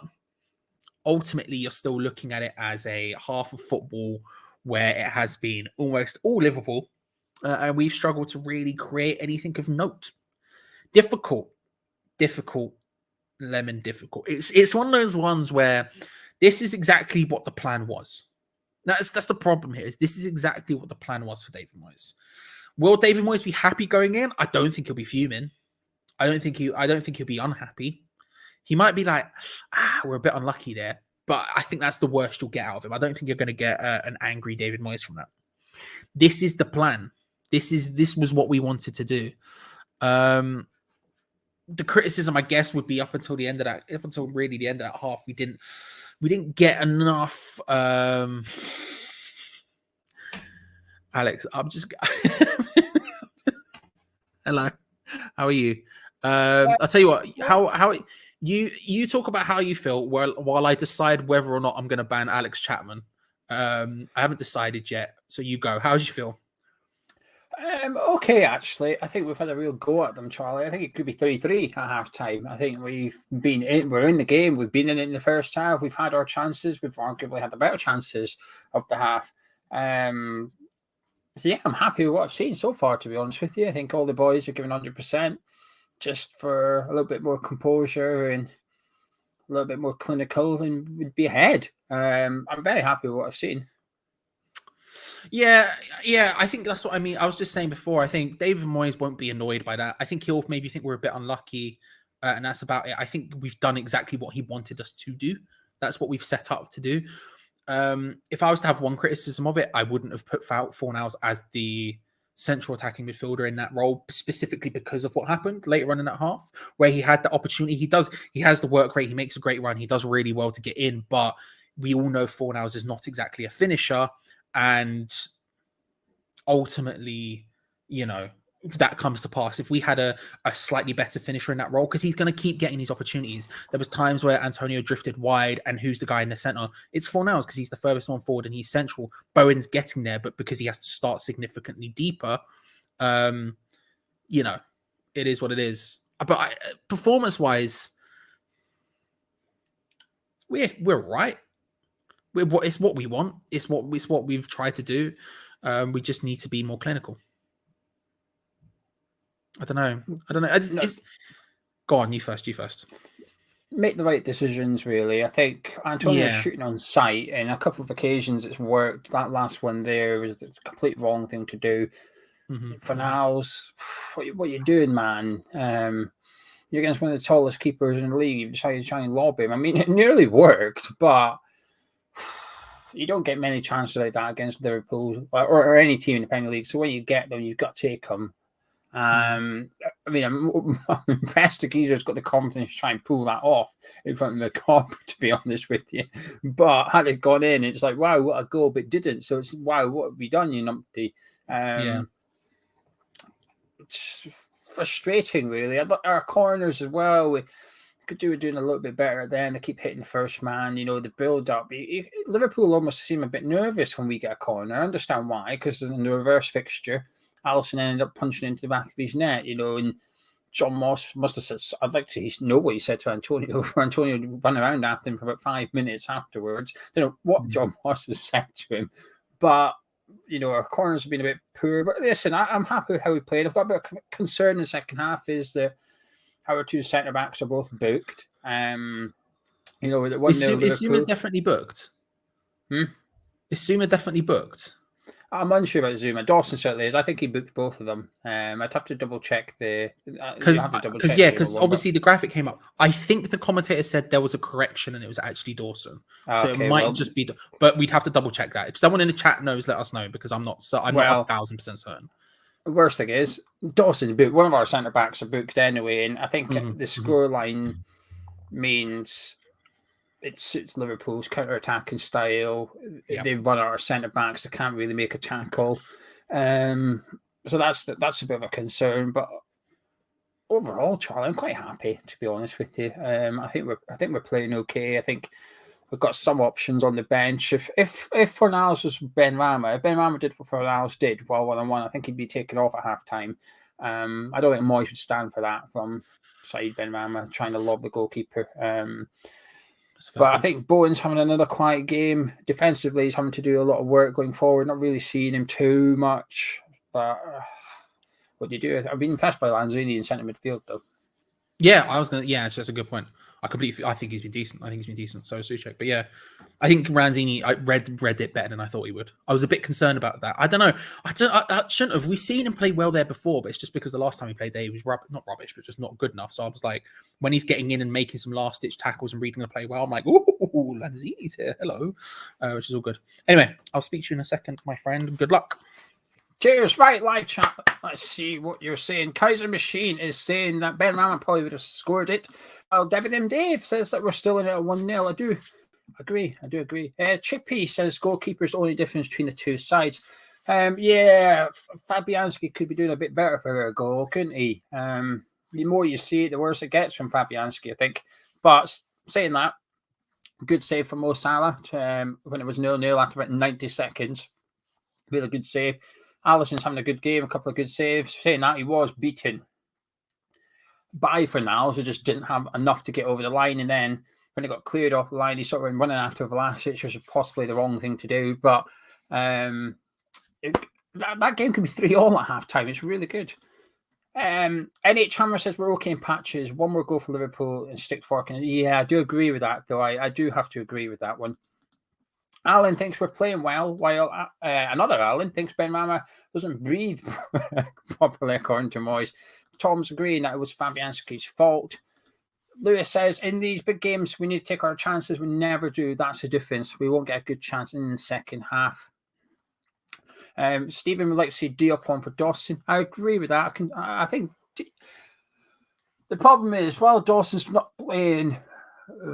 ultimately you're still looking at it as a half of football where it has been almost all Liverpool, and we've struggled to really create anything of note. Difficult. Lemon difficult. It's one of those ones where this is exactly what the plan was. That's the problem here. This is exactly what the plan was for David Moyes. Will David Moyes be happy going in? I don't think he'll be fuming. I don't think he'll be unhappy. He might be like, we're a bit unlucky there. But I think that's the worst you'll get out of him. I don't think you're going to get an angry David Moyes from that. This is the plan. This was what we wanted to do. The criticism, I guess, would be up until really the end of that half. We didn't get enough. Alex, I'm just. Hello, how are you? I'll tell you what. How you talk about how you feel while I decide whether or not I'm going to ban Alex Chapman. I haven't decided yet, so you go. How do you feel? Okay, actually, I think we've had a real go at them, Charlie. I think it could be 3-3 at half time. I think we're in the game. We've been in it in the first half. We've had our chances. We've arguably had the better chances of the half. So yeah, I'm happy with what I've seen so far, to be honest with you. I think all the boys are giving 100% just for a little bit more composure and a little bit more clinical, and we'd be ahead. I'm very happy with what I've seen. Yeah, yeah. I think that's what I mean. I was just saying before. I think David Moyes won't be annoyed by that. I think he'll maybe think we're a bit unlucky, and that's about it. I think we've done exactly what he wanted us to do. That's what we've set up to do. If I was to have one criticism of it, I wouldn't have put Fornals as the central attacking midfielder in that role, specifically because of what happened later on in that half, where he had the opportunity. He has the work rate. He makes a great run. He does really well to get in, but we all know Fornals is not exactly a finisher. And ultimately, that comes to pass if we had a slightly better finisher in that role, because he's going to keep getting these opportunities. There was times where Antonio drifted wide, and who's the guy in the center? It's Fornals, because he's the furthest one forward and he's central. Bowen's getting there, but because he has to start significantly deeper, it is what it is. But performance-wise, we're right. It's what we want. It's what we've tried to do. We just need to be more clinical. I don't know. Go on, you first. Make the right decisions, really. I think Antonio's shooting on sight, and a couple of occasions it's worked. That last one there was the complete wrong thing to do. For now, what you're doing, man? You're against one of the tallest keepers in the league. You've decided to try and lob him. I mean, it nearly worked, but you don't get many chances like that against Liverpool or any team in the Premier League. So when you get them, you've got to take them. I mean, I'm impressed that Geezer's got the confidence to try and pull that off in front of the cop, to be honest with you. But had it gone in, it's like, wow, what a goal, but it didn't. So it's, wow, what have we done, you numpty? It's frustrating, really. Our corners as well, we could do doing a little bit better then. They keep hitting the first man, the build-up. Liverpool almost seem a bit nervous when we get a corner. I understand why, because in the reverse fixture, Alisson ended up punching into the back of his net, and John Moss must have said, I'd like to know what he said to Antonio, for Antonio to run around after him for about 5 minutes afterwards. I don't know what John Moss has said to him, but, our corners have been a bit poor. But listen, I'm happy with how we played. I've got a bit of concern in the second half is that our two centre-backs are both booked. With the 1-0 Is Suma Liverpool. definitely booked? Is Suma definitely booked? I'm unsure about Zuma. Dawson certainly is. I think he booked both of them. I'd have to double check because obviously the graphic came up. I think the commentator said there was a correction and it was actually Dawson. So it might just be, but we'd have to double check that. If someone in the chat knows, let us know, because I'm not 1,000% certain. The worst thing is Dawson booked. One of our centre backs are booked anyway, and I think the scoreline means it suits Liverpool's counter-attacking style. Yep. They run our centre-backs. They can't really make a tackle. So that's a bit of a concern. But overall, Charlie, I'm quite happy, to be honest with you. I think we're playing okay. I think we've got some options on the bench. If Fornals was Benrahma, if Benrahma did what Fornals did while 1-on-1, I think he'd be taken off at half-time. I don't think Moyes would stand for that from Said Benrahma trying to lob the goalkeeper. But I think Bowen's having another quiet game. Defensively, he's having to do a lot of work going forward. Not really seeing him too much. But what do you do? I've been impressed by Lanzini in centre midfield, though. Yeah, that's a good point. I think he's been decent. So Suchek. But yeah, I think Lanzini, I read it better than I thought he would. I was a bit concerned about that. I don't know. I shouldn't have. We've seen him play well there before, but it's just because the last time he played there, he was not rubbish, but just not good enough. So I was like, when he's getting in and making some last-ditch tackles and reading the play well, I'm like, ooh, Lanzini's here. Hello. Which is all good. Anyway, I'll speak to you in a second, my friend. Good luck. Cheers. Right, live chat. Let's see what you're saying. Kaiser Machine is saying that Benrahma probably would have scored it. Well, David M. Dave says that we're still in it at 1-0. I do agree. Chippy says goalkeeper's the only difference between the two sides. Fabianski could be doing a bit better for a goal, couldn't he? The more you see it, the worse it gets from Fabianski, I think. But saying that, good save from Mo Salah when it was 0-0 after about 90 seconds. Really good save. Alisson's having a good game, a couple of good saves. Saying that, he was beaten by Fornals, who just didn't have enough to get over the line. And then when it got cleared off the line, he sort of went running after Vlasic, which was possibly the wrong thing to do. But that game could be 3-3 at half-time. It's really good. NH Hammer says we're okay in patches. One more goal for Liverpool and stick fork. Yeah, I do agree with that, though. I do have to agree with that one. Alan thinks we're playing well, while another Alan thinks Ben Rama doesn't breathe properly, according to Moyes. Tom's agreeing that it was Fabianski's fault. Lewis says, in these big games, we need to take our chances. We never do. That's the difference. We won't get a good chance in the second half. Stephen would like to see Diop on for Dawson. I agree with that. I think the problem is, while Dawson's not playing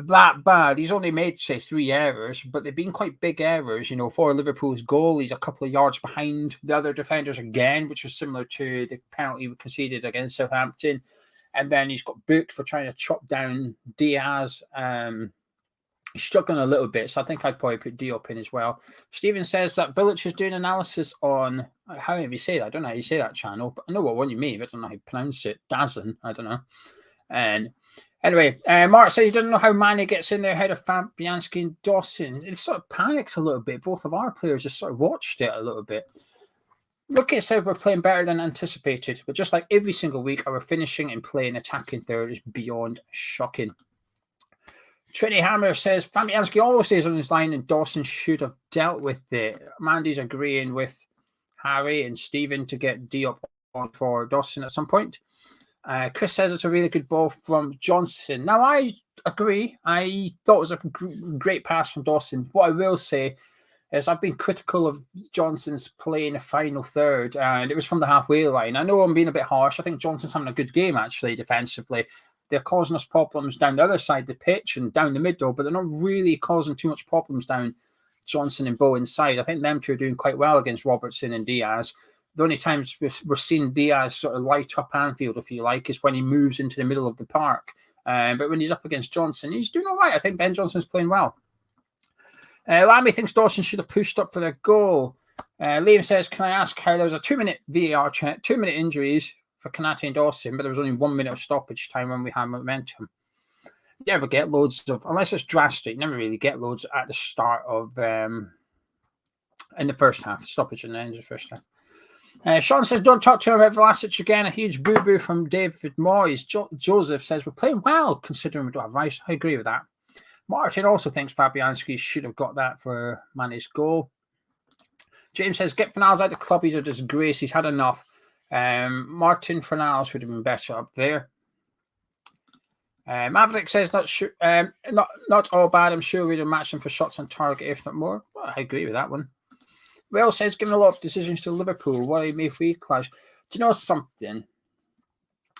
that bad, he's only made, say, 3 errors, but they've been quite big errors. For Liverpool's goal, he's a couple of yards behind the other defenders again, which was similar to the penalty we conceded against Southampton. And then he's got booked for trying to chop down Diaz. He's struggling a little bit, so I think I'd probably put Diop in as well. Stephen says that Bilic is doing analysis on, how do you say that? I don't know how you say that channel, but I know what one you mean, but I don't know how you pronounce it. Dazn, I don't know. And anyway, Mark says he doesn't know how Mane gets in there ahead of Fabianski and Dawson. It sort of panicked a little bit. Both of our players just sort of watched it a little bit. Look, it said we're playing better than anticipated, but just like every single week, our finishing and playing attacking third is beyond shocking. Trinity Hammer says Fabianski always stays on his line and Dawson should have dealt with it. Mandy's agreeing with Harry and Stephen to get Diop on for Dawson at some point. Chris says it's a really good ball from Johnson. Now, I agree. I thought it was a great pass from Dawson. What I will say is I've been critical of Johnson's play in the final third, and it was from the halfway line. I know I'm being a bit harsh. I think Johnson's having a good game, actually, defensively. They're causing us problems down the other side of the pitch and down the middle, but they're not really causing too much problems down Johnson and Bowen's side. I think them two are doing quite well against Robertson and Diaz. The only times we're seeing Diaz sort of light up Anfield, if you like, is when he moves into the middle of the park. But when he's up against Johnson, he's doing all right. I think Ben Johnson's playing well. Lammy thinks Dawson should have pushed up for their goal. Liam says, can I ask how there was a 2-minute VAR check, 2-minute injuries for Konate and Dawson, but there was only 1 minute of stoppage time when we had momentum. You never get loads of, unless it's drastic, you never really get loads at the start of, in the first half, stoppage in the end of the first half. Sean says, don't talk to him about Vlasic again. A huge boo-boo from David Moyes. Joseph says, we're playing well, considering we don't have Rice. I agree with that. Martin also thinks Fabianski should have got that for Mane's goal. James says, get Fornals out of the club. He's a disgrace. He's had enough. Martin Fornals would have been better up there. Maverick says, not all bad. I'm sure we'd have matched him for shots on target, if not more. Well, I agree with that one. Will says, given a lot of decisions to Liverpool, what do you mean if we clash? Do you know something?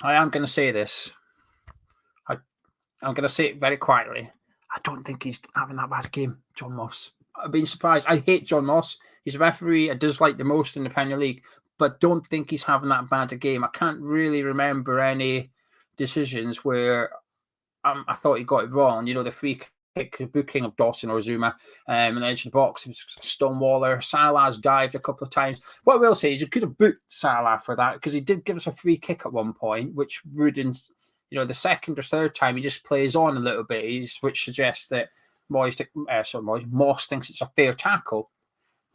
I am going to say this. I'm going to say it very quietly. I don't think he's having that bad a game, John Moss. I've been surprised. I hate John Moss. He's a referee I dislike the most in the Premier League, but don't think he's having that bad a game. I can't really remember any decisions where I thought he got it wrong. The free kick booking of Dawson or Zuma on the edge of the box. It was Stonewaller. Salah's dived a couple of times. What I will say is you could have booked Salah for that because he did give us a free kick at one point, which wouldn't, the second or third time he just plays on a little bit, which suggests that Moss thinks it's a fair tackle.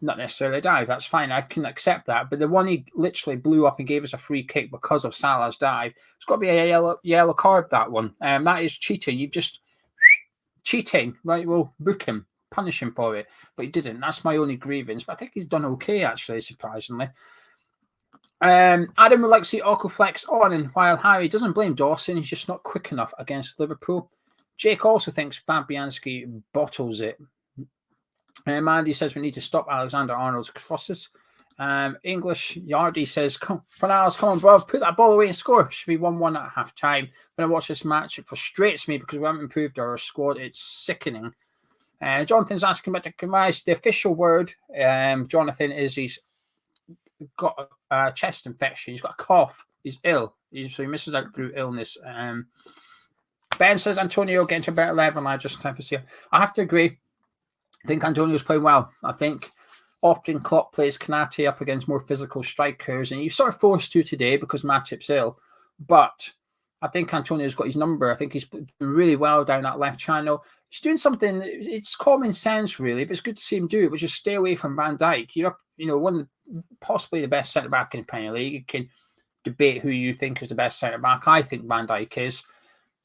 Not necessarily a dive. That's fine. I can accept that. But the one he literally blew up and gave us a free kick because of Salah's dive, it's got to be a yellow card, that one. That is cheating. You've just cheating. Right, we'll book him, punish him for it. But he didn't. That's my only grievance. But I think he's done okay, actually, surprisingly. Adam would like to see Okoflex on, and while Harry doesn't blame Dawson, he's just not quick enough against Liverpool. Jake also thinks Fabianski bottles it. Mandy says we need to stop Alexander-Arnold's crosses. English Yardy says, Fornals, come on, bro, put that ball away and score. Should be 1-1 at half time. When I watch this match, it frustrates me because we haven't improved our squad. It's sickening. Jonathan's asking about the demise. The official word, Jonathan, is he's got a chest infection. He's got a cough. He's ill. So he misses out through illness. Ben says Antonio getting to a better level. I just time for see. I have to agree. I think Antonio's playing well. I think often Klopp plays Konate up against more physical strikers, and he's sort of forced to today because Matip's ill. But I think Antonio's got his number. I think he's doing really well down that left channel. He's doing something. It's common sense, really, but it's good to see him do it, which is stay away from Van Dijk. One of possibly the best centre back in the Premier League. You can debate who you think is the best centre back. I think Van Dijk is.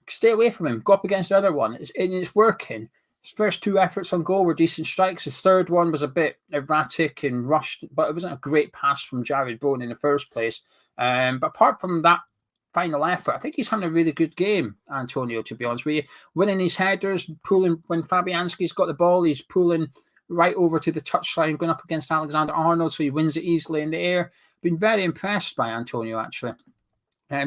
Stay away from him. Go up against the other one. It's working. His first 2 efforts on goal were decent strikes. His third one was a bit erratic and rushed, but it wasn't a great pass from Jared Bowen in the first place. But apart from that final effort, I think he's having a really good game, Antonio, to be honest with you. Winning his headers, pulling when Fabianski's got the ball, he's pulling right over to the touchline, going up against Alexander-Arnold, so he wins it easily in the air. Been very impressed by Antonio, actually.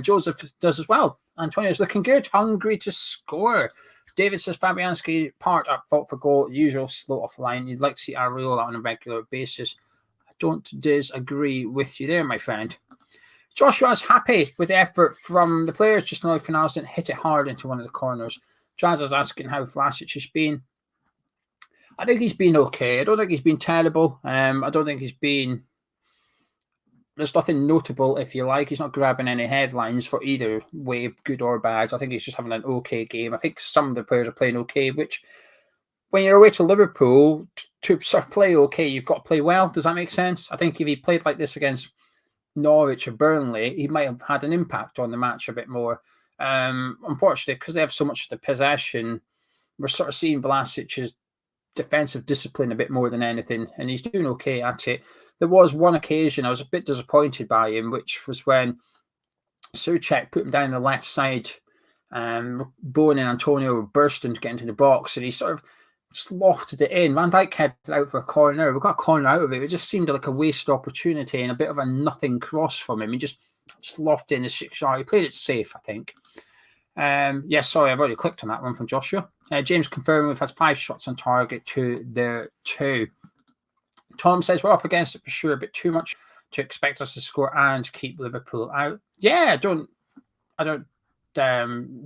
Joseph does as well. Antonio's looking good, hungry to score. David says Fabianski part up fault for goal, usual slow off line. You'd like to see Areola on a regular basis. I don't disagree with you there, my friend. Joshua's happy with the effort from the players, just now Finals didn't hit it hard into one of the corners. Jazza's asking how Vlasic has been. I think he's been okay. I don't think he's been terrible. I don't think he's been... There's nothing notable, if you like. He's not grabbing any headlines for either way, good or bad. I think he's just having an okay game. I think some of the players are playing okay, which when you're away to Liverpool, to sort of play okay, you've got to play well. Does that make sense? I think if he played like this against Norwich or Burnley, he might have had an impact on the match a bit more. Unfortunately, because they have so much of the possession, we're sort of seeing Vlasic's defensive discipline a bit more than anything, and he's doing okay at it. There was one occasion I was a bit disappointed by him, which was when Souček put him down the left side. Bowen and Antonio were bursting to get into the box, and he sort of slotted it in. Van Dijk had it out for a corner. We got a corner out of it. It just seemed like a wasted opportunity and a bit of a nothing cross from him. He just lofted in the 6-yard. He played it safe, I think. Yes, sorry, I've already clicked on that one from Joshua. James confirming we've had 5 shots on target to their 2. Tom says we're up against it for sure, a bit too much to expect us to score and keep Liverpool out. Yeah, I don't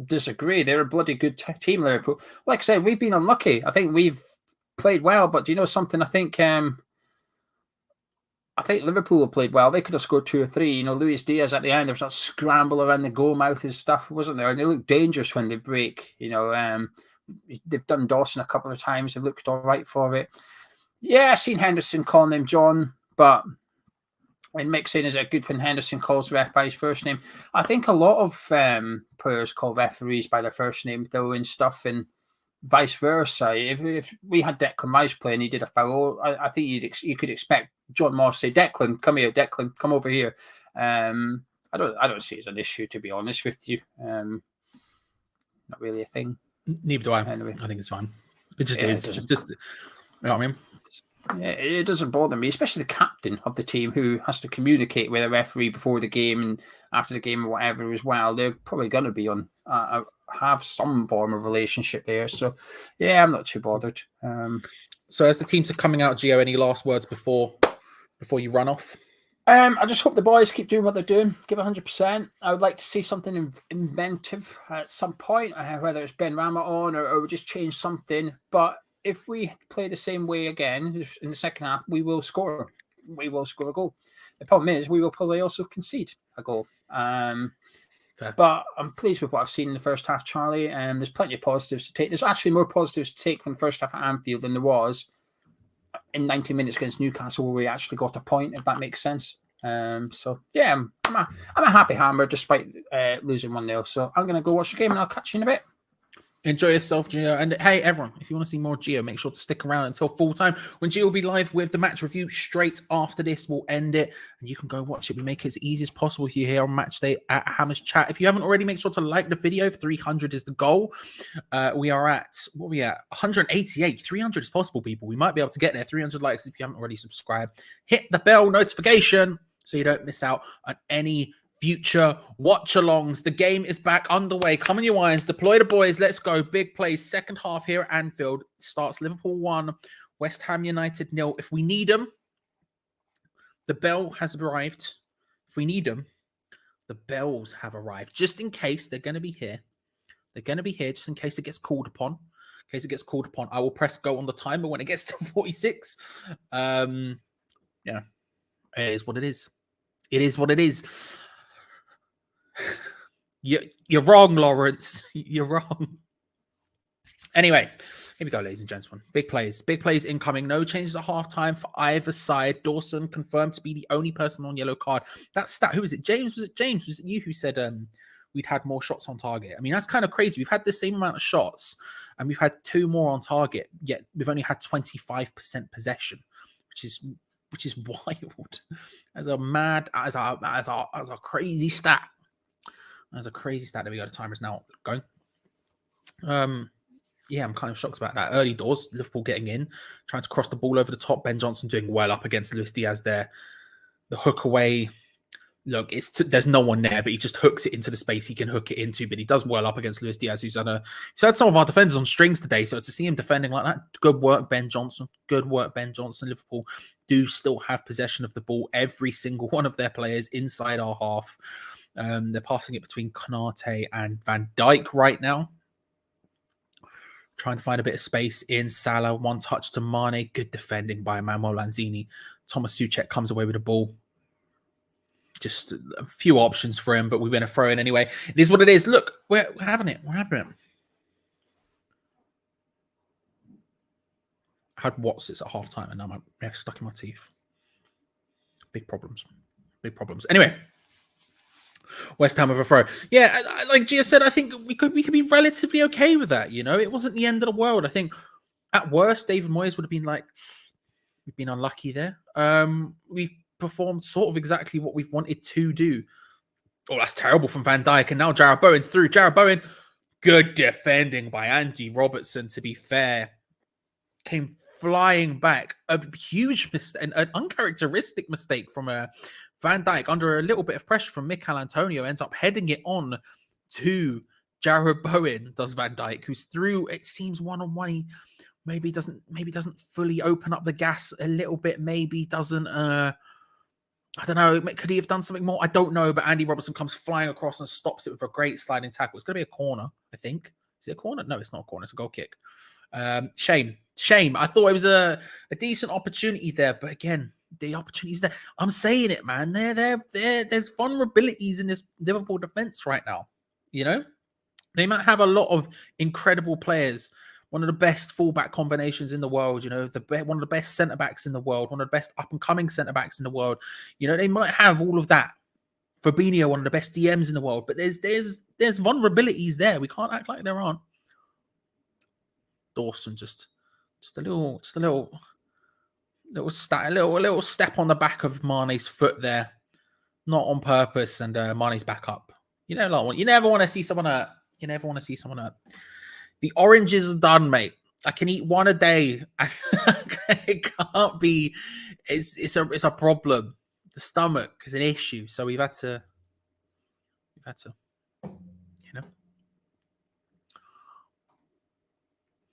disagree. They're a bloody good team, Liverpool. Like I said, we've been unlucky. I think we've played well, but do you know something? I think Liverpool have played well. They could have scored 2 or 3. You know, Luis Diaz at the end, there was that scramble around the goal mouth and stuff, wasn't there? And they look dangerous when they break. You know, they've done Dawson a couple of times. They've looked all right for it. Yeah, I've seen Henderson calling him John, but in mixing, is it good when Henderson calls the ref by his first name? I think a lot of players call referees by their first name, though, and stuff, and vice versa. If we had Declan Rice play and he did a foul, I think you could expect John Moss to say, Declan, come here, Declan, come over here. I don't see it as an issue, to be honest with you. Not really a thing. Neither do I. Anyway. I think it's fine. It just is. It's just, you know what I mean? Yeah, it doesn't bother me, especially the captain of the team who has to communicate with a referee before the game and after the game or whatever as well. They're probably going to be on have some form of relationship there. So, yeah, I'm not too bothered. So, as the teams are coming out, Gio, any last words before you run off? I just hope the boys keep doing what they're doing. Give 100%. I would like to see something inventive at some point, whether it's Ben Rama on or we just change something. But if we play the same way again in the second half, we will score. We will score a goal. The problem is we will probably also concede a goal. But I'm pleased with what I've seen in the first half, Charlie. And there's plenty of positives to take. There's actually more positives to take from the first half at Anfield than there was in 90 minutes against Newcastle, where we actually got a point, if that makes sense. So yeah, I'm a happy hammer despite losing 1-0. So I'm going to go watch the game and I'll catch you in a bit. Enjoy yourself, Gio. And hey, everyone, if you want to see more Gio, make sure to stick around until full time when Gio will be live with the match review. Straight after this, we'll end it and you can go watch it. We make it as easy as possible for you here on Match Day at Hammers Chat. If you haven't already, make sure to like the video. 300 is the goal. We are at, 188. 300 is possible, people. We might be able to get there. 300 likes if you haven't already subscribed. Hit the bell notification so you don't miss out on any future watch-alongs. The game is back underway. Come on, you irons. Deploy the boys. Let's go. Big plays. Second half here at Anfield. Starts Liverpool 1, West Ham United 0. If we need them, the bell has arrived. If we need them, the bells have arrived. Just in case they're going to be here. They're going to be here just in case it gets called upon. In case it gets called upon, I will press go on the timer when it gets to 46. Yeah, it is what it is. It is what it is. You're wrong, Lawrence. You're wrong. Anyway, here we go, ladies and gentlemen. Big plays incoming. No changes at halftime for either side. Dawson confirmed to be the only person on yellow card. That stat, who was it? James? Was it James? Was it you who said we'd had more shots on target? I mean, that's kind of crazy. We've had the same amount of shots. and we've had 2 more on target, yet we've only had 25% possession, which is wild. As a crazy stat. As a crazy stat. There we go. The timer's now going. Yeah, I'm kind of shocked about that. Early doors, Liverpool getting in, trying to cross the ball over the top. Ben Johnson doing well up against Luis Diaz there. The hook away. Look, there's no one there, but he just hooks it into the space he can hook it into. But he does well up against Luis Diaz, who's had some of our defenders on strings today. So to see him defending like that, good work, Ben Johnson. Good work, Ben Johnson. Liverpool do still have possession of the ball. Every single one of their players inside our half. They're passing it between Konate and Van Dijk right now. Trying to find a bit of space in Salah. One touch to Mane. Good defending by Manuel Lanzini. Thomas Souček comes away with the ball. Just a few options for him, but we're going to throw in anyway. It is what it is. Look, we're having it. We're having it. I had Watsits at half time, and now I'm stuck in my teeth. Big problems. Big problems. Anyway. West Ham with a throw. Yeah, like Gio said, I think we could be relatively okay with that. You know, it wasn't the end of the world. I think at worst, David Moyes would have been like, we've been unlucky there. We've performed sort of exactly what we've wanted to do. Oh, that's terrible from Van Dijk. And now Jarrod Bowen's through. Jarrod Bowen, good defending by Andy Robertson, to be fair. Came flying back. A huge mistake, an uncharacteristic mistake from Van Dijk under a little bit of pressure from Mikel Antonio, ends up heading it on to Jarrod Bowen, does Van Dijk, who's through, it seems, one-on-one. He maybe doesn't fully open up the gas a little bit, maybe doesn't, I don't know, could he have done something more? I don't know, but Andy Robertson comes flying across and stops it with a great sliding tackle. It's going to be a corner, I think. Is it a corner? No, it's not a corner. It's a goal kick. Shame. I thought it was a decent opportunity there, but again, the opportunities there. I'm saying it, man. There's vulnerabilities in this Liverpool defense right now. You know, they might have a lot of incredible players. One of the best fullback combinations in the world. You know, one of the best centre backs in the world. One of the best up and coming centre backs in the world. You know, they might have all of that. Fabinho, one of the best DMs in the world. But there's vulnerabilities there. We can't act like there aren't. Dawson just a little step on the back of Mane's foot there, not on purpose, and Mane's back up. You never want to see someone hurt. The oranges are done, mate. I can eat one a day. It can't be. It's a problem. The stomach is an issue, so we've had to.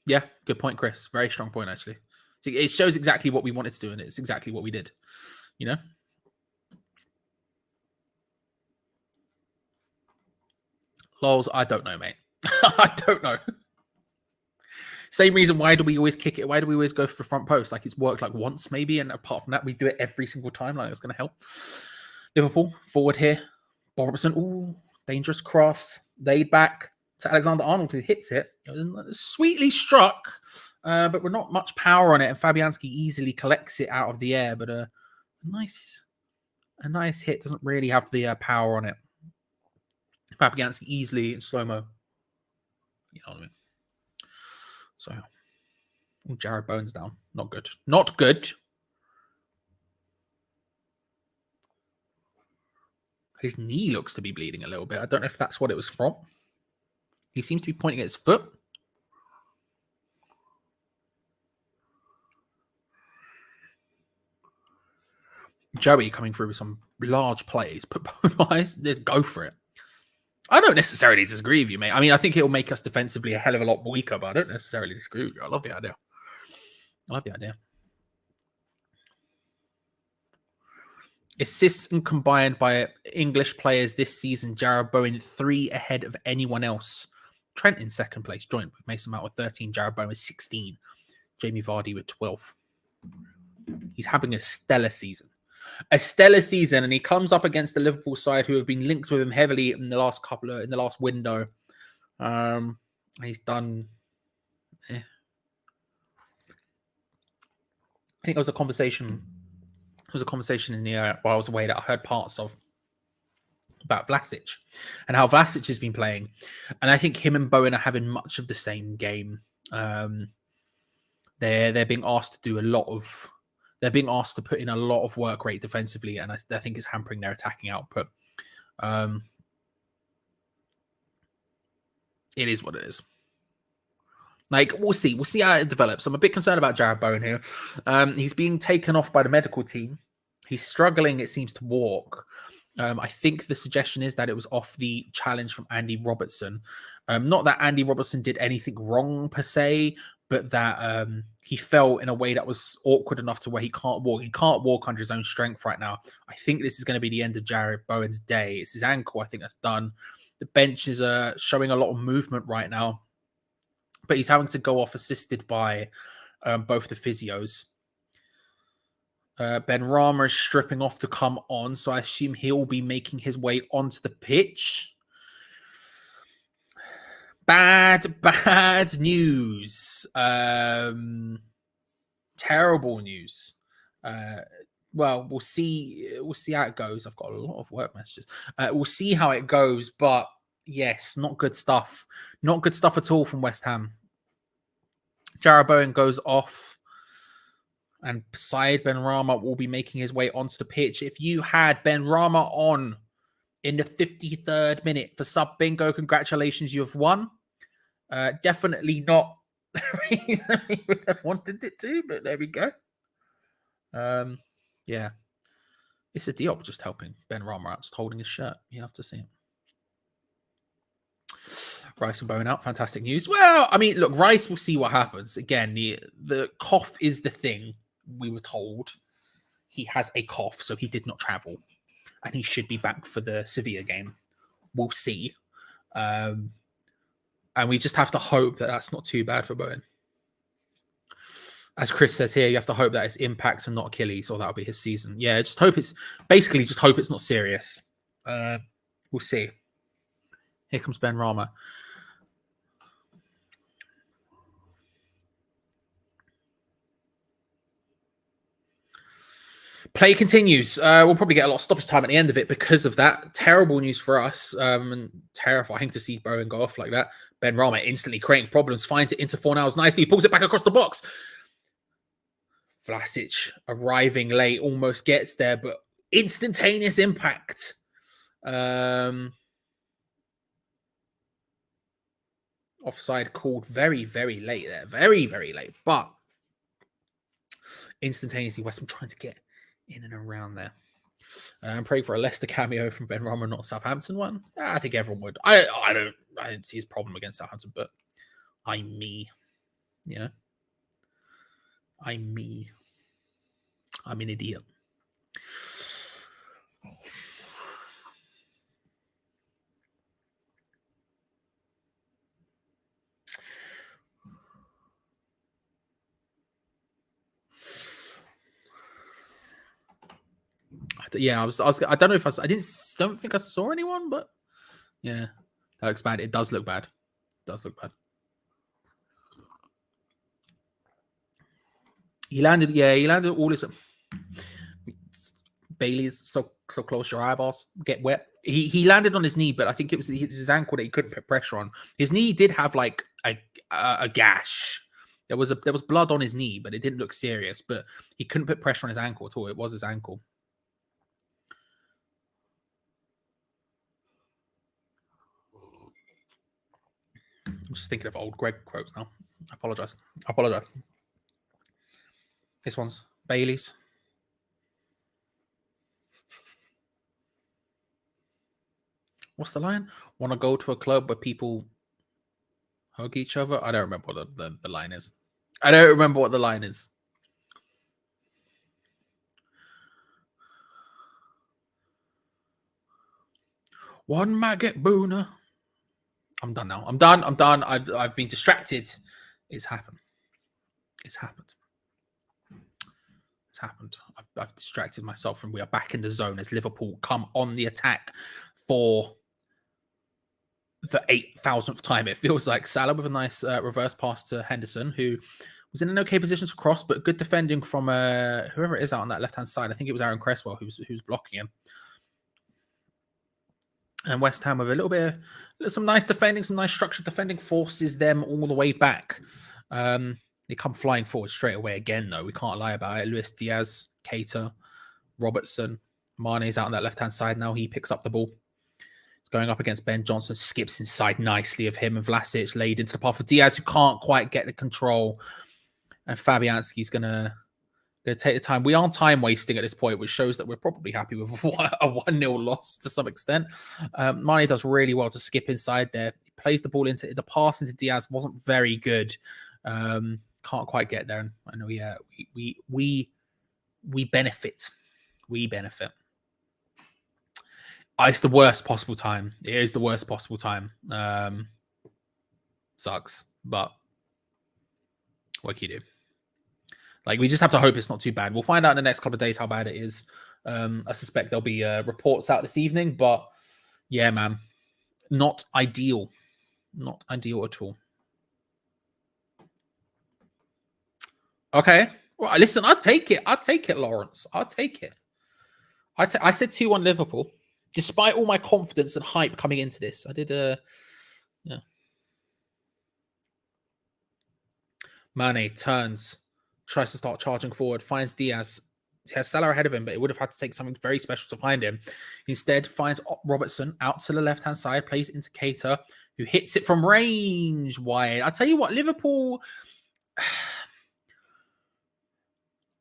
Yeah, good point, Chris. Very strong point, actually. It shows exactly what we wanted to do, and it's exactly what we did. You know? Lols, I don't know, mate. I don't know. Same reason, why do we always kick it? Why do we always go for the front post? Like, it's worked like once, maybe, and apart from that, we do it every single time. Like, it's going to help. Liverpool, forward here. Robertson, ooh, dangerous cross. Laid back to Alexander-Arnold, who hits it. It was sweetly struck, but we're not much power on it. And Fabianski easily collects it out of the air, but a nice hit. Doesn't really have the power on it. Fabianski easily in slow-mo. You know what I mean? So, Jarrod Bowen's down. Not good. Not good. His knee looks to be bleeding a little bit. I don't know if that's what it was from. He seems to be pointing at his foot. Joey coming through with some large plays. Put both eyes. Go for it. I don't necessarily disagree with you, mate. I mean, I think it'll make us defensively a hell of a lot weaker, but I don't necessarily disagree with you. I love the idea. Assists and combined by English players this season. Jarrod Bowen 3 ahead of anyone else. Trent in second place, joint with Mason Mount with 13. Jarrod Bowen with 16. Jamie Vardy with 12. He's having a stellar season. And he comes up against the Liverpool side who have been linked with him heavily in the last window. And he's done. I think there was a conversation. In the while I was away that I heard parts of about Vlasic and how Vlasic has been playing. And I think him and Bowen are having much of the same game. They're being asked to do a lot of. They're being asked to put in a lot of work rate defensively, and I think it's hampering their attacking output. It is what it is. Like, we'll see. We'll see how it develops. I'm a bit concerned about Jarrod Bowen here. He's being taken off by the medical team. He's struggling, it seems, to walk. I think the suggestion is that it was off the challenge from Andy Robertson. Not that Andy Robertson did anything wrong per se, but that he fell in a way that was awkward enough to where he can't walk. He can't walk under his own strength right now. I think this is going to be the end of Jarrod Bowen's day. It's his ankle. I think that's done. The bench is showing a lot of movement right now, but he's having to go off assisted by both the physios. Ben Rama is stripping off to come on, so I assume he'll be making his way onto the pitch. Bad news. Terrible news. Well, we'll see how it goes. I've got a lot of work messages. We'll see how it goes, but yes, not good stuff. Not good stuff at all from West Ham. Jarrod Bowen goes off, and beside Ben Rama will be making his way onto the pitch. If you had Ben Rama on in the 53rd minute for sub bingo, congratulations, you have won. Definitely not the reason we would have wanted it to, but there we go. Yeah. It's a Diop just helping Ben Rama out, just holding his shirt. You have to see it. Rice and Bowen out. Fantastic news. Well, I mean, look, Rice, will see what happens. Again, the cough is the thing. We were told he has a cough, so he did not travel. And he should be back for the Sevilla game. We'll see. And we just have to hope that that's not too bad for Bowen. As Chris says here, you have to hope that it's impact and not Achilles, or that'll be his season. Yeah, just hope it's not serious. We'll see. Here comes Ben Rama. Play continues. We'll probably get a lot of stoppage time at the end of it because of that. Terrible news for us. And terrifying to see Bowen go off like that. Ben Rama instantly creating problems. Finds it into Fornals nicely. Pulls it back across the box. Vlasic arriving late. Almost gets there. But instantaneous impact. Offside called very, very late there. Very, very late. But instantaneously, West Ham trying to get in and around there. I'm praying for a Leicester cameo from Ben Rama, not a Southampton one. I think everyone would. I didn't see his problem against Southampton, but I'm me. You know? I'm me. I'm an idiot. Yeah, I don't know if don't think I saw anyone, but yeah, that looks bad. It does look bad. It does look bad. He landed all this. Bailey's so close to your eyeballs get wet. He landed on his knee, but I think it was his ankle that he couldn't put pressure on. His knee did have like a gash. There was blood on his knee, but it didn't look serious. But he couldn't put pressure on his ankle at all. It was his ankle. I'm just thinking of old Greg quotes now. I apologize. This one's Bailey's. What's the line? Want to go to a club where people hug each other? I don't remember what the line is. I don't remember what the line is. One maggot booner. I'm done now. I'm done. I've been distracted. It's happened. I've distracted myself, and we are back in the zone as Liverpool come on the attack for the 8,000th time. It feels like Salah with a nice reverse pass to Henderson, who was in an okay position to cross, but good defending from whoever it is out on that left-hand side. I think it was Aaron Cresswell who was blocking him. And West Ham with a little bit of some nice defending, some nice structured defending, forces them all the way back. They come flying forward straight away again, though. We can't lie about it. Luis Diaz, Keita, Robertson. Mane's out on that left-hand side now. He picks up the ball. It's going up against Ben Johnson. Skips inside nicely of him and Vlasic laid into the path of Diaz, who can't quite get the control. And Fabianski's going to take the time. We are time wasting at this point, which shows that we're probably happy with a 1-0 loss to some extent. Mane does really well to skip inside there. He plays the ball into the pass into Diaz wasn't very good. Can't quite get there. I know, yeah, we benefit. We benefit. It's the worst possible time. It is the worst possible time. Sucks, but what can you do? Like, we just have to hope it's not too bad. We'll find out in the next couple of days how bad it is. I suspect there'll be reports out this evening, but yeah, man, not ideal. Not ideal at all. Okay. Well, listen, I'll take it. I'll take it, Lawrence. I'll take it. I said 2-1 Liverpool. Despite all my confidence and hype coming into this, I did yeah. Mane turns, tries to start charging forward, finds Diaz. He has Salah ahead of him, but it would have had to take something very special to find him. Instead, finds Robertson out to the left-hand side, plays into Keita, who hits it from range wide. I tell you what, Liverpool,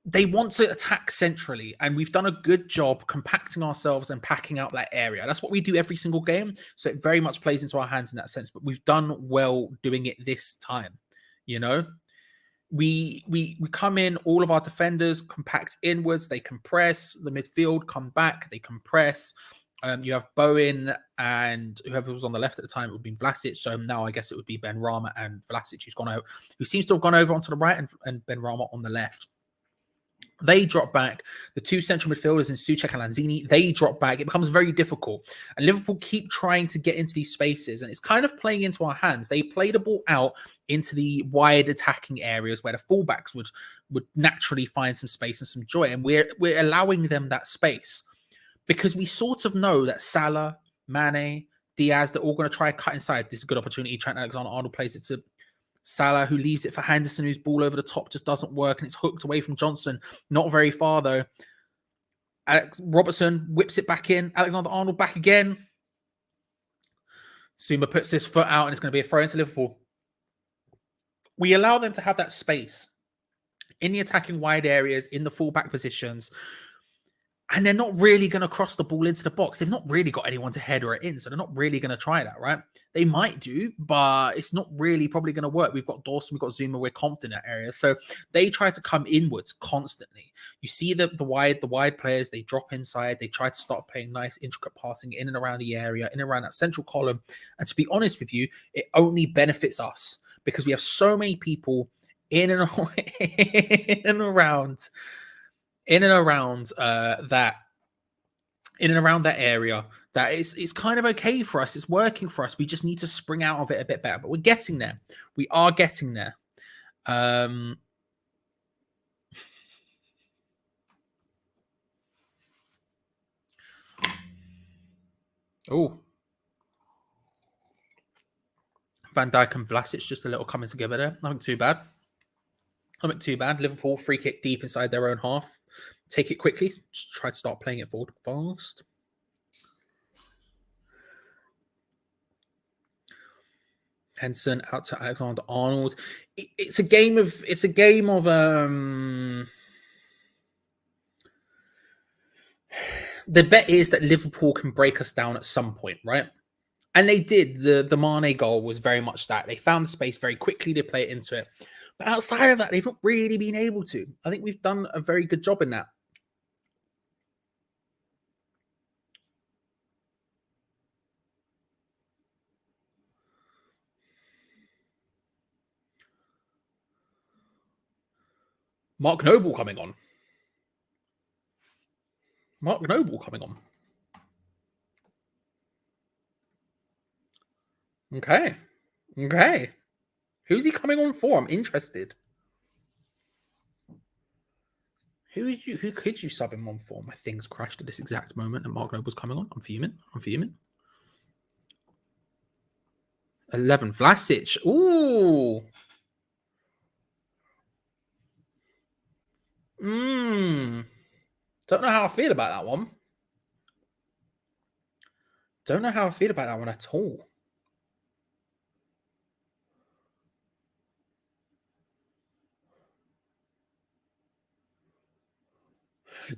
they want to attack centrally, and we've done a good job compacting ourselves and packing out that area. That's what we do every single game, so it very much plays into our hands in that sense, but we've done well doing it this time, you know? We come in, all of our defenders compact inwards, they compress, the midfield come back, they compress. You have Bowen and whoever was on the left at the time, it would have been Vlasic. So now I guess it would be Benrahma and Vlasic who seems to have gone over onto the right and Benrahma on the left. They drop back. The two central midfielders in Souček and Lanzini, they drop back. It becomes very difficult. And Liverpool keep trying to get into these spaces. And it's kind of playing into our hands. They play the ball out into the wide attacking areas where the fullbacks would naturally find some space and some joy. And we're allowing them that space. Because we sort of know that Salah, Mane, Diaz, they're all going to try and cut inside. This is a good opportunity. Trent Alexander-Arnold plays it to Salah, who leaves it for Henderson, whose ball over the top just doesn't work, and it's hooked away from Johnson. Not very far, though. Robertson whips it back in. Alexander-Arnold back again. Zuma puts his foot out, and it's going to be a throw into Liverpool. We allow them to have that space in the attacking wide areas, in the full-back positions, and they're not really going to cross the ball into the box. They've not really got anyone to header it in, so they're not really going to try that, right? They might do, but it's not really probably going to work. We've got Dawson, we've got Zuma, we're confident in that area. So they try to come inwards constantly. You see the wide players, they drop inside, they try to start playing nice, intricate passing in and around the area, in and around that central column. And to be honest with you, it only benefits us because we have so many people in and around that area that it's kind of okay for us. It's working for us. We just need to spring out of it a bit better, but we're getting there. We are getting there. Oh, Van Dijk and Vlasic just a little coming together there. Nothing too bad. Liverpool free kick deep inside their own half. Take it quickly. Just try to start playing it forward fast. Henson out to Alexander-Arnold. It's a game of the bet is that Liverpool can break us down at some point, right? And they did. The Mane goal was very much that. They found the space very quickly, they play it into it. But outside of that, they've not really been able to. I think we've done a very good job in that. Mark Noble coming on. Okay. Who's he coming on for? I'm interested. Who could you sub him on for? My thing's crashed at this exact moment and Mark Noble's coming on. I'm fuming. 11. Vlasic. Ooh. Don't know how I feel about that one. Don't know how I feel about that one at all.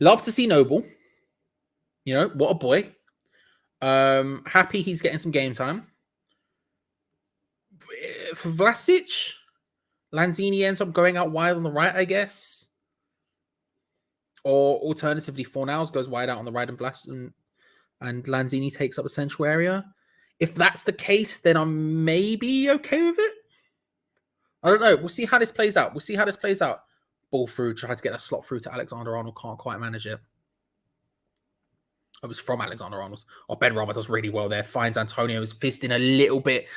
Love to see Noble. You know, what a boy. Happy he's getting some game time. For Vlasic, Lanzini ends up going out wide on the right, I guess. Or alternatively, Fornals goes wide out on the right and Lanzini takes up the central area. If that's the case, then I'm maybe okay with it. I don't know. We'll see how this plays out. Ball through, try to get a slot through to Alexander Arnold. Can't quite manage it. It was from Alexander Arnold. Oh, Ben Rama does really well there. Finds Antonio. His fisting a little bit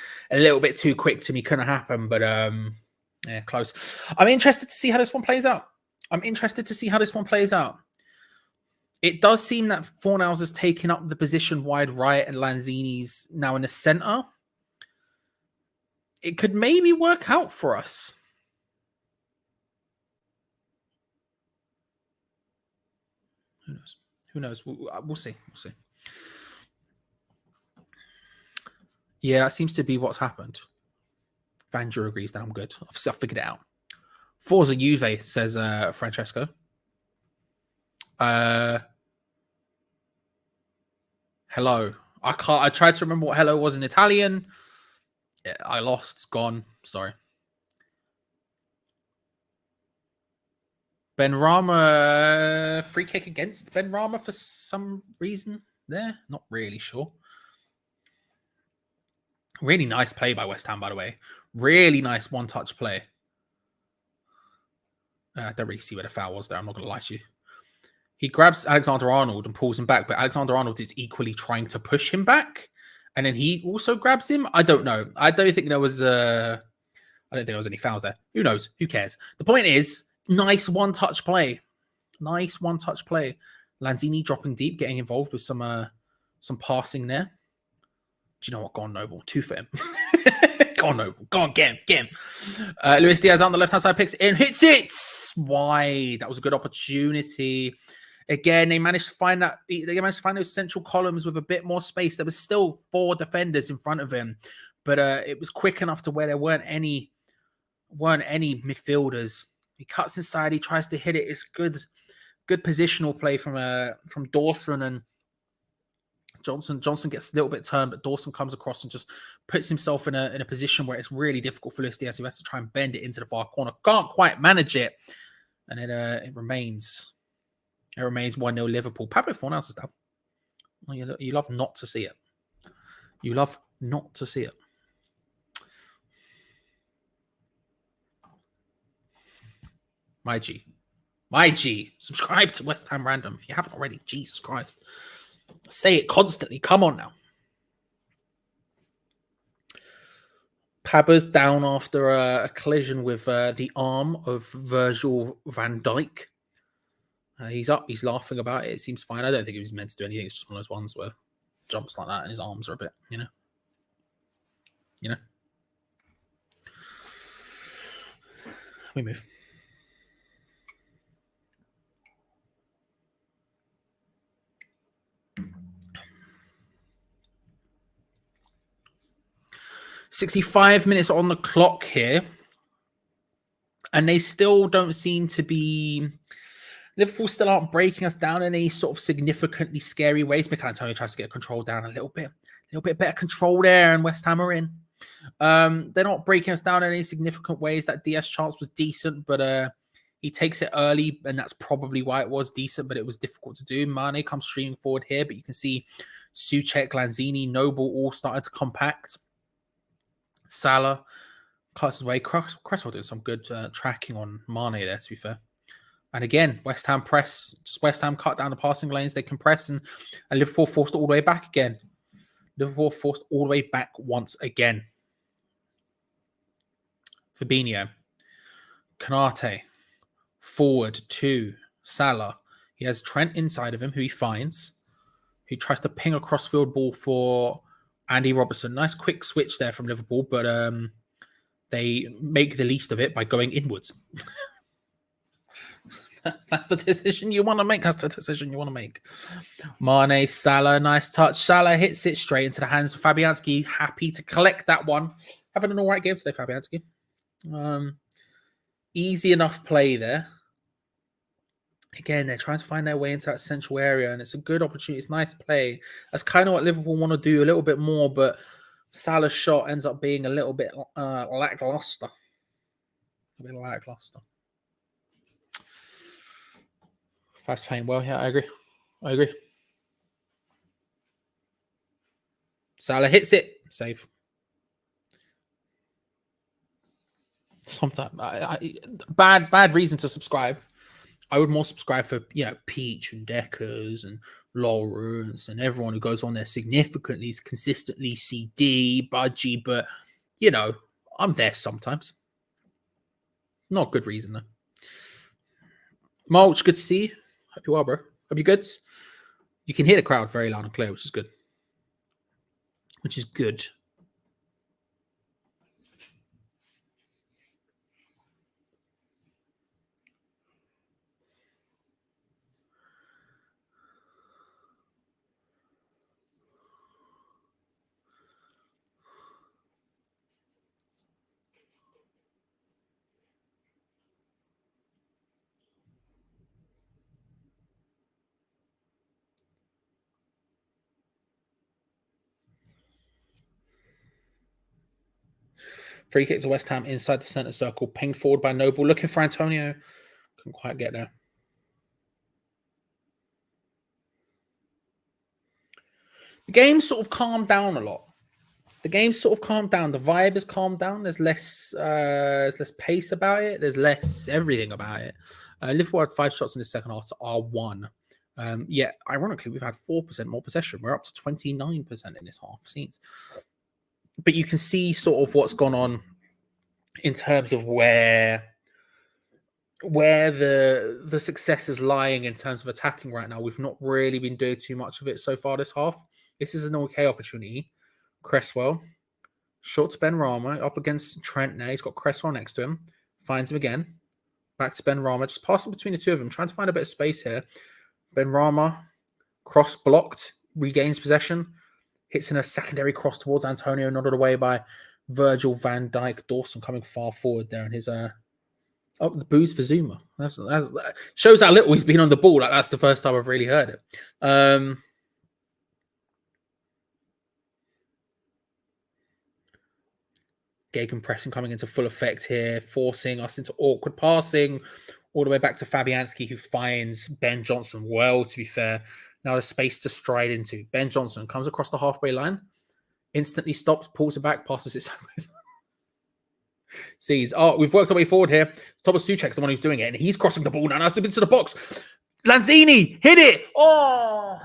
too quick to me. Couldn't happen, but yeah, close. I'm interested to see how this one plays out. It does seem that Fornals has taken up the position wide right and Lanzini's now in the center. It could maybe work out for us. Who knows? We'll see. Yeah, that seems to be what's happened. Vandrew agrees that I'm good. I've figured it out. Forza Juve, says Francesco. Hello. I tried to remember what hello was in Italian. Yeah, I lost. It's gone. Sorry. Ben Rama, free kick against Ben Rama for some reason there. Not really sure. Really nice play by West Ham, by the way. Really nice one-touch play. I don't really see where the foul was there. I'm not going to lie to you. He grabs Alexander Arnold and pulls him back, but Alexander Arnold is equally trying to push him back. And then he also grabs him. I don't know. I don't think there was any fouls there. Who knows? Who cares? The point is, nice one-touch play. Lanzini dropping deep, getting involved with some passing there. Do you know what? Go on, Noble. Two for him. Go on, Noble. Go on, get him. Luis Diaz on the left-hand side picks it and hits it wide. That was a good opportunity. Again, they managed to find those central columns with a bit more space. There was still 4 defenders in front of him, but it was quick enough to where there weren't any midfielders. He cuts inside. He tries to hit it. It's good positional play from Dawson and Johnson. Johnson gets a little bit turned, but Dawson comes across and just puts himself in a position where it's really difficult for Luis Diaz, who has to try and bend it into the far corner. Can't quite manage it, and it remains 1-0 Liverpool. Pablo Fornals is down. Well, you love not to see it. You love not to see it. My G. Subscribe to West Ham Random if you haven't already. Jesus Christ. Say it constantly. Come on now. Paba's down after a collision with the arm of Virgil van Dijk. He's up. He's laughing about it. It seems fine. I don't think he was meant to do anything. It's just one of those ones where jumps like that and his arms are a bit, you know. We move. "65 minutes on the clock here, and they still don't seem to be. Liverpool still aren't breaking us down in any sort of significantly scary ways. Mikel Antonio tries to get control down a little bit better control there, and West Ham are in. They're not breaking us down in any significant ways. That Diaz chance was decent, but he takes it early, and that's probably why it was decent, but it was difficult to do. Mane comes streaming forward here, but you can see Souček, Lanzini, Noble all started to compact. Salah cuts away. Cresswell did some good tracking on Mane there, to be fair. And again, West Ham press. Just West Ham cut down the passing lanes. They compress, and Liverpool forced all the way back again. Liverpool forced all the way back once again. Fabinho. Konate. Forward to Salah. He has Trent inside of him, who he finds. He tries to ping a crossfield ball for Andy Robertson. Nice quick switch there from Liverpool, but they make the least of it by going inwards. That's the decision you want to make. That's the decision you want to make. Mane, Salah, nice touch. Salah hits it straight into the hands of Fabianski. Happy to collect that one. Having an all right game today, Fabianski. Easy enough play there. Again, they're trying to find their way into that central area, and it's a good opportunity. It's nice play. That's kind of what Liverpool want to do a little bit more, but Salah's shot ends up being a little bit lackluster. A bit lackluster. Fab's playing well. Yeah, I agree. Salah hits it. Save. Sometimes bad reason to subscribe. I would more subscribe for Peach and Deckers and Lawrence and everyone who goes on there significantly, consistently, CD, Budgie, but I'm there sometimes. Not good reason though. Mulch, good to see you. Hope you are, bro. Hope you're good. You can hear the crowd very loud and clear, which is good. Free kick to West Ham inside the centre circle. Pinged forward by Noble. Looking for Antonio. Couldn't quite get there. The game sort of calmed down a lot. The vibe has calmed down. There's less pace about it. There's less everything about it. Liverpool had 5 shots in the second half to our 1. Yet, ironically, we've had 4% more possession. We're up to 29% in this half scenes. But you can see sort of what's gone on in terms of where the success is lying in terms of attacking right now. We've not really been doing too much of it so far this half. This is an okay opportunity. Cresswell, short to Ben Rama, up against Trent now. He's got Cresswell next to him. Finds him again. Back to Ben Rama. Just passing between the two of them. Trying to find a bit of space here. Ben Rama, cross blocked, regains possession. Hits in a secondary cross towards Antonio, nodded away by Virgil van Dijk. Dawson coming far forward there. And his the booze for Zuma. That shows how little he's been on the ball. Like, that's the first time I've really heard it. Gagan pressing coming into full effect here, forcing us into awkward passing all the way back to Fabianski, who finds Ben Johnson well, to be fair. Now there's space to stride into. Ben Johnson comes across the halfway line, instantly stops, pulls it back, passes it sideways. Sees, we've worked our way forward here. Thomas Souček's the one who's doing it, and he's crossing the ball now. Now it's into the box. Lanzini, hit it! Oh!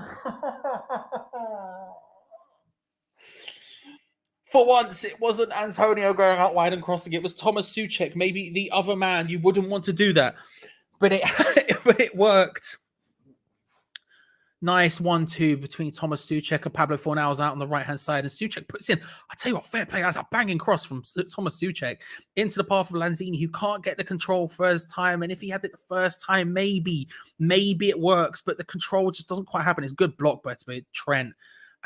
For once, it wasn't Antonio going out wide and crossing. It was Thomas Souček, maybe the other man. You wouldn't want to do that. But it worked. Nice 1-2 between Thomas Souček and Pablo Fornals out on the right-hand side. And Souček puts in, I tell you what, fair play. That's a banging cross from Thomas Souček into the path of Lanzini, who can't get the control first time. And if he had it the first time, maybe it works. But the control just doesn't quite happen. It's good block by Trent.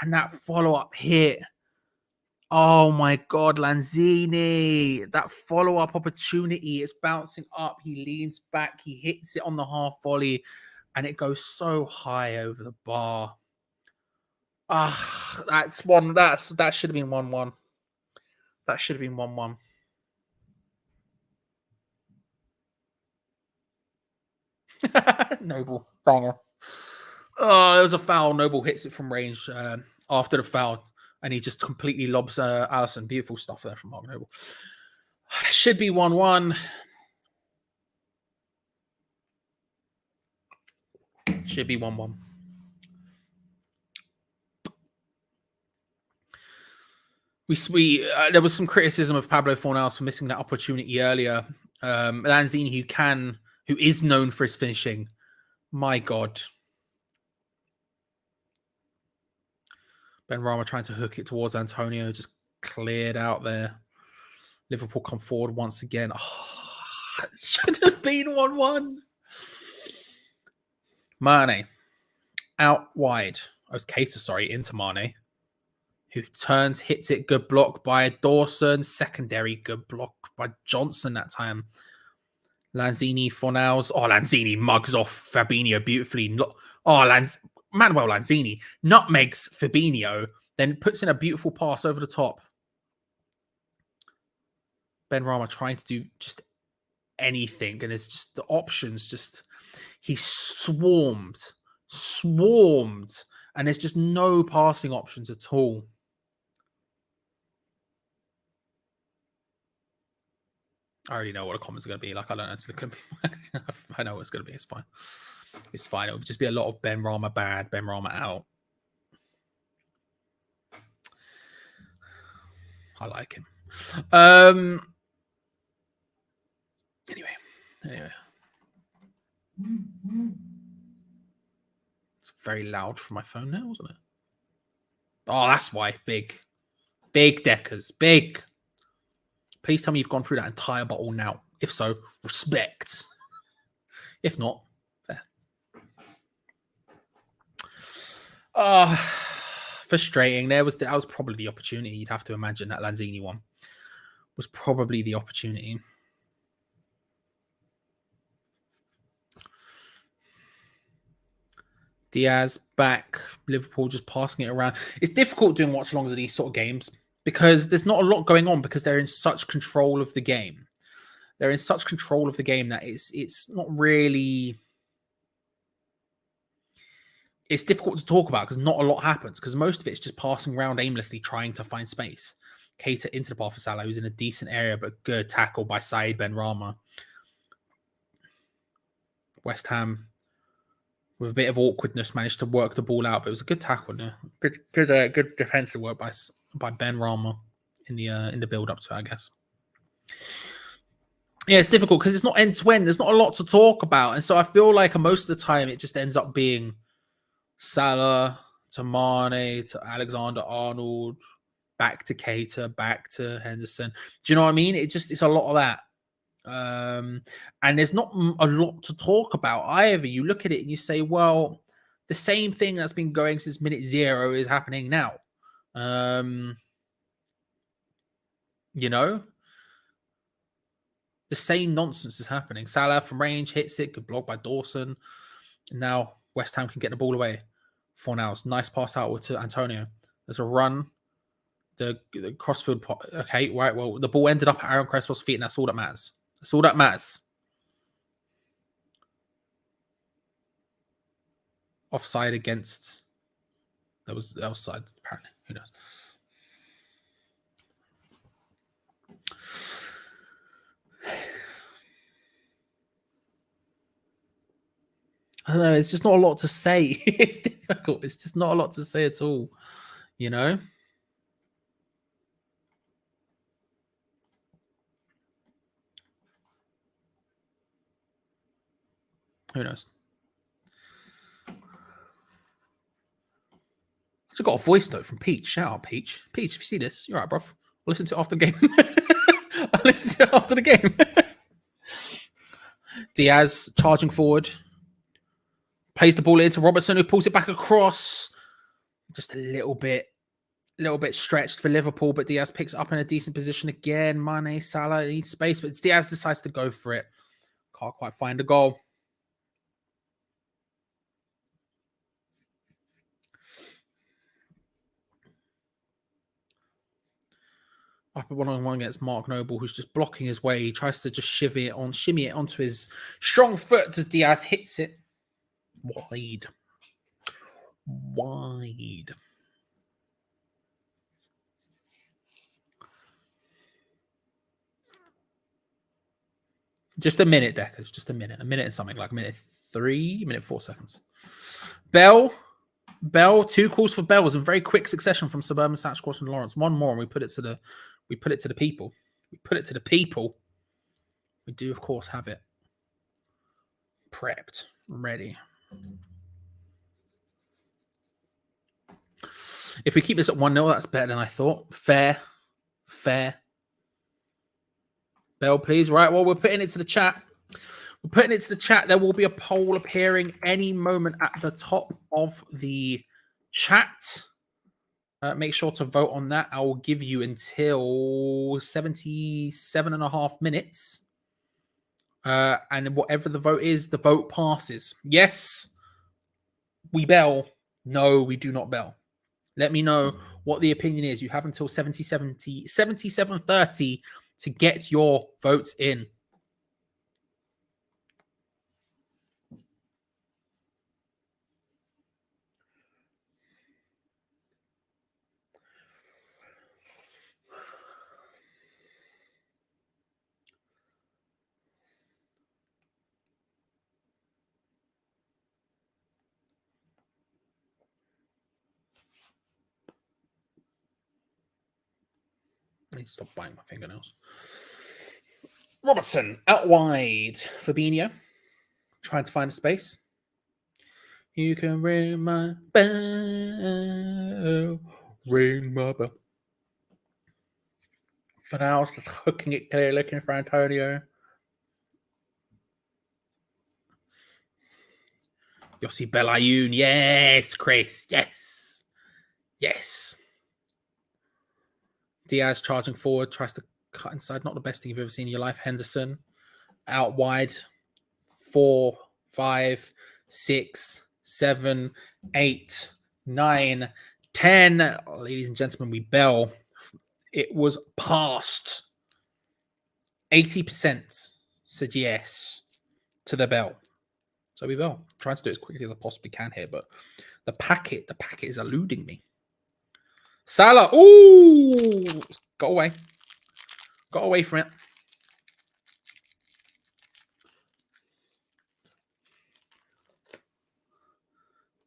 And that follow-up hit. Oh my God, Lanzini. That follow-up opportunity is bouncing up. He leans back. He hits it on the half volley. And it goes so high over the bar. That's one. That should have been 1-1. That should have been 1-1. Noble banger. Oh, there was a foul. Noble hits it from range after the foul, and he just completely lobs Allison. Beautiful stuff there from Mark Noble. Should be 1-1. Should be 1-1. There was some criticism of Pablo Fornals for missing that opportunity earlier. Lanzini, who is known for his finishing. My God. Ben Rama trying to hook it towards Antonio, just cleared out there. Liverpool come forward once again. It should have been 1-1. Mane out wide. Oh, it's Keita, sorry, into Mane, who turns, hits it. Good block by Dawson. Secondary, good block by Johnson that time. Lanzini, Fornals. Oh, Lanzini mugs off Fabinho beautifully. Manuel Lanzini nutmegs Fabinho, then puts in a beautiful pass over the top. Benrahma trying to do just anything, and it's just the options. Just he's swarmed, and there's just no passing options at all. I already know what the comments are going to be. Like, I don't know. I know what it's going to be. It's fine. It's fine. It'll just be a lot of Benrahma bad, Benrahma out. I like him. Anyway. It's very loud for my phone now, wasn't it? Oh, that's why. Big Deckers. Big. Please tell me you've gone through that entire bottle now. If so, respect. If not, fair. Frustrating. That was probably the opportunity. You'd have to imagine that Lanzini one was probably the opportunity. Diaz back. Liverpool just passing it around. It's difficult doing watch-alongs of these sort of games because there's not a lot going on because they're in such control of the game. They're in such control of the game that it's not really... It's difficult to talk about because not a lot happens because most of it's just passing around aimlessly trying to find space. Keita into the path for Salah, who's in a decent area, but good tackle by Said Benrahma. West Ham, with a bit of awkwardness, managed to work the ball out, but it was a good tackle. Yeah. Good defensive work by Benrahma in the build up to it, I guess. Yeah, it's difficult because it's not end to end. There's not a lot to talk about, and so I feel like most of the time it just ends up being Salah to Mane to Alexander-Arnold, back to Keita, back to Henderson. Do you know what I mean? It's a lot of that. And there's not a lot to talk about either. You look at it and you say, well, the same thing that's been going since minute 0 is happening now. You know? The same nonsense is happening. Salah from range hits it, good block by Dawson. And now West Ham can get the ball away. Fornals, nice pass out to Antonio. There's a run. The crossfield. Okay, right. Well, the ball ended up at Aaron Cresswell's feet, and that's all that matters. That's all that matters. Offside against. That was offside, apparently. Who knows? I don't know. It's just not a lot to say. It's difficult. It's just not a lot to say at all. You know? Who knows? I just got a voice note from Peach. Shout out, Peach. Peach, if you see this, you're right, bruv. I'll listen to it after the game. I'll listen to it after the game. Diaz charging forward. Plays the ball into Robertson, who pulls it back across. Just a little bit stretched for Liverpool, but Diaz picks it up in a decent position again. Mane, Salah needs space, but Diaz decides to go for it. Can't quite find a goal. Up at 1-on-1 against Mark Noble, who's just blocking his way. He tries to just shimmy it onto his strong foot as Diaz hits it wide. Just a minute, Deckers. Just a minute. A minute and something, like minute 4 seconds. Bell, 2 calls for Bell was in very quick succession from Suburban, Satchquash, and Lawrence. One more, and we put it to the people. We put it to the people. We do, of course, have it prepped, ready. If we keep this at 1-0, that's better than I thought. Fair. Bell, please. Right, well, we're putting it to the chat. We're putting it to the chat. There will be a poll appearing any moment at the top of the chat. Make sure to vote on that. I will give you until 77.5 minutes. And whatever the vote is, the vote passes. Yes, we bell. No, we do not bell. Let me know what the opinion is. You have until 77:30 to get your votes in. I need to stop biting my fingernails. Robertson out wide. Fabinho trying to find a space. You can ring my bell. Ring my bell. For now, it's just hooking it clear, looking for Antonio. Yossi Belayun. Yes, Chris. Yes. Yes. Diaz charging forward, tries to cut inside. Not the best thing you've ever seen in your life. Henderson out wide. 4, 5, 6, 7, 8, 9, 10. Ladies and gentlemen, we bell. It was passed. 80% said yes to the bell. So we bell. I'm trying to do it as quickly as I possibly can here, but the packet is eluding me. Salah. Ooh. Got away. Got away from it.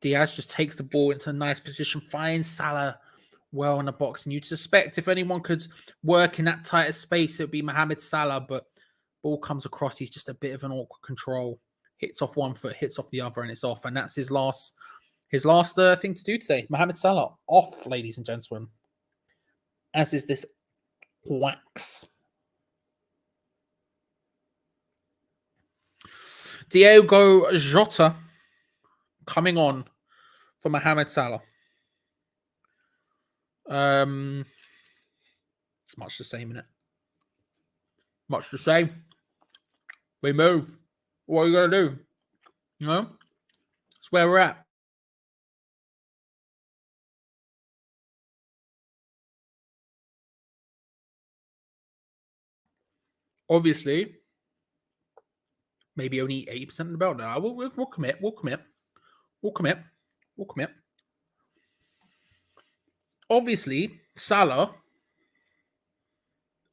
Diaz just takes the ball into a nice position, finds Salah well in the box. And you'd suspect if anyone could work in that tighter space, it would be Mohamed Salah. But ball comes across. He's just a bit of an awkward control. Hits off one foot, hits off the other, and it's off. And that's his last thing to do today. Mohamed Salah off, ladies and gentlemen. As is this wax. Diogo Jota coming on for Mohamed Salah. It's much the same, isn't it? Much the same. We move. What are you going to do? You know? That's where we're at. Obviously, maybe only 80% of the belt. No, we'll commit. We'll commit. We'll commit. We'll commit. Obviously, Salah,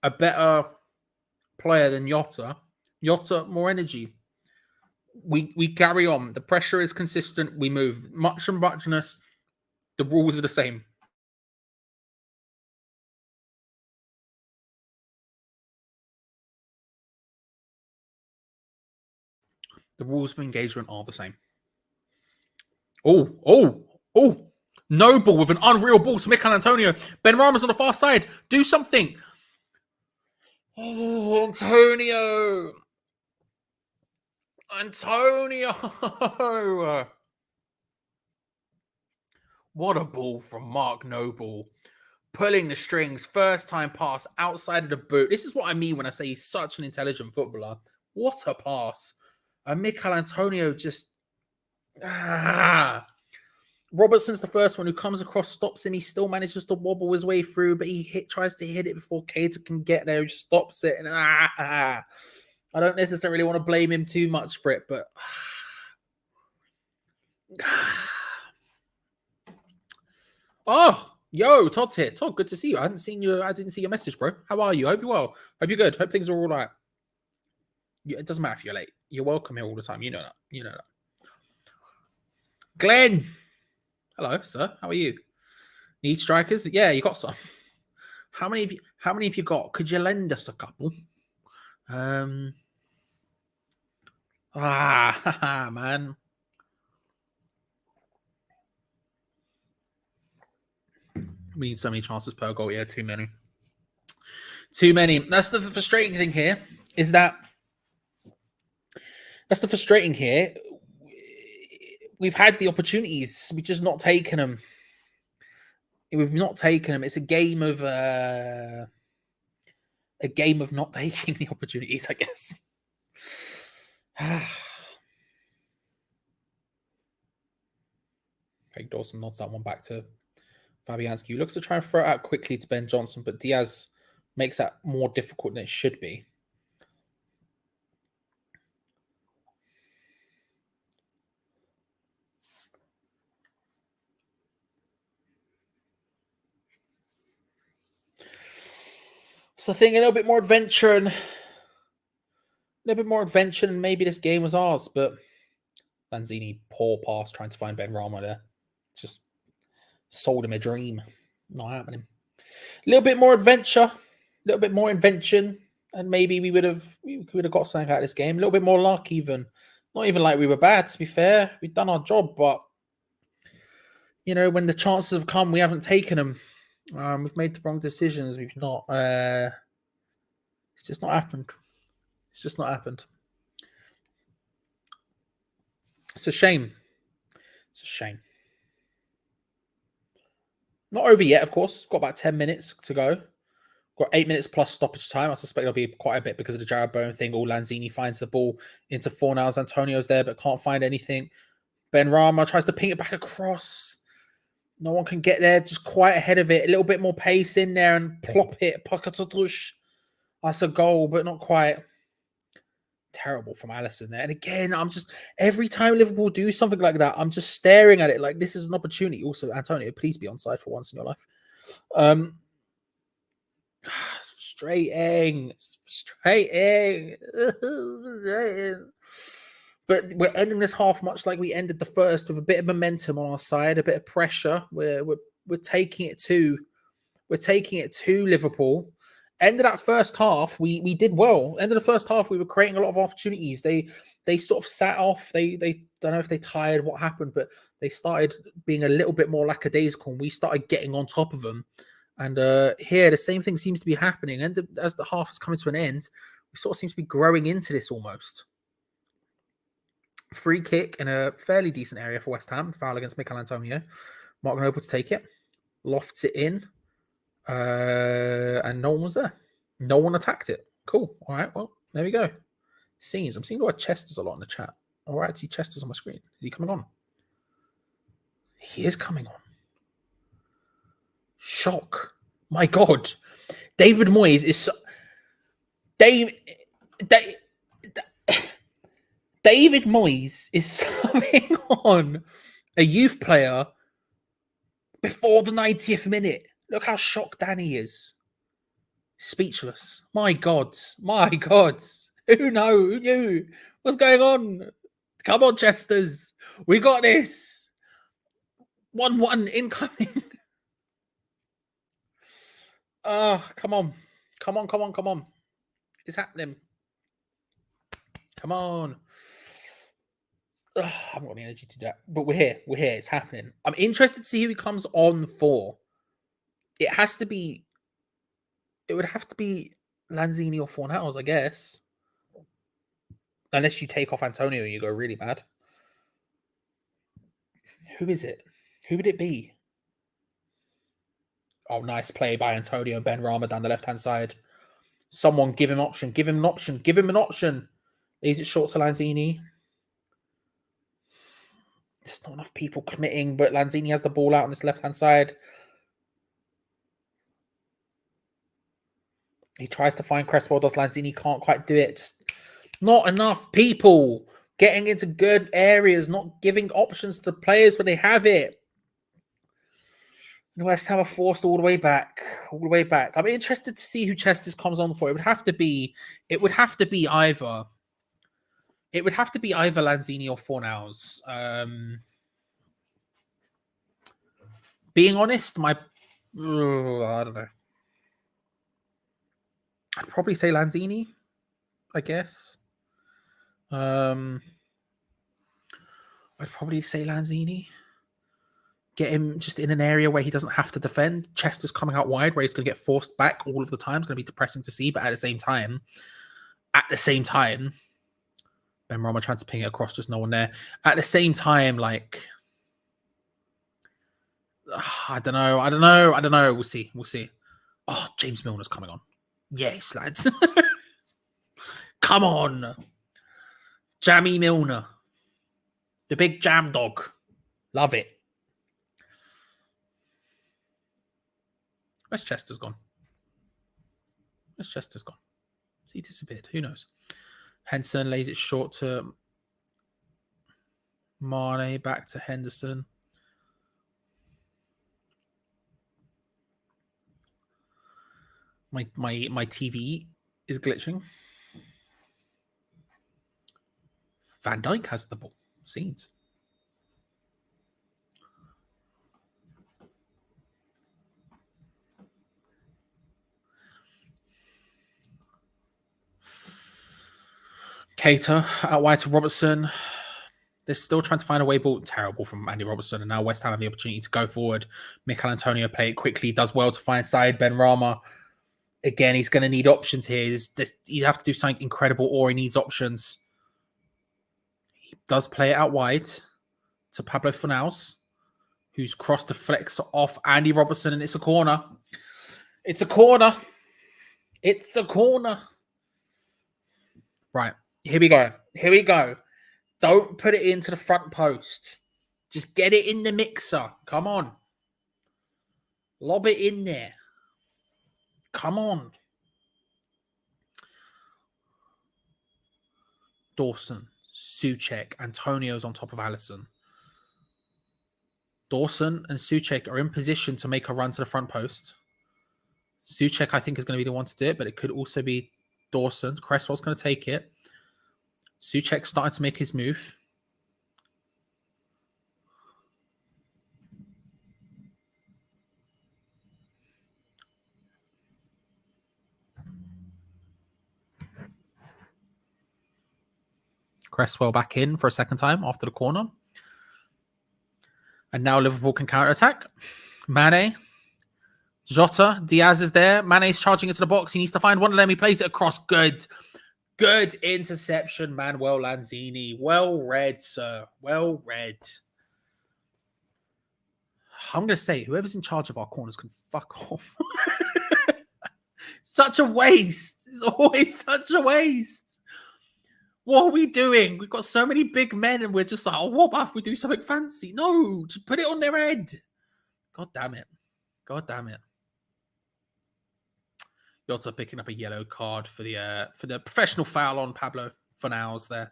a better player than Jota. Jota, more energy. We carry on. The pressure is consistent. We move. Much and muchness. The rules are the same. The rules of engagement are the same. Oh. Noble with an unreal ball to Mikel Antonio. Ben Rama's on the far side. Do something. Oh, Antonio. What a ball from Mark Noble. Pulling the strings. First time pass outside of the boot. This is what I mean when I say he's such an intelligent footballer. What a pass. And Mikel Antonio just... Robertson's the first one who comes across, stops him. He still manages to wobble his way through, but he tries to hit it before Keita can get there. He stops it. And I don't necessarily want to blame him too much for it, but... Oh, yo, Todd's here. Todd, good to see you. I didn't see your message, bro. How are you? Hope you're well. Hope you're good. Hope things are all right. It doesn't matter if you're late. You're welcome here all the time. You know that. Glenn. Hello, sir. How are you? Need strikers? Yeah, you got some. How many have you got? Could you lend us a couple? Man. We need so many chances per goal. Yeah, too many. That's the frustrating thing here, is that That's the frustrating here. We've had the opportunities. We've just not taken them. We've not taken them. It's a game of not taking the opportunities, I guess. Craig Dawson nods that one back to Fabianski, who looks to try and throw it out quickly to Ben Johnson, but Diaz makes that more difficult than it should be. So I think a little bit more adventure and maybe this game was ours, but Lanzini, poor pass trying to find Ben Rama there. Just sold him a dream. Not happening. A little bit more adventure, a little bit more invention, and maybe we would have got something out of this game. A little bit more luck, even. Not even like we were bad, to be fair. We've done our job, but when the chances have come, we haven't taken them. We've made the wrong decisions. We've not. It's just not happened. It's just not happened. It's a shame. It's a shame. Not over yet, of course. Got about 10 minutes to go. Got 8 minutes plus stoppage time. I suspect it'll be quite a bit because of the Jarrod Bowen thing. All Lanzini finds the ball into Fornals. Antonio's there, but can't find anything. Ben Rama tries to ping it back across. No one can get there. Just quite ahead of it. A little bit more pace in there and plop it. Pakatutush. That's a goal, but not quite. Terrible from Alisson there. And again, every time Liverpool do something like that, I'm just staring at it like this is an opportunity. Also, Antonio, please be onside for once in your life. It's frustrating. It's frustrating. But we're ending this half much like we ended the first, with a bit of momentum on our side, a bit of pressure. We're taking it to Liverpool. End of that first half, we did well. End of the first half, we were creating a lot of opportunities. They sort of sat off. They don't know if they tired, what happened, but they started being a little bit more lackadaisical, and we started getting on top of them. And here, the same thing seems to be happening. And as the half is coming to an end, we sort of seem to be growing into this almost. Free kick in a fairly decent area for West Ham. Foul against Mikel Antonio. Mark Noble to take it. Lofts it in. And no one was there. No one attacked it. Cool. All right. Well, there we go. Scenes. I'm seeing the word Chester's a lot in the chat. All right. I see Chester's on my screen. Is he coming on? He is coming on. Shock. My God. David Moyes is so... David Moyes is subbing on a youth player before the 90th minute. Look how shocked Danny is. Speechless. My God. My God. Who knew? What's going on? Come on, Chesters. We got this. 1-1 incoming. Come on. Come on. It's happening. Come on. I haven't got the energy to do that. But we're here. It's happening. I'm interested to see who he comes on for. It would have to be Lanzini or Fornals, I guess. Unless you take off Antonio and you go really bad. Who is it? Who would it be? Oh, nice play by Antonio and Ben Rama down the left-hand side. Someone give him an option. Give him an option. Leaves it short to Lanzini. There's not enough people committing, but Lanzini has the ball out on this left-hand side. He tries to find Cresswell, does Lanzini, can't quite do it. Just not enough people getting into good areas, not giving options to players when they have it. And West Ham are forced all the way back. I'm interested to see who Chester's comes on for. It would have to be either Lanzini or Fornals. Being honest, I don't know. I'd probably say Lanzini, I guess. I'd probably say Lanzini. Get him just in an area where he doesn't have to defend. Chester's coming out wide where he's going to get forced back all of the time. It's going to be depressing to see, but at the same time, Benrahma tried to ping it across, just no one there. At the same time, like, I don't know. We'll see. Oh, James Milner's coming on. Yes, lads. Come on. Jammy Milner. The big jam dog. Love it. Where's Chester's gone? Has he disappeared? Who knows? Henson lays it short to Mane, back to Henderson. My TV is glitching. Van Dijk has the ball. Scenes. Cater out wide to Robertson. They're still trying to find a way ball. Terrible from Andy Robertson. And now West Ham have the opportunity to go forward. Mikel Antonio play it quickly. Does well to find side Benrahma. Again, he's going to need options here. You have to do something incredible or he needs options. He does play it out wide to Pablo Fornals, who's crossed the flex off Andy Robertson, and it's a corner. It's a corner. Right. Here we go. Don't put it into the front post. Just get it in the mixer. Come on. Lob it in there. Come on. Dawson, Souček, Antonio's on top of Alisson. Dawson and Souček are in position to make a run to the front post. Souček, I think, is going to be the one to do it, but it could also be Dawson. Cresswell's going to take it. Souček starting to make his move. Cresswell back in for a second time after the corner. And now Liverpool can counter-attack. Mane. Jota. Diaz is there. Mane's charging into the box. He needs to find one of them. He plays it across. Good interception, Manuel Lanzini. Well read, sir. Well read. I'm going to say, whoever's in charge of our corners can fuck off. Such a waste. It's always such a waste. What are we doing? We've got so many big men and we're just like, oh, what about if we do something fancy? No, just put it on their head. God damn it. Jota picking up a yellow card for the professional foul on Pablo Fornals there.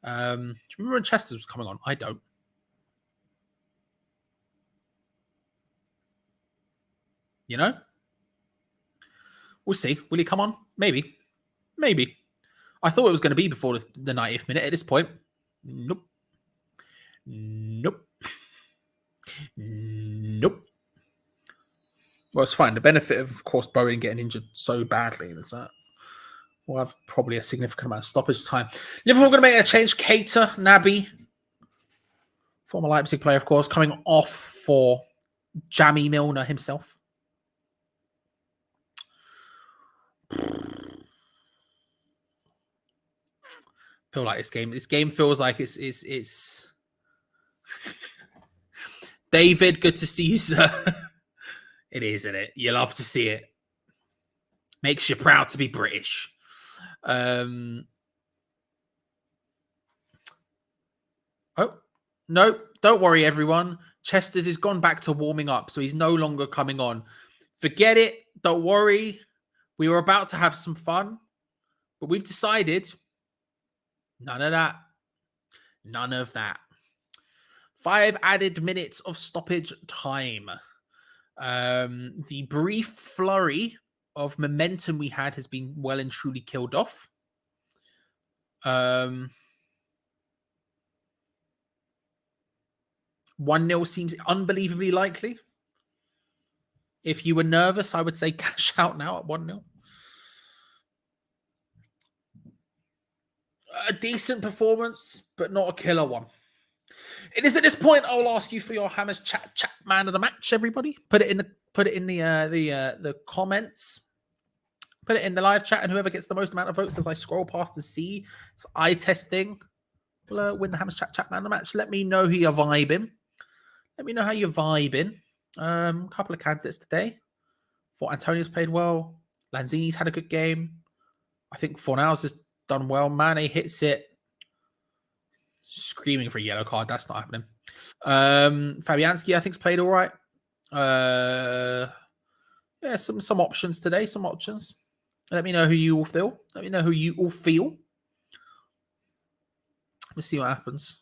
Do you remember when Chester's was coming on? I don't. You know? We'll see. Will he come on? Maybe. I thought it was going to be before the 90th minute at this point. Nope. Well, it's fine. The benefit of course, Bowen getting injured so badly is that we'll have probably a significant amount of stoppage time. Liverpool going to make a change. Cater, Naby, former Leipzig player, of course, coming off for Jamie Milner himself. Feel like this game feels like it's David, good to see you, sir. It is, isn't it? You love to see it. Makes you proud to be British. Oh, no, don't worry, everyone. Chester's has gone back to warming up, so he's no longer coming on. Forget it. Don't worry. We were about to have some fun, but we've decided none of that. 5 added minutes of stoppage time. The brief flurry of momentum we had has been well and truly killed off. 1-0 seems unbelievably likely. If you were nervous, I would say cash out now at 1-0. A decent performance, but not a killer one. It is at this point I'll ask you for your Hammers chat man of the match. Everybody, put it in the comments. Put it in the live chat, and whoever gets the most amount of votes as I scroll past to see this eye test thing will win the Hammers Chat Man of the match. Let me know who you're vibing. Let me know how you're vibing. Couple of candidates today. Thought Antonio's played well. Lanzini's had a good game. I think Fornals has done well. Mane hits it. Screaming for a yellow card. That's not happening. Fabianski, I think, has played all right. Yeah, some options today. Some options. Let me know who you all feel. Let me know who you all feel. Let's see what happens.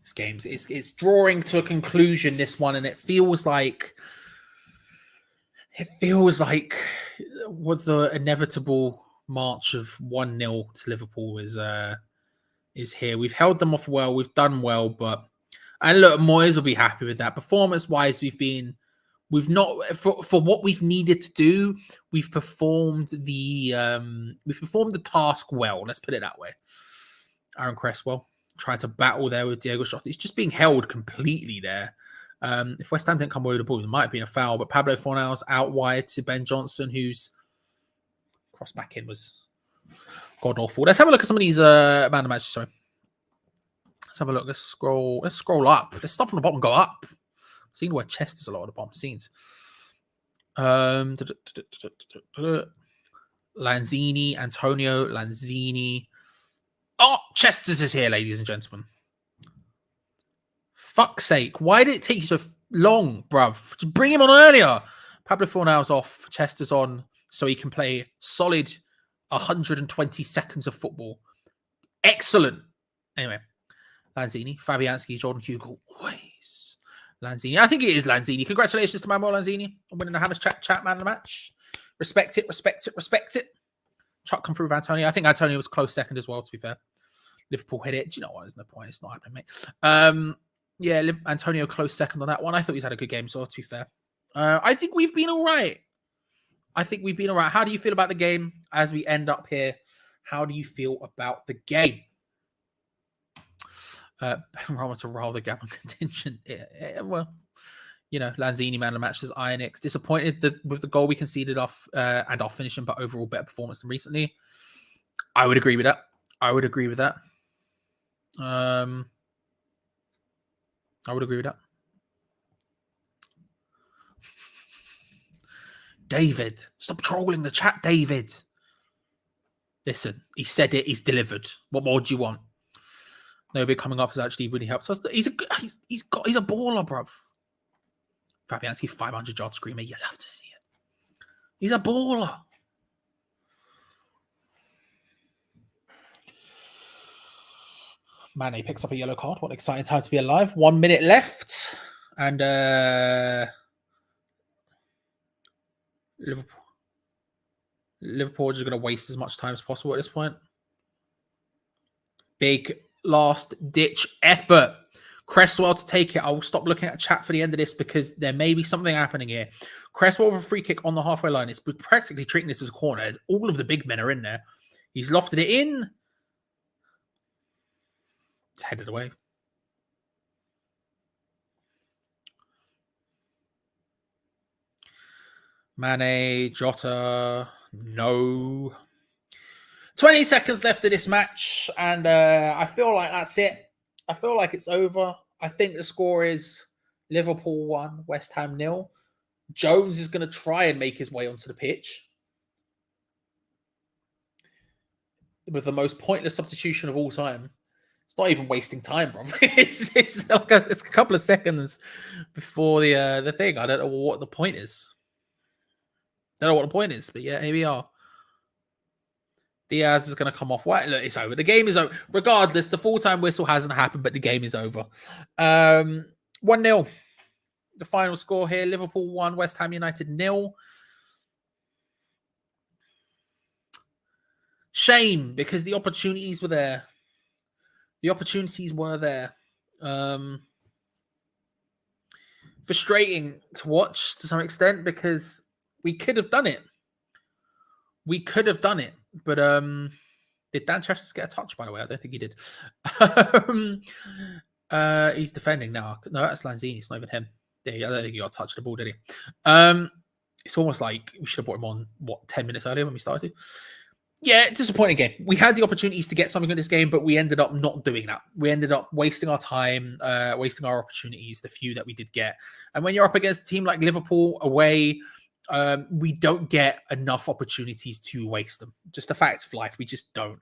This game's it's drawing to a conclusion, this one, and it feels like what the inevitable march of 1-0 to Liverpool is here. We've held them off well, we've done well, but and look, Moyes will be happy with that. Performance-wise, we've not for what we've needed to do, we've performed the task well. Let's put it that way. Aaron Cresswell trying to battle there with Diego Jota. He's just being held completely there. If West Ham didn't come away with the ball, there might have been a foul, but Pablo Fornals out wide to Ben Johnson, whose cross back in was god awful. Let's have a look at some of these man of the matches. Sorry. Let's have a look. Let's scroll up. Let's start from the bottom, go up. I'm seeing the word Chester's a lot of the bottom scenes. Lanzini, Antonio, Lanzini. Oh, Chester's is here, ladies and gentlemen. Fuck's sake. Why did it take you so long, bruv? Just bring him on earlier. Pablo Fornals off. Chester's on so he can play solid 120 seconds of football. Excellent. Anyway, Lanzini, Fabianski, Jordan Hugo. Always. Lanzini. I think it is Lanzini. Congratulations to Manuel Lanzini on winning the Hammers Chat Man of the match. Respect it, respect it, respect it. Chuck come through with Antonio. I think Antonio was close second as well, to be fair. Liverpool hit it. Do you know what? There's no point. It's not happening, mate. Yeah, Antonio close second on that one. I thought he's had a good game, so to be fair. I think we've been all right. How do you feel about the game as we end up here? How do you feel about the game? Roma to roll the Gammon contingent. Well, Lanzini man of the match is Ionix. Disappointed with the goal we conceded off and our finishing, but overall better performance than recently. I would agree with that. I would agree with that. David, stop trolling the chat, David. Listen, he said it. He's delivered. What more do you want? Nobody coming up has actually really helped us. He's a baller, bruv. Fabianski 500-yard screamer. You love to see it. He's a baller. Mane picks up a yellow card. What an exciting time to be alive. 1 minute left. And Liverpool are just going to waste as much time as possible at this point. Big last-ditch effort. Cresswell to take it. I will stop looking at chat for the end of this because there may be something happening here. Cresswell with a free kick on the halfway line. It's practically treating this as a corner as all of the big men are in there. He's lofted it in. It's headed away. Mane, Jota, no. 20 seconds left of this match, and I feel like that's it. I feel like it's over. I think the score is Liverpool 1, West Ham 0. Jones is going to try and make his way onto the pitch with the most pointless substitution of all time. It's not even wasting time, bro. It's a couple of seconds before the thing. I don't know what the point is. But yeah, here we are. Diaz is going to come off. Look, it's over. The game is over. Regardless, the full-time whistle hasn't happened, but the game is over. 1-0. The final score here. Liverpool 1, West Ham United 0. Shame, because the opportunities were there. Frustrating to watch to some extent because we could have done it. But did Dan Chester get a touch, by the way? I don't think he did. He's defending now. No, that's Lanzini. It's not even him. Yeah, I don't think he got touched the ball, did he? It's almost like we should have brought him on, 10 minutes earlier when we started. Yeah, disappointing game. We had the opportunities to get something in this game, but we ended up not doing that. We ended up wasting our time, wasting our opportunities, the few that we did get. And when you're up against a team like Liverpool away, we don't get enough opportunities to waste them. Just a fact of life. We just don't.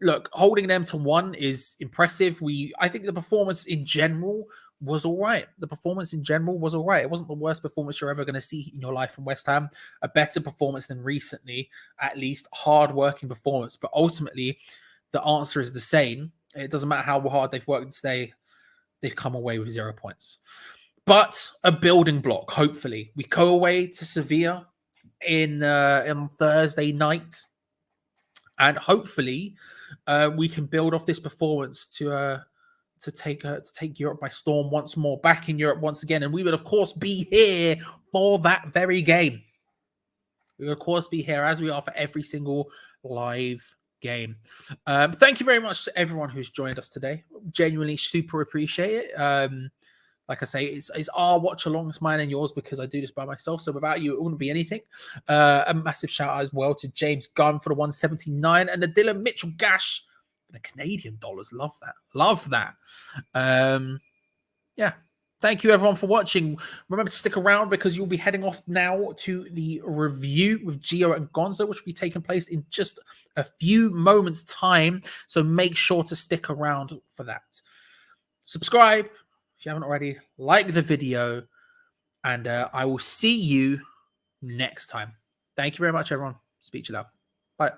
Look, holding them to 1 is impressive. I think the performance in general was all right. The performance in general was all right. It wasn't the worst performance you're ever going to see in your life from West Ham. A better performance than recently, at least. Hard-working performance. But ultimately, the answer is the same. It doesn't matter how hard they've worked today. They've come away with 0 points. But a building block, hopefully. We go away to Sevilla on Thursday night. And hopefully, we can build off this performance to take Europe by storm once more, back in Europe once again. And we will, of course, be here for that very game. We will, of course, be here as we are for every single live game. Thank you very much to everyone who's joined us today. Genuinely super appreciate it. Like I say, it's our watch along. It's mine and yours because I do this by myself. So without you, it wouldn't be anything. A massive shout out as well to James Gunn for the 179 and the Dylan Mitchell Gash for the Canadian dollars. Love that. Love that. Yeah. Thank you everyone for watching. Remember to stick around because you'll be heading off now to the review with Geo and Gonzo, which will be taking place in just a few moments' time. So make sure to stick around for that. Subscribe if you haven't already, like the video, and I will see you next time. Thank you very much, everyone. Speak to you later. Bye.